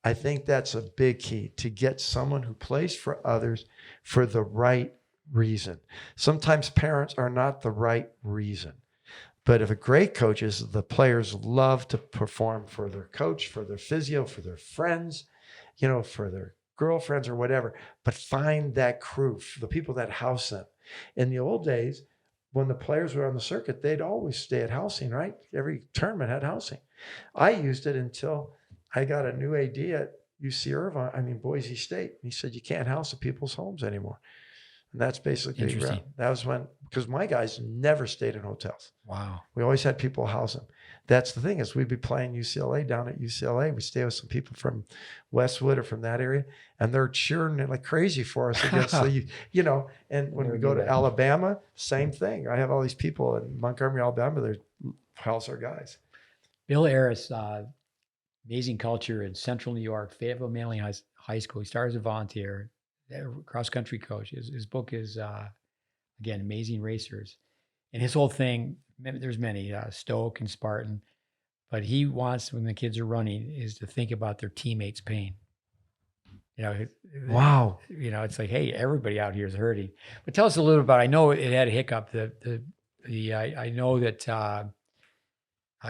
Speaker 2: I think that's a big key, to get someone who plays for others for the right reason. Sometimes parents are not the right reason. But if a great coach is, the players love to perform for their coach, for their physio, for their friends, for their girlfriends or whatever. But find that crew, the people that house them. In the old days, when the players were on the circuit, they'd always stay at housing, right? Every tournament had housing. I used it until I got a new AD at Boise State. He said, you can't house at people's homes anymore. And that's basically, that was because my guys never stayed in hotels.
Speaker 1: Wow.
Speaker 2: We always had people house them. That's the thing, is we'd be playing UCLA down at UCLA. We stay with some people from Westwood or from that area, and they're cheering like crazy for us against and when we go to Alabama, same thing. I have all these people in Montgomery, Alabama, they're house our guys.
Speaker 1: Bill Harris, amazing culture in Central New York, Fayetteville Manly High School. He started as a volunteer, cross-country coach. His book is, again, Amazing Racers. And his whole thing, there's many, Stoic and Spartan, but he wants, when the kids are running, is to think about their teammates' pain.
Speaker 2: Wow.
Speaker 1: It's like, hey, everybody out here is hurting. But tell us a little about, I know it had a hiccup. I know that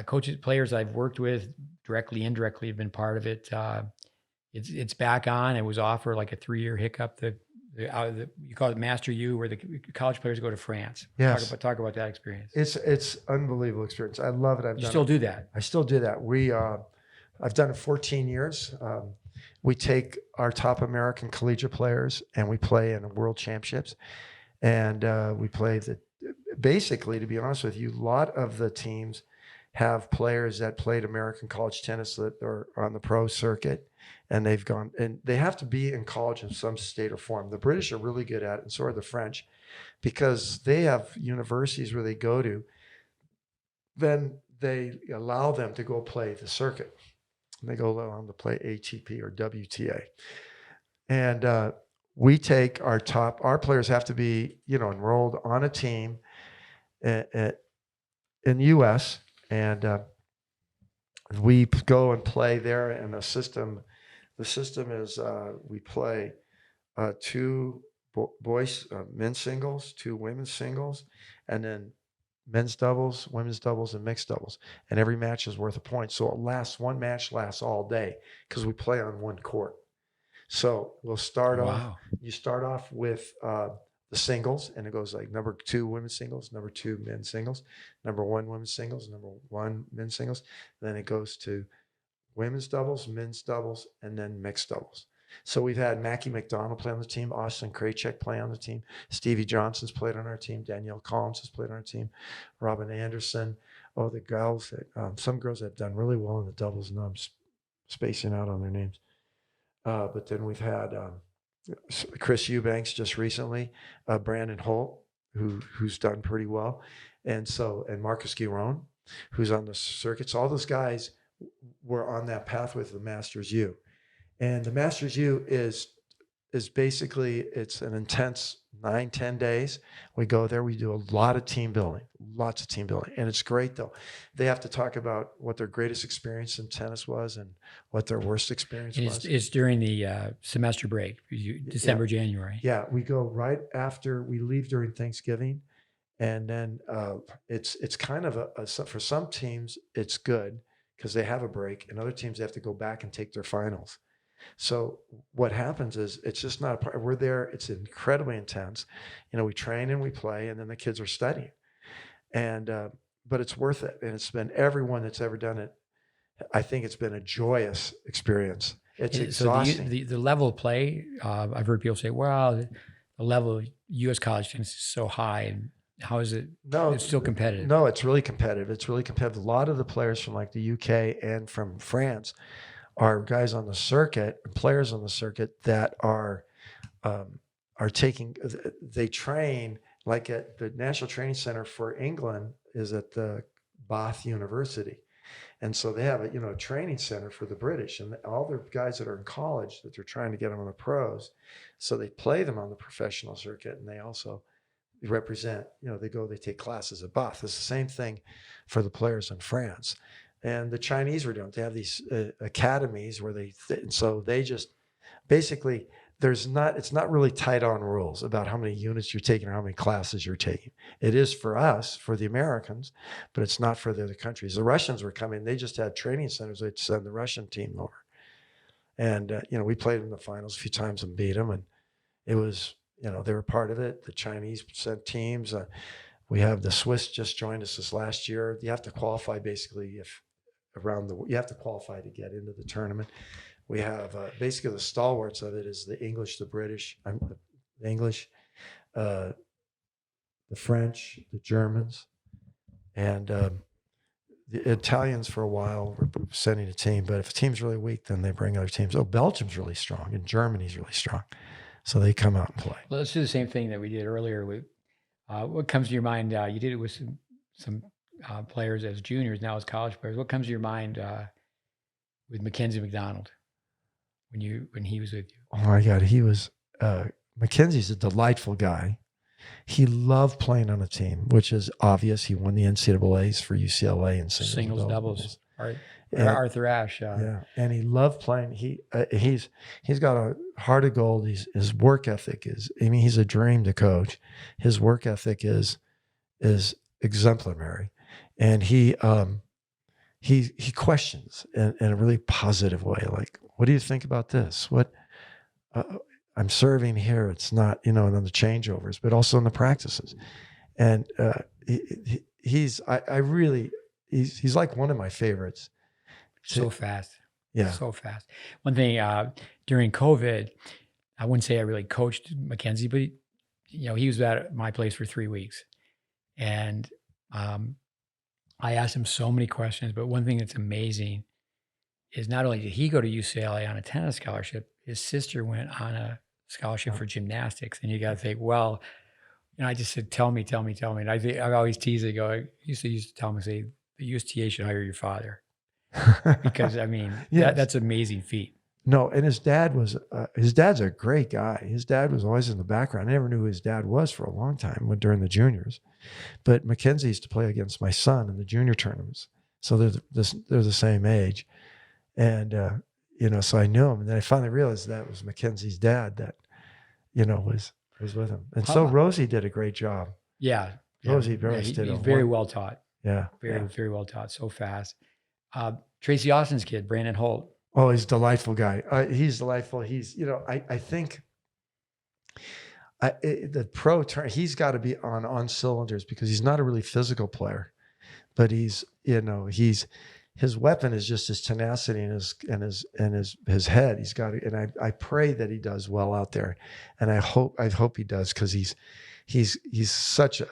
Speaker 1: coaches, players I've worked with, directly, indirectly, have been part of it. It's back on. It was off for like a 3-year hiccup. You call it Master U, where the college players go to France.
Speaker 2: Yes.
Speaker 1: Talk about that experience.
Speaker 2: It's unbelievable experience. I love it.
Speaker 1: You still do that?
Speaker 2: I still do that. I've done it 14 years. We take our top American collegiate players and we play in world championships. And we play basically, to be honest with you, a lot of the teams have players that played American college tennis that are on the pro circuit, and they've gone, and they have to be in college in some state or form. The British are really good at it, and so are the French, because they have universities where they go to. Then they allow them to go play the circuit. And they go on to play ATP or WTA. And we take our players have to be, enrolled on a team in the U.S., and we go and play there in a system. The system is we play 2 boys, men's singles, 2 women's singles, and then men's doubles, women's doubles, and mixed doubles. And every match is worth a point. So one match lasts all day because we play on one court. So we'll start off.
Speaker 1: Wow.
Speaker 2: You start off with the singles, and it goes like number 2 women's singles, number 2 men's singles, number 1 women's singles, number 1 men's singles. Then it goes to women's doubles, men's doubles, and then mixed doubles. So we've had Mackie McDonald play on the team, Austin Krajicek play on the team, Stevie Johnson's played on our team, Danielle Collins has played on our team, Robin Anderson. Oh, the girls, some girls have done really well in the doubles, and I'm spacing out on their names. But then we've had Chris Eubanks just recently, Brandon Holt, who's done pretty well, and Marcus Giron, who's on the circuits. All those guys were on that path with the Masters U. And the Masters U is basically, it's an intense 9-10 days. We go there, we do a lot of team building, lots of team building. And it's great though. They have to talk about what their greatest experience in tennis was and what their worst experience was.
Speaker 1: It's during the semester break, December, January.
Speaker 2: Yeah, we go right after, we leave during Thanksgiving. And then it's kind of for some teams, it's good because they have a break, and other teams have to go back and take their finals. So what happens is it's just not a part. We're there. It's incredibly intense. We train and we play, and then the kids are studying. And but it's worth it. And it's been, everyone that's ever done it, I think it's been a joyous experience. It's exhausting.
Speaker 1: So the level of play, I've heard people say, well, the level of U.S. college tennis is so high. And how is it?
Speaker 2: No,
Speaker 1: it's still competitive.
Speaker 2: No, it's really competitive. It's really competitive. A lot of the players from like the UK and from France are guys on the circuit, players on the circuit that are taking, they train like at the National Training Center for England is at the Bath University. And so they have a training center for the British, and all the guys that are in college that they're trying to get them on the pros. So they play them on the professional circuit, and they also represent, they take classes at Bath. It's the same thing for the players in France. And the Chinese were doing it. They have these academies where they just basically, it's not really tight on rules about how many units you're taking or how many classes you're taking. It is for us, for the Americans, but it's not for the other countries. The Russians were coming. They just had training centers. They'd send the Russian team over. And, we played in the finals a few times and beat them. And it was, they were part of it. The Chinese sent teams. We have the Swiss just joined us this last year. You have to qualify basically you have to qualify to get into the tournament. We have basically the stalwarts of it is the English, the British, the English, the French, the Germans, and the Italians for a while were sending a team. But if a team's really weak, then they bring other teams. Oh, Belgium's really strong and Germany's really strong. So they come out and play.
Speaker 1: Well, let's do the same thing that we did earlier with what comes to your mind. You did it with some players as juniors, now as college players. What comes to your mind with Mackenzie McDonald when he was with you?
Speaker 2: Oh my God, he was Mackenzie's a delightful guy. He loved playing on a team, which is obvious. He won the NCAAs for UCLA in
Speaker 1: singles, doubles. Arthur Ashe.
Speaker 2: Yeah, and he loved playing. He's got a heart of gold. His work ethic he's a dream to coach. His work ethic is exemplary, and he questions in a really positive way. Like, what do you think about this? What I'm serving here, it's not in the changeovers, but also in the practices, and he's like one of my favorites.
Speaker 1: So fast.
Speaker 2: Yeah.
Speaker 1: So fast. One thing, during COVID, I wouldn't say I really coached Mackenzie, but he was at my place for 3 weeks. And I asked him so many questions, but one thing that's amazing is not only did he go to UCLA on a tennis scholarship, his sister went on a scholarship for gymnastics. And you got to think, well, I just said, tell me. And I always tease it, I used to tell him, say, the USTA should hire your father. Because yes. That's an amazing feat.
Speaker 2: No, and his dad's a great guy. His dad was always in the background. I never knew who his dad was for a long time during the juniors. But Mackenzie used to play against my son in the junior tournaments. So they're the same age. And, so I knew him. And then I finally realized that was Mackenzie's dad that, was with him. And so Rosie did a great job.
Speaker 1: Yeah.
Speaker 2: Rosie
Speaker 1: he's very well taught.
Speaker 2: Yeah.
Speaker 1: Very well taught. So fast. Tracy Austin's kid, Brandon Holt.
Speaker 2: Oh, he's a delightful guy. He's delightful. He's, I think the pro turn, he's got to be on cylinders because he's not a really physical player, but he's, his weapon is just his tenacity and his head. He's got it, and I pray that he does well out there, and I hope he does because he's such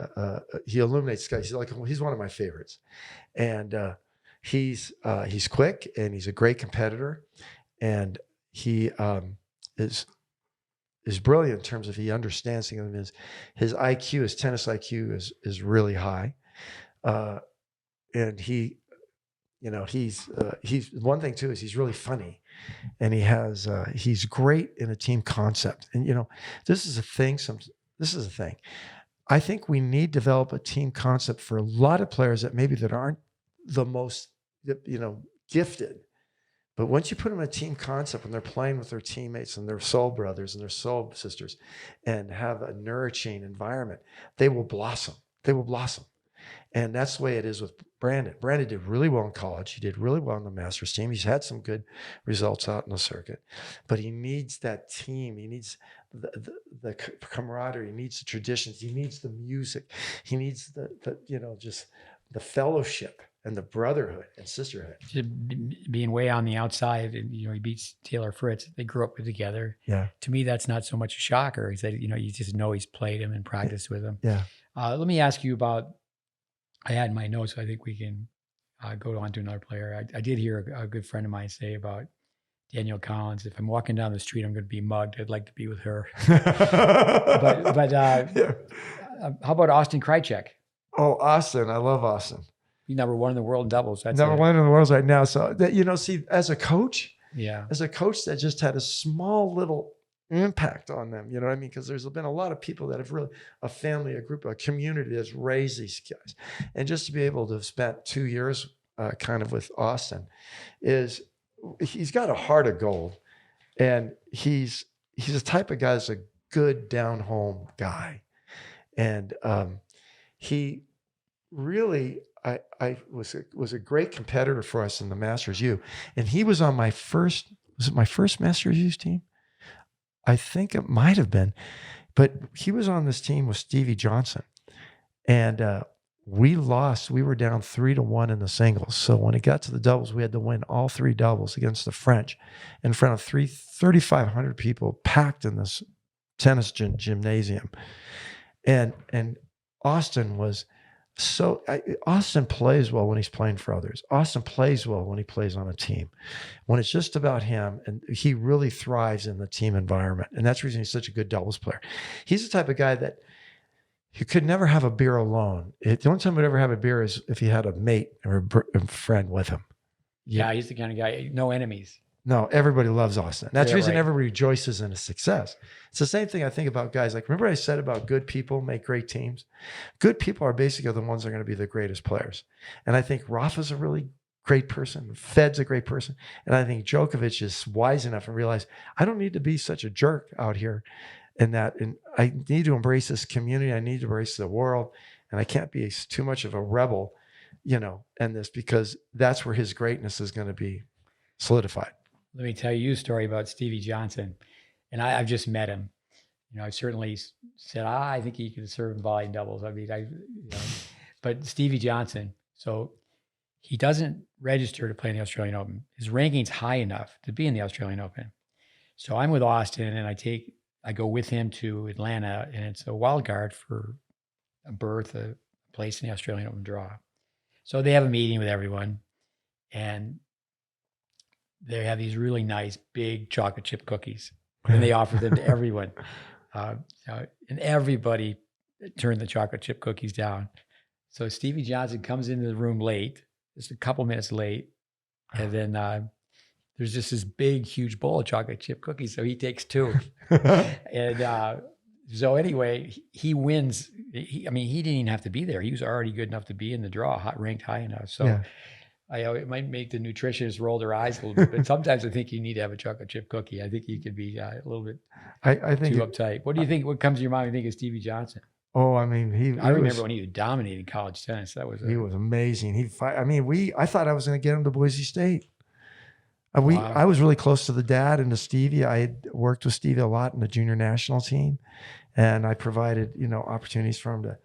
Speaker 2: he illuminates guys. He's one of my favorites, and he's quick and he's a great competitor, and he is brilliant in terms of he understands things. His IQ, his tennis IQ is really high, and he's one thing too is he's really funny, and he's great in a team concept. And this is a thing. This is a thing. I think we need to develop a team concept for a lot of players that aren't the most gifted. But once you put them in a team concept and they're playing with their teammates and their soul brothers and their soul sisters and have a nourishing environment, they will blossom. They will blossom. And that's the way it is with Brandon. Brandon did really well in college. He did really well on the Masters team. He's had some good results out in the circuit. But he needs that team. He needs the camaraderie. He needs the traditions. He needs the music. He needs just the fellowship and the brotherhood and sisterhood.
Speaker 1: Being way on the outside, and he beats Taylor Fritz. They grew up together.
Speaker 2: Yeah.
Speaker 1: To me, that's not so much a shocker. He said, you just know he's played him and practiced with him.
Speaker 2: Yeah.
Speaker 1: Let me ask you about. I had my notes. So I think we can go on to another player. I did hear a good friend of mine say about Danielle Collins. If I'm walking down the street, I'm going to be mugged. I'd like to be with her. but
Speaker 2: Yeah.
Speaker 1: How about Austin Krajicek?
Speaker 2: Oh, Austin. I love Austin.
Speaker 1: He's number one in the world in doubles. That's
Speaker 2: number one in the world right now. So that, see, as a coach that just had a small little impact on them, you know what I mean? Because there's been a lot of people that have really, a family, a group, a community that's raised these guys. And just to be able to have spent 2 years kind of with Austin he's got a heart of gold. And he's the type of guy that's a good down home guy. And he really, I was a great competitor for us in the Masters U, and he was on my first Masters U team? I think it might have been, but he was on this team with Stevie Johnson, and we lost. We were down 3-1 in the singles. So when it got to the doubles, we had to win all 3 doubles against the French in front of 3,500 people packed in this tennis gymnasium, and Austin was. Austin plays well when he's playing for others. Austin plays well when he plays on a team. When it's just about him, and he really thrives in the team environment. And that's the reason he's such a good doubles player. He's the type of guy that he could never have a beer alone. The only time he'd ever have a beer is if he had a mate or a friend with him.
Speaker 1: Yeah, he's the kind of guy, no enemies.
Speaker 2: No, everybody loves Austin. That's the reason
Speaker 1: right.
Speaker 2: Everybody rejoices in his success. It's the same thing I think about guys. Like, remember I said about good people make great teams? Good people are basically the ones that are going to be the greatest players. And I think Rafa's a really great person. Fed's a great person. And I think Djokovic is wise enough and realize I don't need to be such a jerk out here and I need to embrace this community. I need to embrace the world. And I can't be too much of a rebel, in this, because that's where his greatness is going to be solidified.
Speaker 1: Let me tell you a story about Stevie Johnson. And I've just met him. I certainly said, I think he could serve in volley and doubles. I mean, but Stevie Johnson, so he doesn't register to play in the Australian Open. His ranking's high enough to be in the Australian Open. So I'm with Austin, and I go with him to Atlanta, and it's a wild card for a berth, a place in the Australian Open draw. So they have a meeting with everyone, and they have these really nice big chocolate chip cookies, and they offer them to everyone. And everybody turned the chocolate chip cookies down. So Stevie Johnson comes into the room late, just a couple minutes late. And then there's just this big, huge bowl of chocolate chip cookies. So he takes 2. And so anyway, he wins. He didn't even have to be there. He was already good enough to be in the draw, ranked high enough. So it might make the nutritionists roll their eyes a little bit, but sometimes I think you need to have a chocolate chip cookie. I think you could be a little bit
Speaker 2: I think
Speaker 1: too uptight. What do you think? What comes to your mind when you think of Stevie Johnson?
Speaker 2: Oh, I mean,
Speaker 1: I remember when he was dominating college tennis.
Speaker 2: He was amazing. I thought I was going to get him to Boise State.
Speaker 1: Wow.
Speaker 2: I was really close to the dad and to Stevie. I had worked with Stevie a lot in the junior national team, and I provided, opportunities for him to,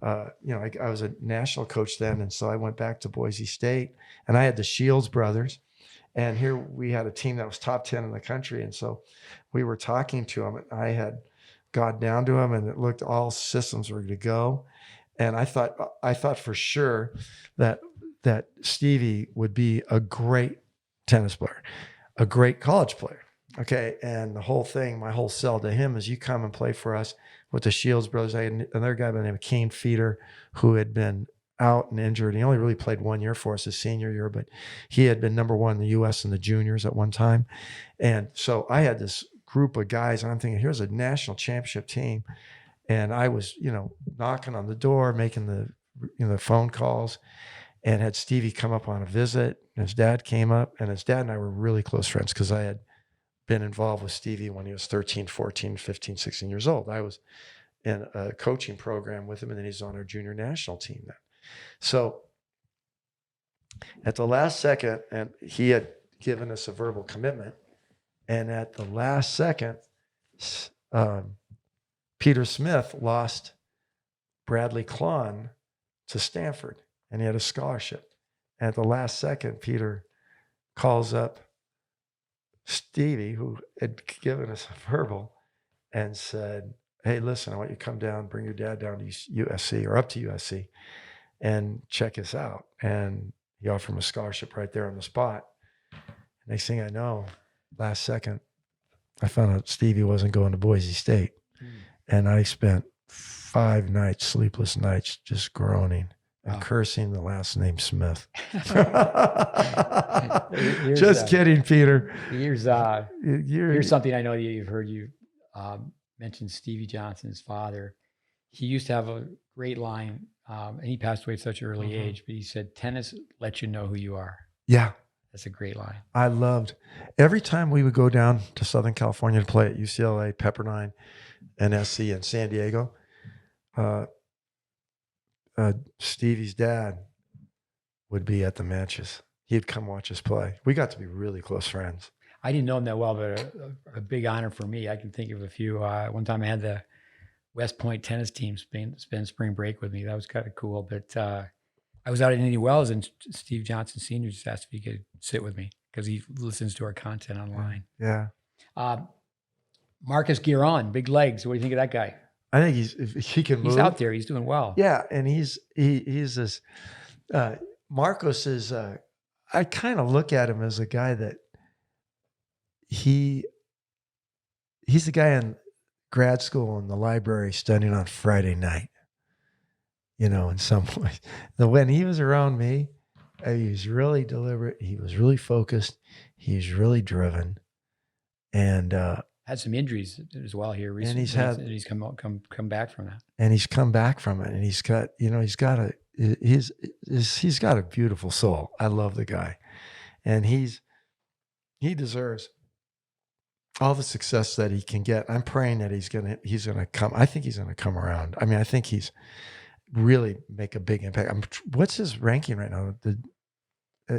Speaker 2: I was a national coach then. And so I went back to Boise State, and I had the Shields brothers, and here we had a team that was top 10 in the country. And so we were talking to him, and I had got down to him, and it looked all systems were to go. And I thought for sure that Stevie would be a great tennis player, a great college player. Okay. And the whole thing, my whole sell to him is, you come and play for us with the Shields brothers. I had another guy by the name of Kane Feeder, who had been out and injured. He only really played 1 year for us his senior year, but he had been number 1 in the US in the juniors at one time. And so I had this group of guys, and I'm thinking, here's a national championship team. And I was, knocking on the door, making the phone calls, and had Stevie come up on a visit. And his dad came up, and his dad and I were really close friends because I had been involved with Stevie when he was 13, 14, 15, 16 years old. I was in a coaching program with him, and then he's on our junior national team then. So at the last second, and he had given us a verbal commitment, and at the last second, Peter Smith lost Bradley Klon to Stanford, and he had a scholarship. And at the last second, Peter calls up Stevie, who had given us a verbal, and said, hey, listen, I want you to come down, bring your dad down to USC or up to USC and check us out. And he offered him a scholarship right there on the spot. Next thing I know, last second, I found out Stevie wasn't going to Boise State. And I spent 5 nights, sleepless nights, just groaning and cursing the last name Smith. Just kidding, Peter.
Speaker 1: Here's something I know you've heard you mention Stevie Johnson's father. He used to have a great line, and he passed away at such an early age, but he said, tennis lets you know who you are.
Speaker 2: Yeah.
Speaker 1: That's a great line.
Speaker 2: I loved every time we would go down to Southern California to play at UCLA, Pepperdine, NSC, and San Diego. Stevie's dad would be at the matches. He'd come watch us play. We got to be really close friends.
Speaker 1: I didn't know him that well, but a big honor for me. I can think of a few. One time I had the West Point tennis team spend spring break with me. That was kind of cool. But I was out at Indian Wells, and Steve Johnson Sr. just asked if he could sit with me because he listens to our content online.
Speaker 2: Yeah.
Speaker 1: Marcus Giron, big legs. What do you think of that guy?
Speaker 2: I think he can move.
Speaker 1: He's out there. He's doing well.
Speaker 2: Yeah, and he's this. Marcos is. I kind of look at him as a guy that he's the guy in grad school in the library studying on Friday night. In some ways, when he was around me, he was really deliberate. He was really focused. He was really driven, and
Speaker 1: had some injuries as well here recently. And he's come back from that. And
Speaker 2: he's come back from it, and he's got a beautiful soul. I love the guy, and he deserves all the success that he can get. I'm praying that he's gonna come. I think he's gonna come around. I mean, I think he's really make a big impact. What's his ranking right now? The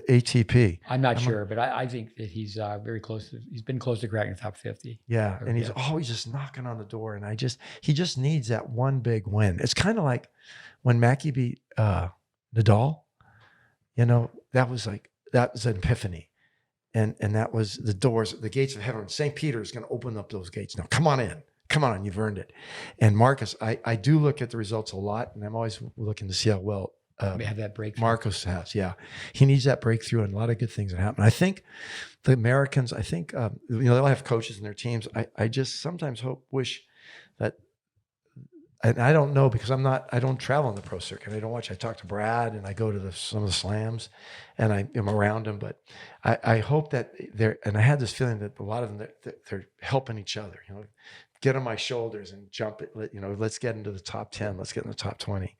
Speaker 2: ATP.
Speaker 1: I'm not sure, but I think that he's very close. He's been close to cracking the top 50.
Speaker 2: Yeah, and he's always just knocking on the door, and he just needs that one big win. It's kind of like when Mackie beat Nadal. That was an epiphany, and that was the doors, the gates of heaven. St. Peter is going to open up those gates now. Come on in. Come on, you've earned it. And Marcus, I do look at the results a lot, and I'm always looking to see how well
Speaker 1: have that breakthrough.
Speaker 2: Marcos has. Yeah, he needs that breakthrough, and a lot of good things that happen. I think the Americans, they'll have coaches in their teams. I just sometimes wish that, and I don't know because I don't travel on the pro circuit. I don't watch. I talk to Brad, and I go to some of the slams, and I am around them. But I hope that and I had this feeling that a lot of them they're helping each other. Get on my shoulders and jump it. Let's get into the top 10. Let's get in the top 20.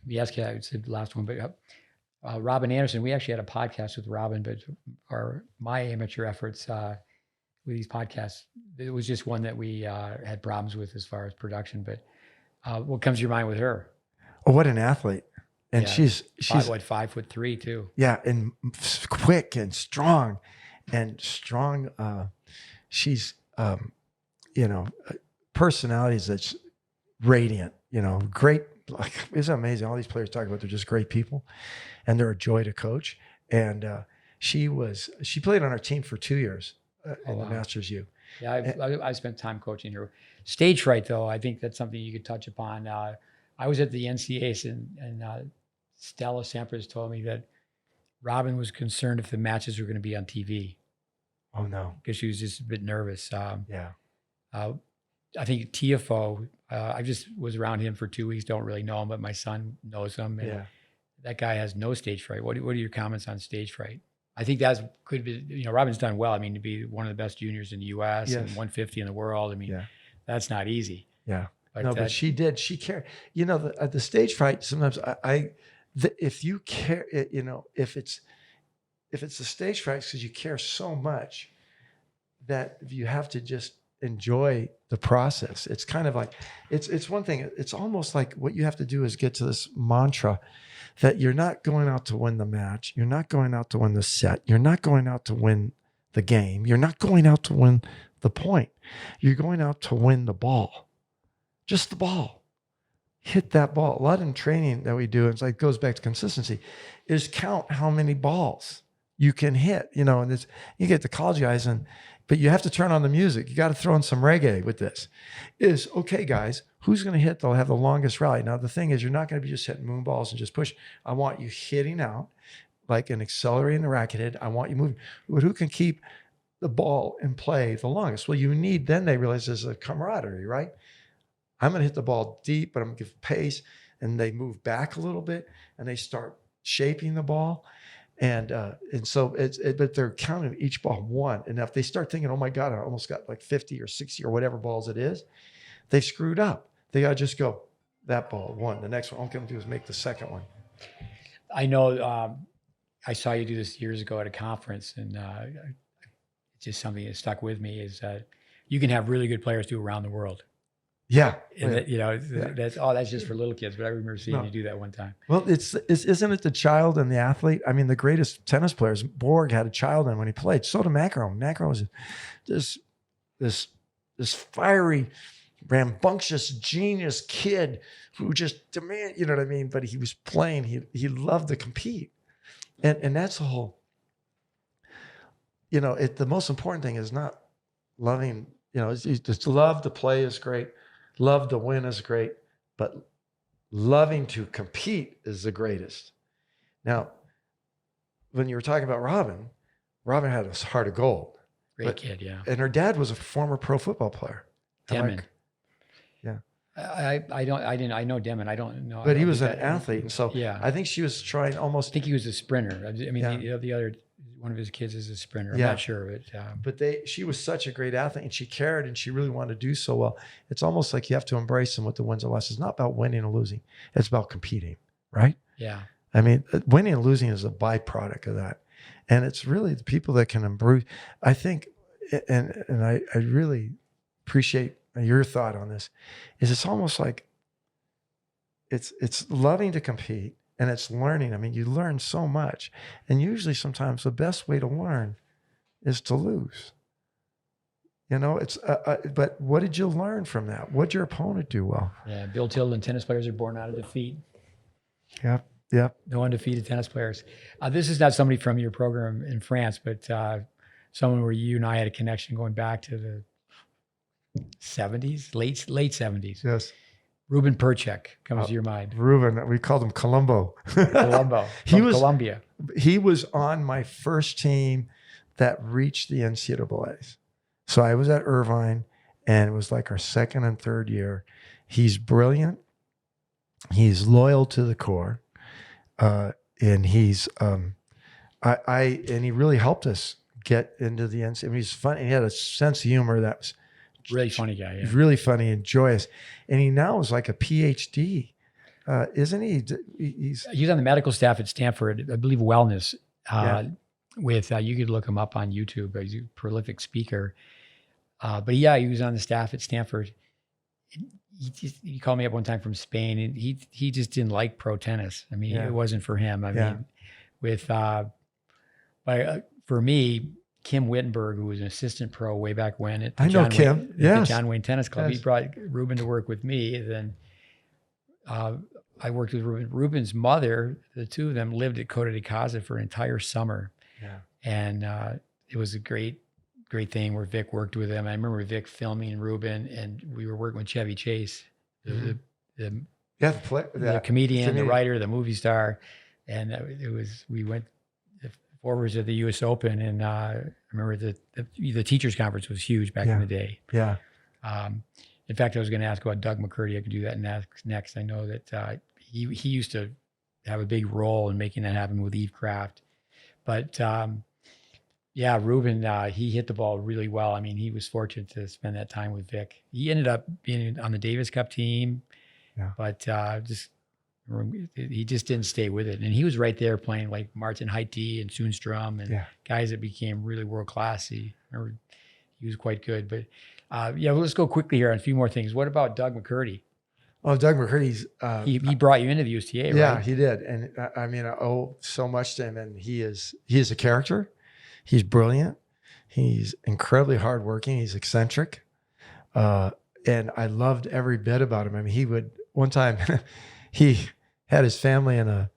Speaker 1: Yes, I would say the last one, but Robin Anderson, we actually had a podcast with Robin, but my amateur efforts with these podcasts, it was just one that we had problems with as far as production. But what comes to your mind with her?
Speaker 2: Oh, what an athlete. And
Speaker 1: yeah,
Speaker 2: she's
Speaker 1: 5'3" too.
Speaker 2: Yeah. And quick and strong. and strong. She's, you know, personalities that's radiant, you know, great. Like, it's amazing. All these players talk about, they're just great people and they're a joy to coach. And she played on our team for 2 years in the Masters U.
Speaker 1: Yeah, I've spent time coaching her. Stage fright, though, I think that's something you could touch upon. I was at the NCAs and Stella Sampras told me that Robin was concerned if the matches were going to be on TV.
Speaker 2: Oh, no.
Speaker 1: Because she was just a bit nervous.
Speaker 2: Yeah.
Speaker 1: I think TFO, I just was around him for 2 weeks, don't really know him, but my son knows him. And that guy has no stage fright. What are your comments on stage fright? I think could be, you know, Robin's done well. I mean, to be one of the best juniors in the U.S. and 150 in the world. I mean, that's not easy.
Speaker 2: Yeah. But she did. She cared. You know, the stage fright, sometimes if you care, you know, if it's the stage fright, it's because you care so much that you have to just enjoy the process. It's kind of like, it's one thing. It's almost like what you have to do is get to this mantra that you're not going out to win the match. You're not going out to win the set. You're not going out to win the game. You're not going out to win the point. You're going out to win the ball. Just the ball. Hit that ball. A lot in training that we do, it's like, goes back to consistency, is count how many balls you can hit. You know, and you get the college guys, but you have to turn on the music. You got to throw in some reggae with this. Is, okay, guys, who's going to hit? They'll have the longest rally. Now, the thing is, you're not going to be just hitting moon balls and just push. I want you hitting out like an accelerating the racket hit. I want you moving. But who can keep the ball in play the longest? Well, then they realize there's a camaraderie, right? I'm going to hit the ball deep, but I'm going to give pace. And they move back a little bit and they start shaping the ball. And so but they're counting each ball one. And if they start thinking, oh my God, I almost got like 50 or 60 or whatever balls it is, they've screwed up. They got to just go, that ball, one. The next one, all I'm going to do is make the second one.
Speaker 1: I know I saw you do this years ago at a conference, and it's just something that stuck with me is that you can have really good players do around the world.
Speaker 2: Yeah.
Speaker 1: And that, you know, that's just for little kids. But I remember seeing you do that one time.
Speaker 2: Well, isn't it the child and the athlete? I mean, the greatest tennis players, Borg had a child in when he played. So did McEnroe. McEnroe was this fiery, rambunctious, genius kid who just demanded, you know what I mean? But he was playing. He loved to compete. And that's the whole, you know, the most important thing is not loving, you know, it's love to play is great. Love to win is great, but loving to compete is the greatest. Now, when you were talking about Robin had a heart of gold.
Speaker 1: Great kid, yeah.
Speaker 2: And her dad was a former pro football player.
Speaker 1: Demon.
Speaker 2: Yeah.
Speaker 1: I know Demon. I don't know.
Speaker 2: But he was an athlete. And so
Speaker 1: yeah.
Speaker 2: I think she was trying almost.
Speaker 1: I think he was a sprinter. I mean, the other, one of his kids is a sprinter. I'm not sure. But
Speaker 2: she was such a great athlete and she cared and she really wanted to do so well. It's almost like you have to embrace them with the wins and losses. It's not about winning and losing. It's about competing, right?
Speaker 1: Yeah.
Speaker 2: I mean, winning and losing is a byproduct of that. And it's really the people that can embrace. I think, and I really appreciate your thought on this, is it's almost like it's loving to compete. And it's learning. I mean, you learn so much. And usually sometimes the best way to learn is to lose. You know, but what did you learn from that? What did your opponent do well?
Speaker 1: Yeah, Bill Tilden, tennis players are born out of defeat.
Speaker 2: Yep.
Speaker 1: No undefeated tennis players. This is not somebody from your program in France, but someone where you and I had a connection going back to the 70s, late 70s.
Speaker 2: Yes.
Speaker 1: Ruben Perchek comes to your mind.
Speaker 2: Ruben, we called him Colombo.
Speaker 1: He was Colombia.
Speaker 2: He was on my first team that reached the NCAAs. So I was at Irvine, and it was like our second and third year. He's brilliant. He's loyal to the core, and he's and he really helped us get into the NCAA. I mean, he's funny. He had a sense of humor that was.
Speaker 1: Really funny guy. Yeah.
Speaker 2: He's really funny and joyous. And he now is like a PhD, isn't he?
Speaker 1: He's on the medical staff at Stanford, I believe wellness. With you could look him up on YouTube. He's a prolific speaker. But yeah, he was on the staff at Stanford. He called me up one time from Spain, and he just didn't like pro tennis. I mean, it wasn't for him. I mean, with but for me, Kim Wittenberg, who was an assistant pro way back when at the
Speaker 2: I know
Speaker 1: John
Speaker 2: Kim.
Speaker 1: Wayne, at
Speaker 2: Yes.
Speaker 1: the John Wayne Tennis Club. He
Speaker 2: Yes.
Speaker 1: brought Ruben to work with me. Then I worked with Ruben. Ruben's mother, the two of them lived at Costa de Casa for an entire summer.
Speaker 2: Yeah.
Speaker 1: And it was a great thing where Vic worked with them. I remember Vic filming Ruben, and we were working with Chevy Chase, the
Speaker 2: The
Speaker 1: comedian, the writer, the movie star. And we went forwards at the U.S. Open, and I remember the teachers conference was huge back in the day.
Speaker 2: Yeah.
Speaker 1: In fact, I was going to ask about Doug McCurdy. I could do that next. I know that he used to have a big role in making that happen with Eve Kraft. But Ruben, he hit the ball really well. I mean, he was fortunate to spend that time with Vic. He ended up being on the Davis Cup team, but he just didn't stay with it. And he was right there playing like Martin Heite and Sundstrom and guys that became really world class. He was quite good. But let's go quickly here on a few more things. What about Doug McCurdy?
Speaker 2: Oh, Doug McCurdy's
Speaker 1: he brought you into the USTA, right?
Speaker 2: Yeah, he did. And I mean, I owe so much to him. And he is a character. He's brilliant. He's incredibly hardworking. He's eccentric. And I loved every bit about him. I mean, one time he had his family in a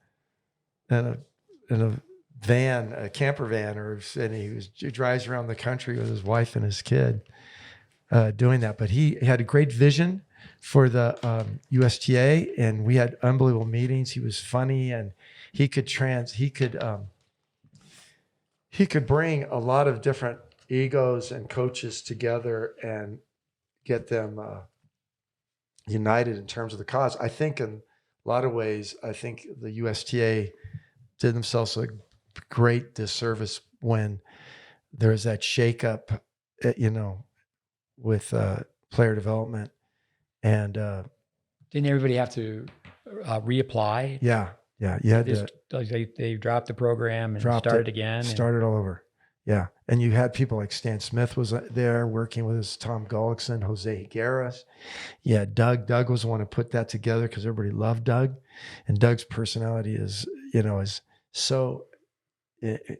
Speaker 2: van, a camper van, and he drives around the country with his wife and his kid doing that. But he had a great vision for the USTA, and we had unbelievable meetings. He was funny, and he could bring a lot of different egos and coaches together and get them united in terms of the cause. I think in a lot of ways, the USTA did themselves a great disservice when there was that shakeup, with player development. And
Speaker 1: didn't everybody have to reapply?
Speaker 2: Yeah. You had
Speaker 1: they dropped the program and started again.
Speaker 2: Started all over. Yeah. And you had people like Stan Smith was there working with us, Tom Gullickson, Jose Higueras. Yeah, Doug. Doug was the one who put that together because everybody loved Doug. And Doug's personality is so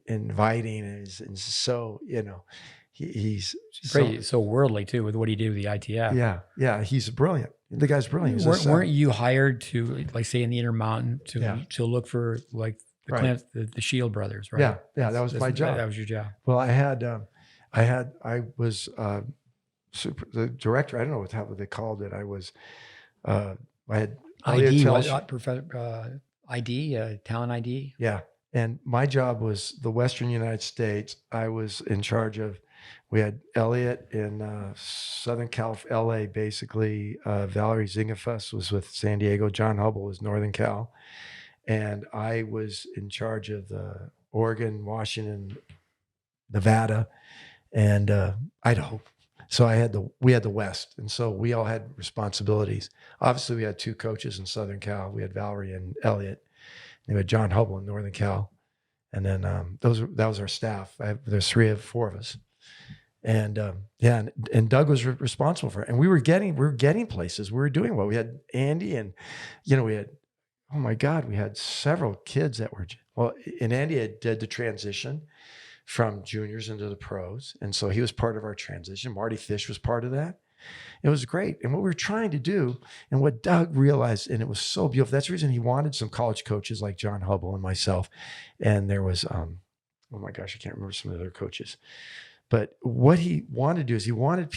Speaker 2: inviting and so, he's
Speaker 1: so worldly too with what he did with the ITF.
Speaker 2: Yeah. He's brilliant. The guy's brilliant.
Speaker 1: Weren't you hired to, like, say in the Intermountain to look for like the Shield brothers, right?
Speaker 2: Yeah. That was my job.
Speaker 1: That was your job.
Speaker 2: Well, I was the director. I don't know what they called it. I had
Speaker 1: ID, talent ID.
Speaker 2: Yeah. And my job was the Western United States. I was in charge of, we had Elliot in Southern California, LA, basically. Valerie Zingafuss was with San Diego. John Hubble was Northern Cal. And I was in charge of the Oregon, Washington, Nevada, and Idaho. So we had the West. And so we all had responsibilities. Obviously, we had two coaches in Southern Cal. We had Valerie and Elliot. And we had John Hubble in Northern Cal. And then that was our staff. There's four of us. And and Doug was responsible for it. And we were getting places. We were doing well. We had Andy, and we had, oh my God, we had several kids that were, and Andy did the transition from juniors into the pros. And so he was part of our transition. Marty Fish was part of that. It was great. And what we were trying to do, and what Doug realized, and it was so beautiful, that's the reason he wanted some college coaches like John Hubble and myself. And there was, oh my gosh, I can't remember some of the other coaches. But what he wanted to do is he wanted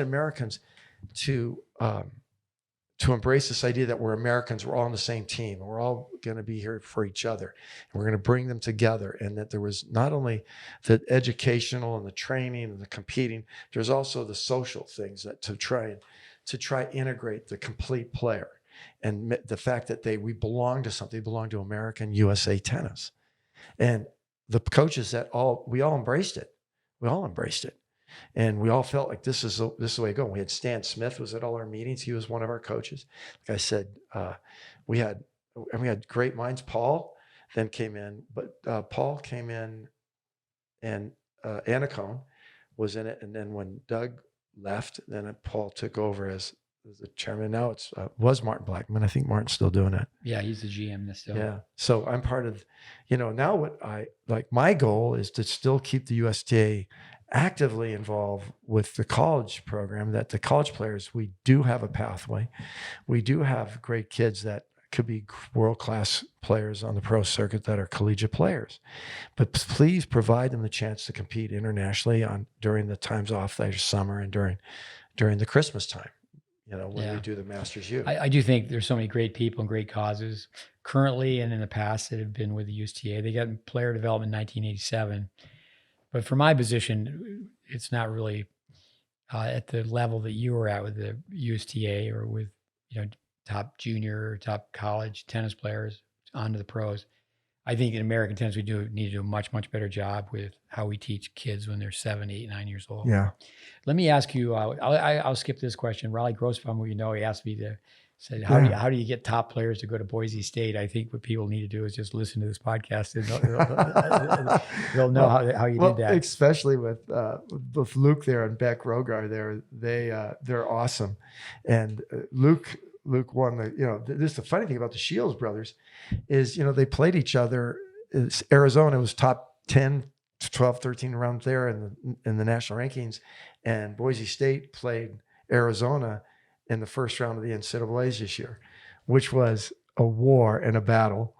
Speaker 2: Americans to embrace this idea that we're Americans, we're all on the same team, and we're all going to be here for each other, and we're going to bring them together. And that there was not only the educational and the training and the competing, there's also the social things that to try integrate the complete player, and the fact that we belong to something, they belong to American USA Tennis, and the coaches we all embraced it. We all embraced it. And we all felt like this is the way to go. We had Stan Smith was at all our meetings. He was one of our coaches. Like I said, we had great minds. Paul then came in, but Paul came in, and Anacone was in it. And then when Doug left, then Paul took over as the chairman. Now it's was Martin Blackman. I think Martin's still doing it.
Speaker 1: Yeah, he's the GM still.
Speaker 2: Yeah. So I'm part of, now what I like, my goal is to still keep the USTA actively involved with the college program, that the college players, we do have a pathway. We do have great kids that could be world-class players on the pro circuit that are collegiate players, but please provide them the chance to compete internationally during the times off their summer and during the Christmas time, when we do the Masters U.
Speaker 1: I do think there's so many great people and great causes currently and in the past that have been with the USTA. They got player development in 1987, but for my position, it's not really at the level that you were at with the USTA or with top junior or top college tennis players onto the pros. I think in American tennis, we need to do a much, much better job with how we teach kids when they're 7, 8, 9 years old.
Speaker 2: Yeah.
Speaker 1: Let me ask you, I'll skip this question. Raleigh Grossbaum, who he asked me to say, how do you get top players to go to Boise State? I think what people need to do is just listen to this podcast. And they'll know how you did that.
Speaker 2: Especially with Luke there and Beck Rogar there, they're awesome. And Luke won this is the funny thing about the Shields brothers is, they played each other. Arizona was top 10, 12, 13 around there in the national rankings. And Boise State played Arizona in the first round of the NCAAs this year, which was a war and a battle.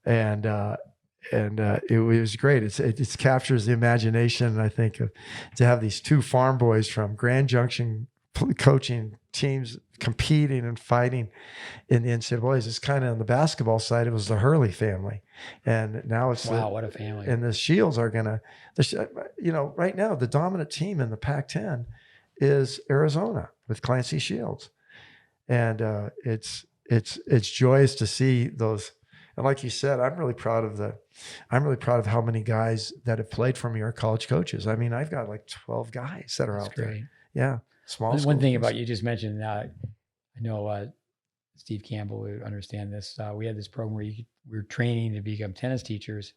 Speaker 2: And it was great. It captures the imagination. I think to have these two farm boys from Grand Junction coaching teams competing and fighting in the NCAAs. It's kind of on the basketball side. It was the Hurley family, and now it's
Speaker 1: what a family.
Speaker 2: And the Shields are gonna, right now the dominant team in the Pac-10 is Arizona with Clancy Shields, and it's joyous to see those. And like you said, I'm really proud of how many guys that have played for me are college coaches. I mean, I've got like 12 guys that are out there. Yeah. Small.
Speaker 1: One thing about you just mentioned, I know Steve Campbell would understand this. We had this program where we were training to become tennis teachers.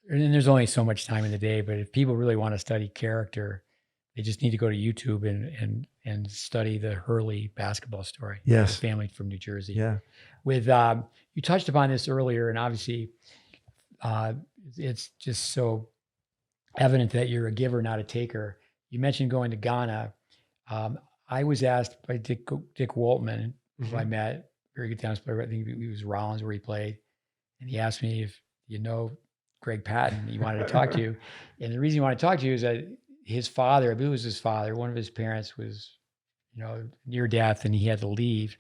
Speaker 1: And there's only so much time in the day, but if people really want to study character, they just need to go to YouTube and study the Hurley basketball story.
Speaker 2: Yes.
Speaker 1: The family from New Jersey.
Speaker 2: Yeah.
Speaker 1: With you touched upon this earlier, and obviously it's just so evident that you're a giver, not a taker. You mentioned going to Ghana. I was asked by Dick Waltman, who I met, very good tennis player. I think he was Rollins where he played. And he asked me if Greg Patton, he wanted to talk to you. And the reason he wanted to talk to you is that his father, I believe it was his father, one of his parents was, near death and he had to leave.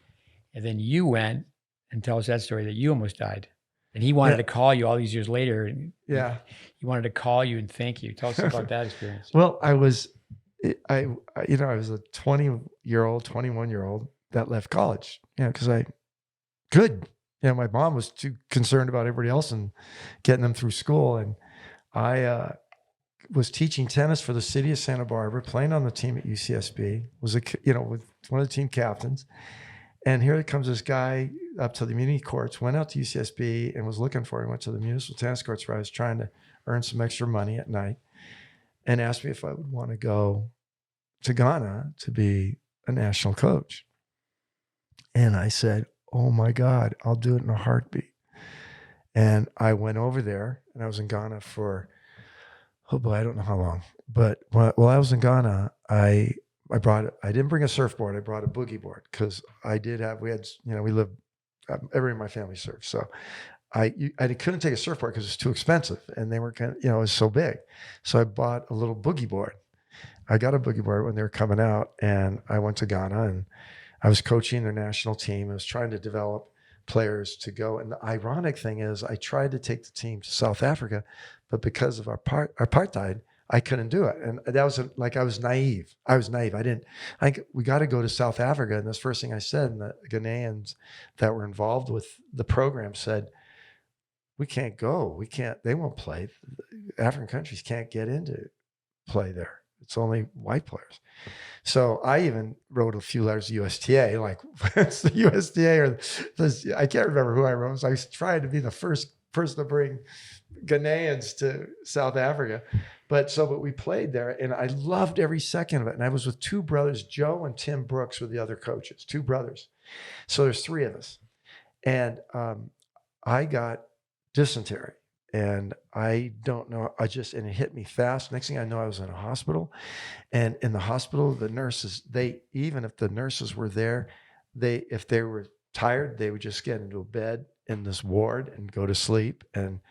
Speaker 1: And then you went and tell us that story that you almost died. And he wanted to call you all these years later. And he wanted to call you and thank you. Tell us about that experience.
Speaker 2: Well, I was a 21-year-old that left college, because I could, my mom was too concerned about everybody else and getting them through school. And I was teaching tennis for the city of Santa Barbara, playing on the team at UCSB, was with one of the team captains. And here comes this guy up to the muni courts, went out to UCSB and was looking for him, went to the municipal tennis courts where I was trying to earn some extra money at night, and asked me if I would want to go to Ghana to be a national coach. And I said, oh my God, I'll do it in a heartbeat. And I went over there and I was in Ghana for, I don't know how long. But while I was in Ghana, I didn't bring a surfboard. I brought a boogie board because we lived, everybody in my family surfed. So I couldn't take a surfboard because it was too expensive and they were it was so big. So I bought a little boogie board. I got a boogie board when they were coming out, and I went to Ghana and I was coaching their national team. I was trying to develop players to go. And the ironic thing is I tried to take the team to South Africa, but because of our apartheid, I couldn't do it. And that was I was naive. We got to go to South Africa. And this first thing I said, and the Ghanaians that were involved with the program said, we can't go. They won't play. African countries can't get into play there. It's only white players. So I even wrote a few letters to USTA, like, it's the USTA or I can't remember who I wrote. So I was trying to be the first person to bring Ghanaians to South Africa. But we played there, and I loved every second of it. And I was with two brothers, Joe and Tim Brooks were the other coaches, two brothers. So there's three of us. And I got dysentery. And I don't know, and it hit me fast. Next thing I know, I was in a hospital. And in the hospital, the nurses, even if the nurses were there, if they were tired, they would just get into a bed in this ward and go to sleep. And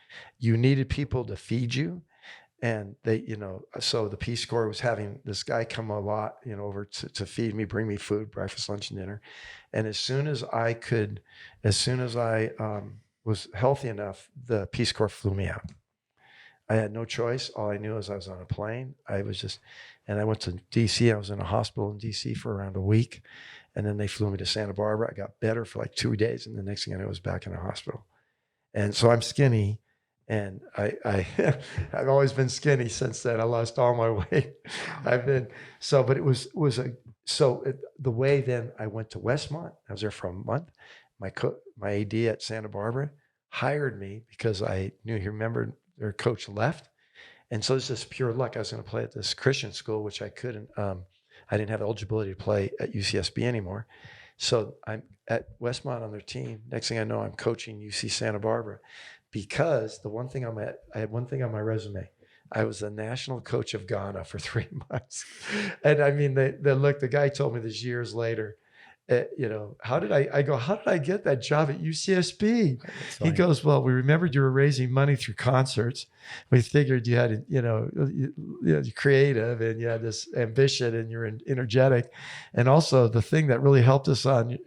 Speaker 2: you needed people to feed you. And so the Peace Corps was having this guy come a lot, over to feed me, bring me food, breakfast, lunch, and dinner. And as soon as I was healthy enough, the Peace Corps flew me out. I had no choice. All I knew is I was on a plane. And I went to DC. I was in a hospital in DC for around a week. And then they flew me to Santa Barbara. I got better for like 2 days. And the next thing I knew, I was back in a hospital. And so I'm skinny. And I've always been skinny since then. I lost all my weight. But it was the way then I went to Westmont. I was there for a month. My AD at Santa Barbara hired me because I knew he remembered their coach left. And so it's just pure luck. I was going to play at this Christian school, which I couldn't, I didn't have eligibility to play at UCSB anymore. So I'm at Westmont on their team. Next thing I know, I'm coaching UC Santa Barbara because I had one thing on my resume. I was the national coach of Ghana for 3 months. And I mean, the guy told me this years later, how did I get that job at UCSB? He goes, well, we remembered you were raising money through concerts. We figured you had, you're creative and you had this ambition and you're energetic. And also the thing that really helped us on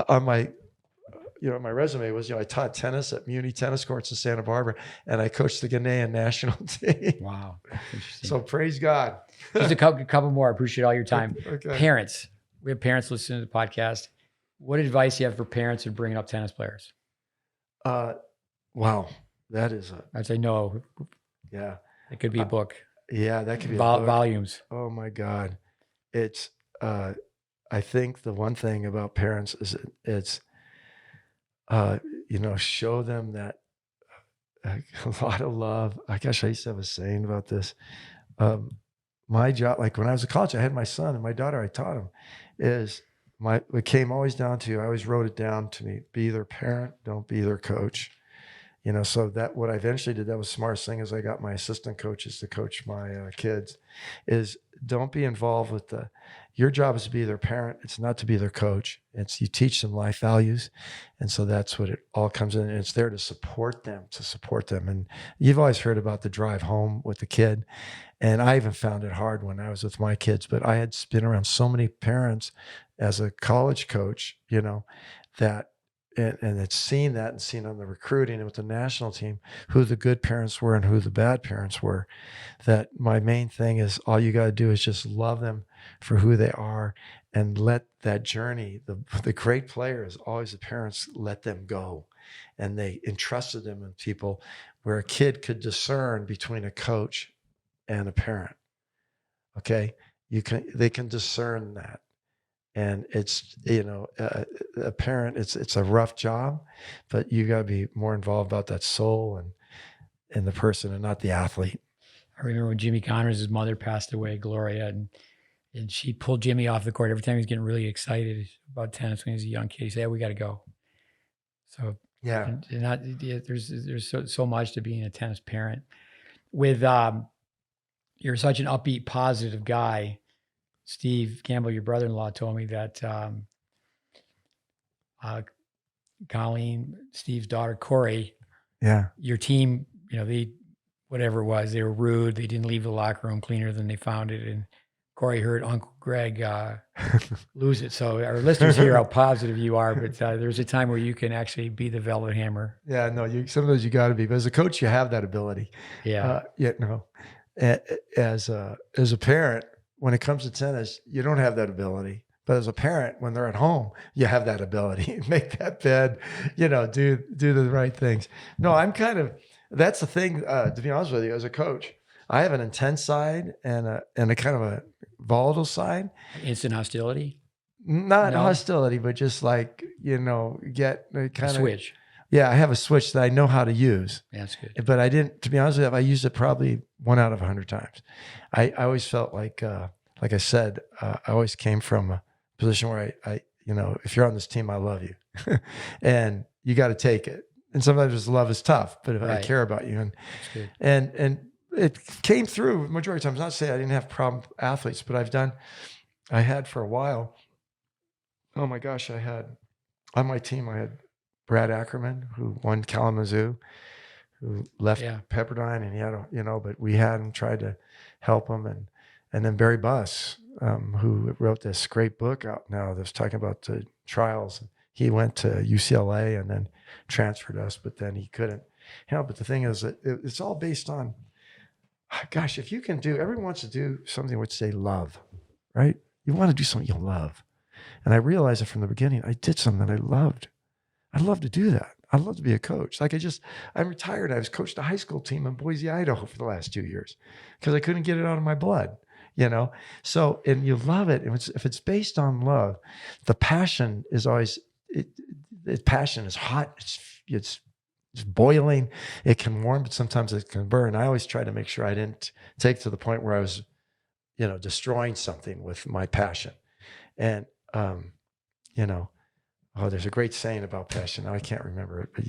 Speaker 2: on my resume was, I taught tennis at Muni tennis courts in Santa Barbara and I coached the Ghanaian national team.
Speaker 1: Wow. Interesting.
Speaker 2: So praise God.
Speaker 1: Just a couple more. I appreciate all your time.
Speaker 2: Okay.
Speaker 1: Parents. We have parents listening to the podcast. What advice do you have for parents who are bringing up tennis players?
Speaker 2: Wow. That is
Speaker 1: I'd say no.
Speaker 2: Yeah.
Speaker 1: It could be a book.
Speaker 2: Yeah, that could be a book.
Speaker 1: Volumes.
Speaker 2: Oh my God. It's, I think the one thing about parents is it's, show them that a lot of love. I used to have a saying about this. My job, like when I was in college, I had my son and my daughter, I taught him it came always down to, I always wrote it down to me, be their parent, don't be their coach. So that what I eventually did, that was the smartest thing is I got my assistant coaches to coach my kids is don't be involved with your job is to be their parent. It's not to be their coach. It's you teach them life values. And so that's what it all comes in. And it's there to support them. And you've always heard about the drive home with the kid. And I even found it hard when I was with my kids, but I had been around so many parents as a college coach, that and it's seen that and seen on the recruiting and with the national team, who the good parents were and who the bad parents were. That my main thing is all you got to do is just love them for who they are and let that journey, the great players, always the parents let them go. And they entrusted them in people where a kid could discern between a coach and a parent. Okay. They can discern that. And it's, a parent, it's a rough job, but you got to be more involved about that soul and the person and not the athlete.
Speaker 1: I remember when Jimmy Connors' mother passed away, Gloria, and she pulled Jimmy off the court every time he was getting really excited about tennis when he was a young kid. He said, we got to go. So
Speaker 2: yeah,
Speaker 1: there's so much to being a tennis parent. With you're such an upbeat, positive guy. Steve Campbell, your brother-in-law, told me that Colleen, Steve's daughter, Corey, your team, whatever it was, they were rude. They didn't leave the locker room cleaner than they found it. And Corey heard Uncle Greg lose it. So our listeners hear how positive you are, but there's a time where you can actually be the velvet hammer.
Speaker 2: Yeah, no, sometimes you got to be. But as a coach, you have that ability.
Speaker 1: Yeah.
Speaker 2: As a parent, when it comes to tennis, you don't have that ability. But as a parent, when they're at home, you have that ability. Make that bed, do the right things. No, that's the thing, to be honest with you, as a coach, I have an intense side and a kind of a volatile side.
Speaker 1: Instant hostility?
Speaker 2: Not hostility, but just like, get kind of
Speaker 1: switch.
Speaker 2: Yeah, I have a switch that I know how to use.
Speaker 1: That's good.
Speaker 2: But I didn't, to be honest with you, I used it probably 1 out of 100 times. I always felt like I said, I always came from a position where I if you're on this team, I love you, and you got to take it. And sometimes this love is tough, but if I
Speaker 1: Right.
Speaker 2: care about you,
Speaker 1: That's good.
Speaker 2: and it came through majority of times. Not to say I didn't have problem athletes, but I had for a while. Oh my gosh, I had on my team, I had Brad Ackerman, who won Kalamazoo, who left
Speaker 1: Yeah.
Speaker 2: Pepperdine, and he had but we had him, tried to help him, and then Barry Buss, who wrote this great book out now that's talking about the trials. He went to UCLA and then transferred us, but then he couldn't help. But the thing is that it's all based on, gosh, if you can do, everyone wants to do something which they love, right? You want to do something you love. And I realized that from the beginning, I did something that I loved. I love to do that. I love to be a coach. Like I'm retired. I was coached a high school team in Boise, Idaho for the last 2 years because I couldn't get it out of my blood, So, and you love it. If it's based on love, the passion is always, passion is hot. It's boiling. It can warm, but sometimes it can burn. I always try to make sure I didn't take to the point where I was, destroying something with my passion. And, there's a great saying about passion. Now I can't remember it, but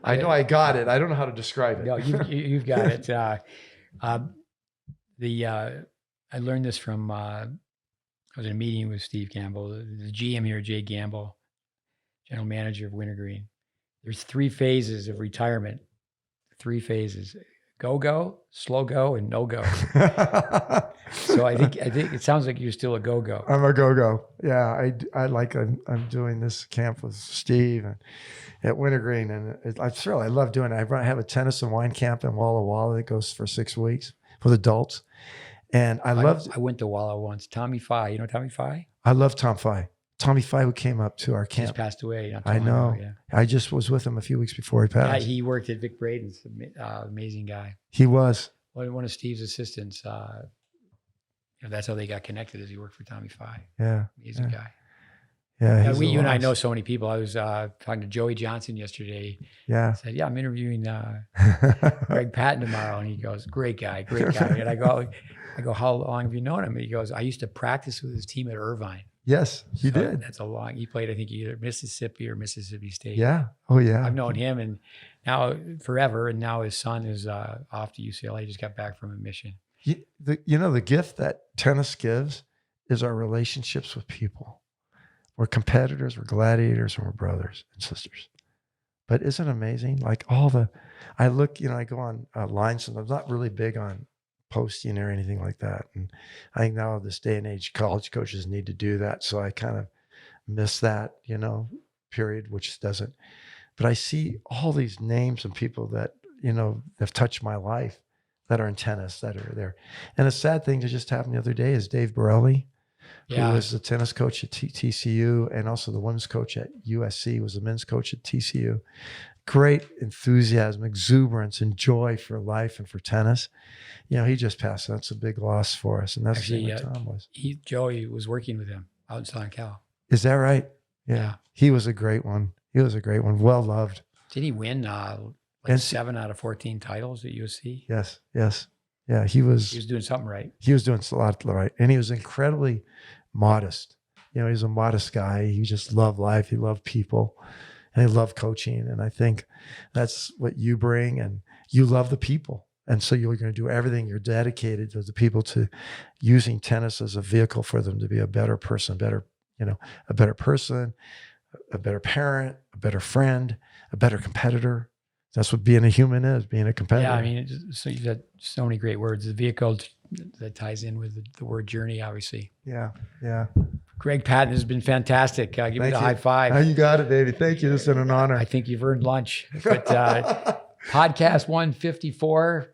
Speaker 2: I know I got it. I don't know how to describe it.
Speaker 1: No, you've got it. I learned this from, I was in a meeting with Steve Campbell, the GM here, Jay Gamble, general manager of Wintergreen. There's 3 phases of retirement. 3 phases: go, slow go, and no go. So I think it sounds like you're still a go.
Speaker 2: I'm a go. Yeah, I'm doing this camp with Steve and at Wintergreen, and I love doing it. I have a tennis and wine camp in Walla Walla that goes for 6 weeks with adults, and I
Speaker 1: went to Walla once. Tommy Fye, you know Tommy Fye?
Speaker 2: I love Tom Fye. Tommy Fye, who came up to our camp.
Speaker 1: He's passed away.
Speaker 2: I know.
Speaker 1: Yeah.
Speaker 2: I just was with him a few weeks before he passed.
Speaker 1: He worked at Vic Braden's. Amazing guy.
Speaker 2: He was
Speaker 1: one of Steve's assistants. That's how they got connected. Is he worked for Tommy Fye?
Speaker 2: Yeah,
Speaker 1: amazing guy.
Speaker 2: Yeah,
Speaker 1: you and I know so many people. I was talking to Joey Johnson yesterday.
Speaker 2: Yeah,
Speaker 1: I said, I'm interviewing Greg Patton tomorrow, and he goes, great guy. And I go, how long have you known him? And he goes, I used to practice with his team at Irvine.
Speaker 2: Yes, he did.
Speaker 1: That's he played, I think, either Mississippi or Mississippi State.
Speaker 2: Yeah. Oh, yeah.
Speaker 1: I've known him and now forever. And now his son is off to UCLA. Just got back from a mission.
Speaker 2: The gift that tennis gives is our relationships with people. We're competitors, we're gladiators, and we're brothers and sisters. But isn't it amazing? Like I go on lines, and I'm not really big on posting or anything like that. And I think now this day and age, college coaches need to do that. So I kind of miss that, period, which doesn't. But I see all these names and people that, have touched my life that are in tennis that are there. And a sad thing that just happened the other day is Dave Borelli, who was the tennis coach at TCU and also the women's coach at USC, was the men's coach at TCU. Great enthusiasm, exuberance, and joy for life and for tennis. He just passed. That's a big loss for us. And that's actually what Tom was.
Speaker 1: Joey was working with him out in Southern Cal.
Speaker 2: Is that right? Yeah. He was a great one. Well loved.
Speaker 1: Did he win 7 out of 14 titles at USC?
Speaker 2: Yes. Yeah. He was
Speaker 1: doing something right.
Speaker 2: He was doing a lot right. And he was incredibly modest. He's a modest guy. He just loved life. He loved people. And he loved coaching. And I think that's what you bring. And you love the people. And so you're going to do everything. You're dedicated to the people, to using tennis as a vehicle for them to be a better person, a better person, a better parent, a better friend, a better competitor. That's what being a human is, being a competitor.
Speaker 1: Yeah, I mean, so you've got so many great words. The vehicle that ties in with the word journey, obviously.
Speaker 2: Yeah.
Speaker 1: Greg Patton has been fantastic. Give me the high five.
Speaker 2: Oh, you got it, baby. Thank you. This is an honor.
Speaker 1: I think you've earned lunch. But podcast 154,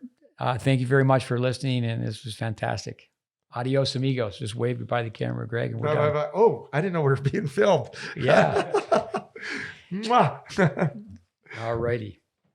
Speaker 1: thank you very much for listening, and this was fantastic. Adios, amigos. Just wave goodbye to the camera, Greg, and we're done.
Speaker 2: Oh, I didn't know we were being filmed.
Speaker 1: Yeah. All righty.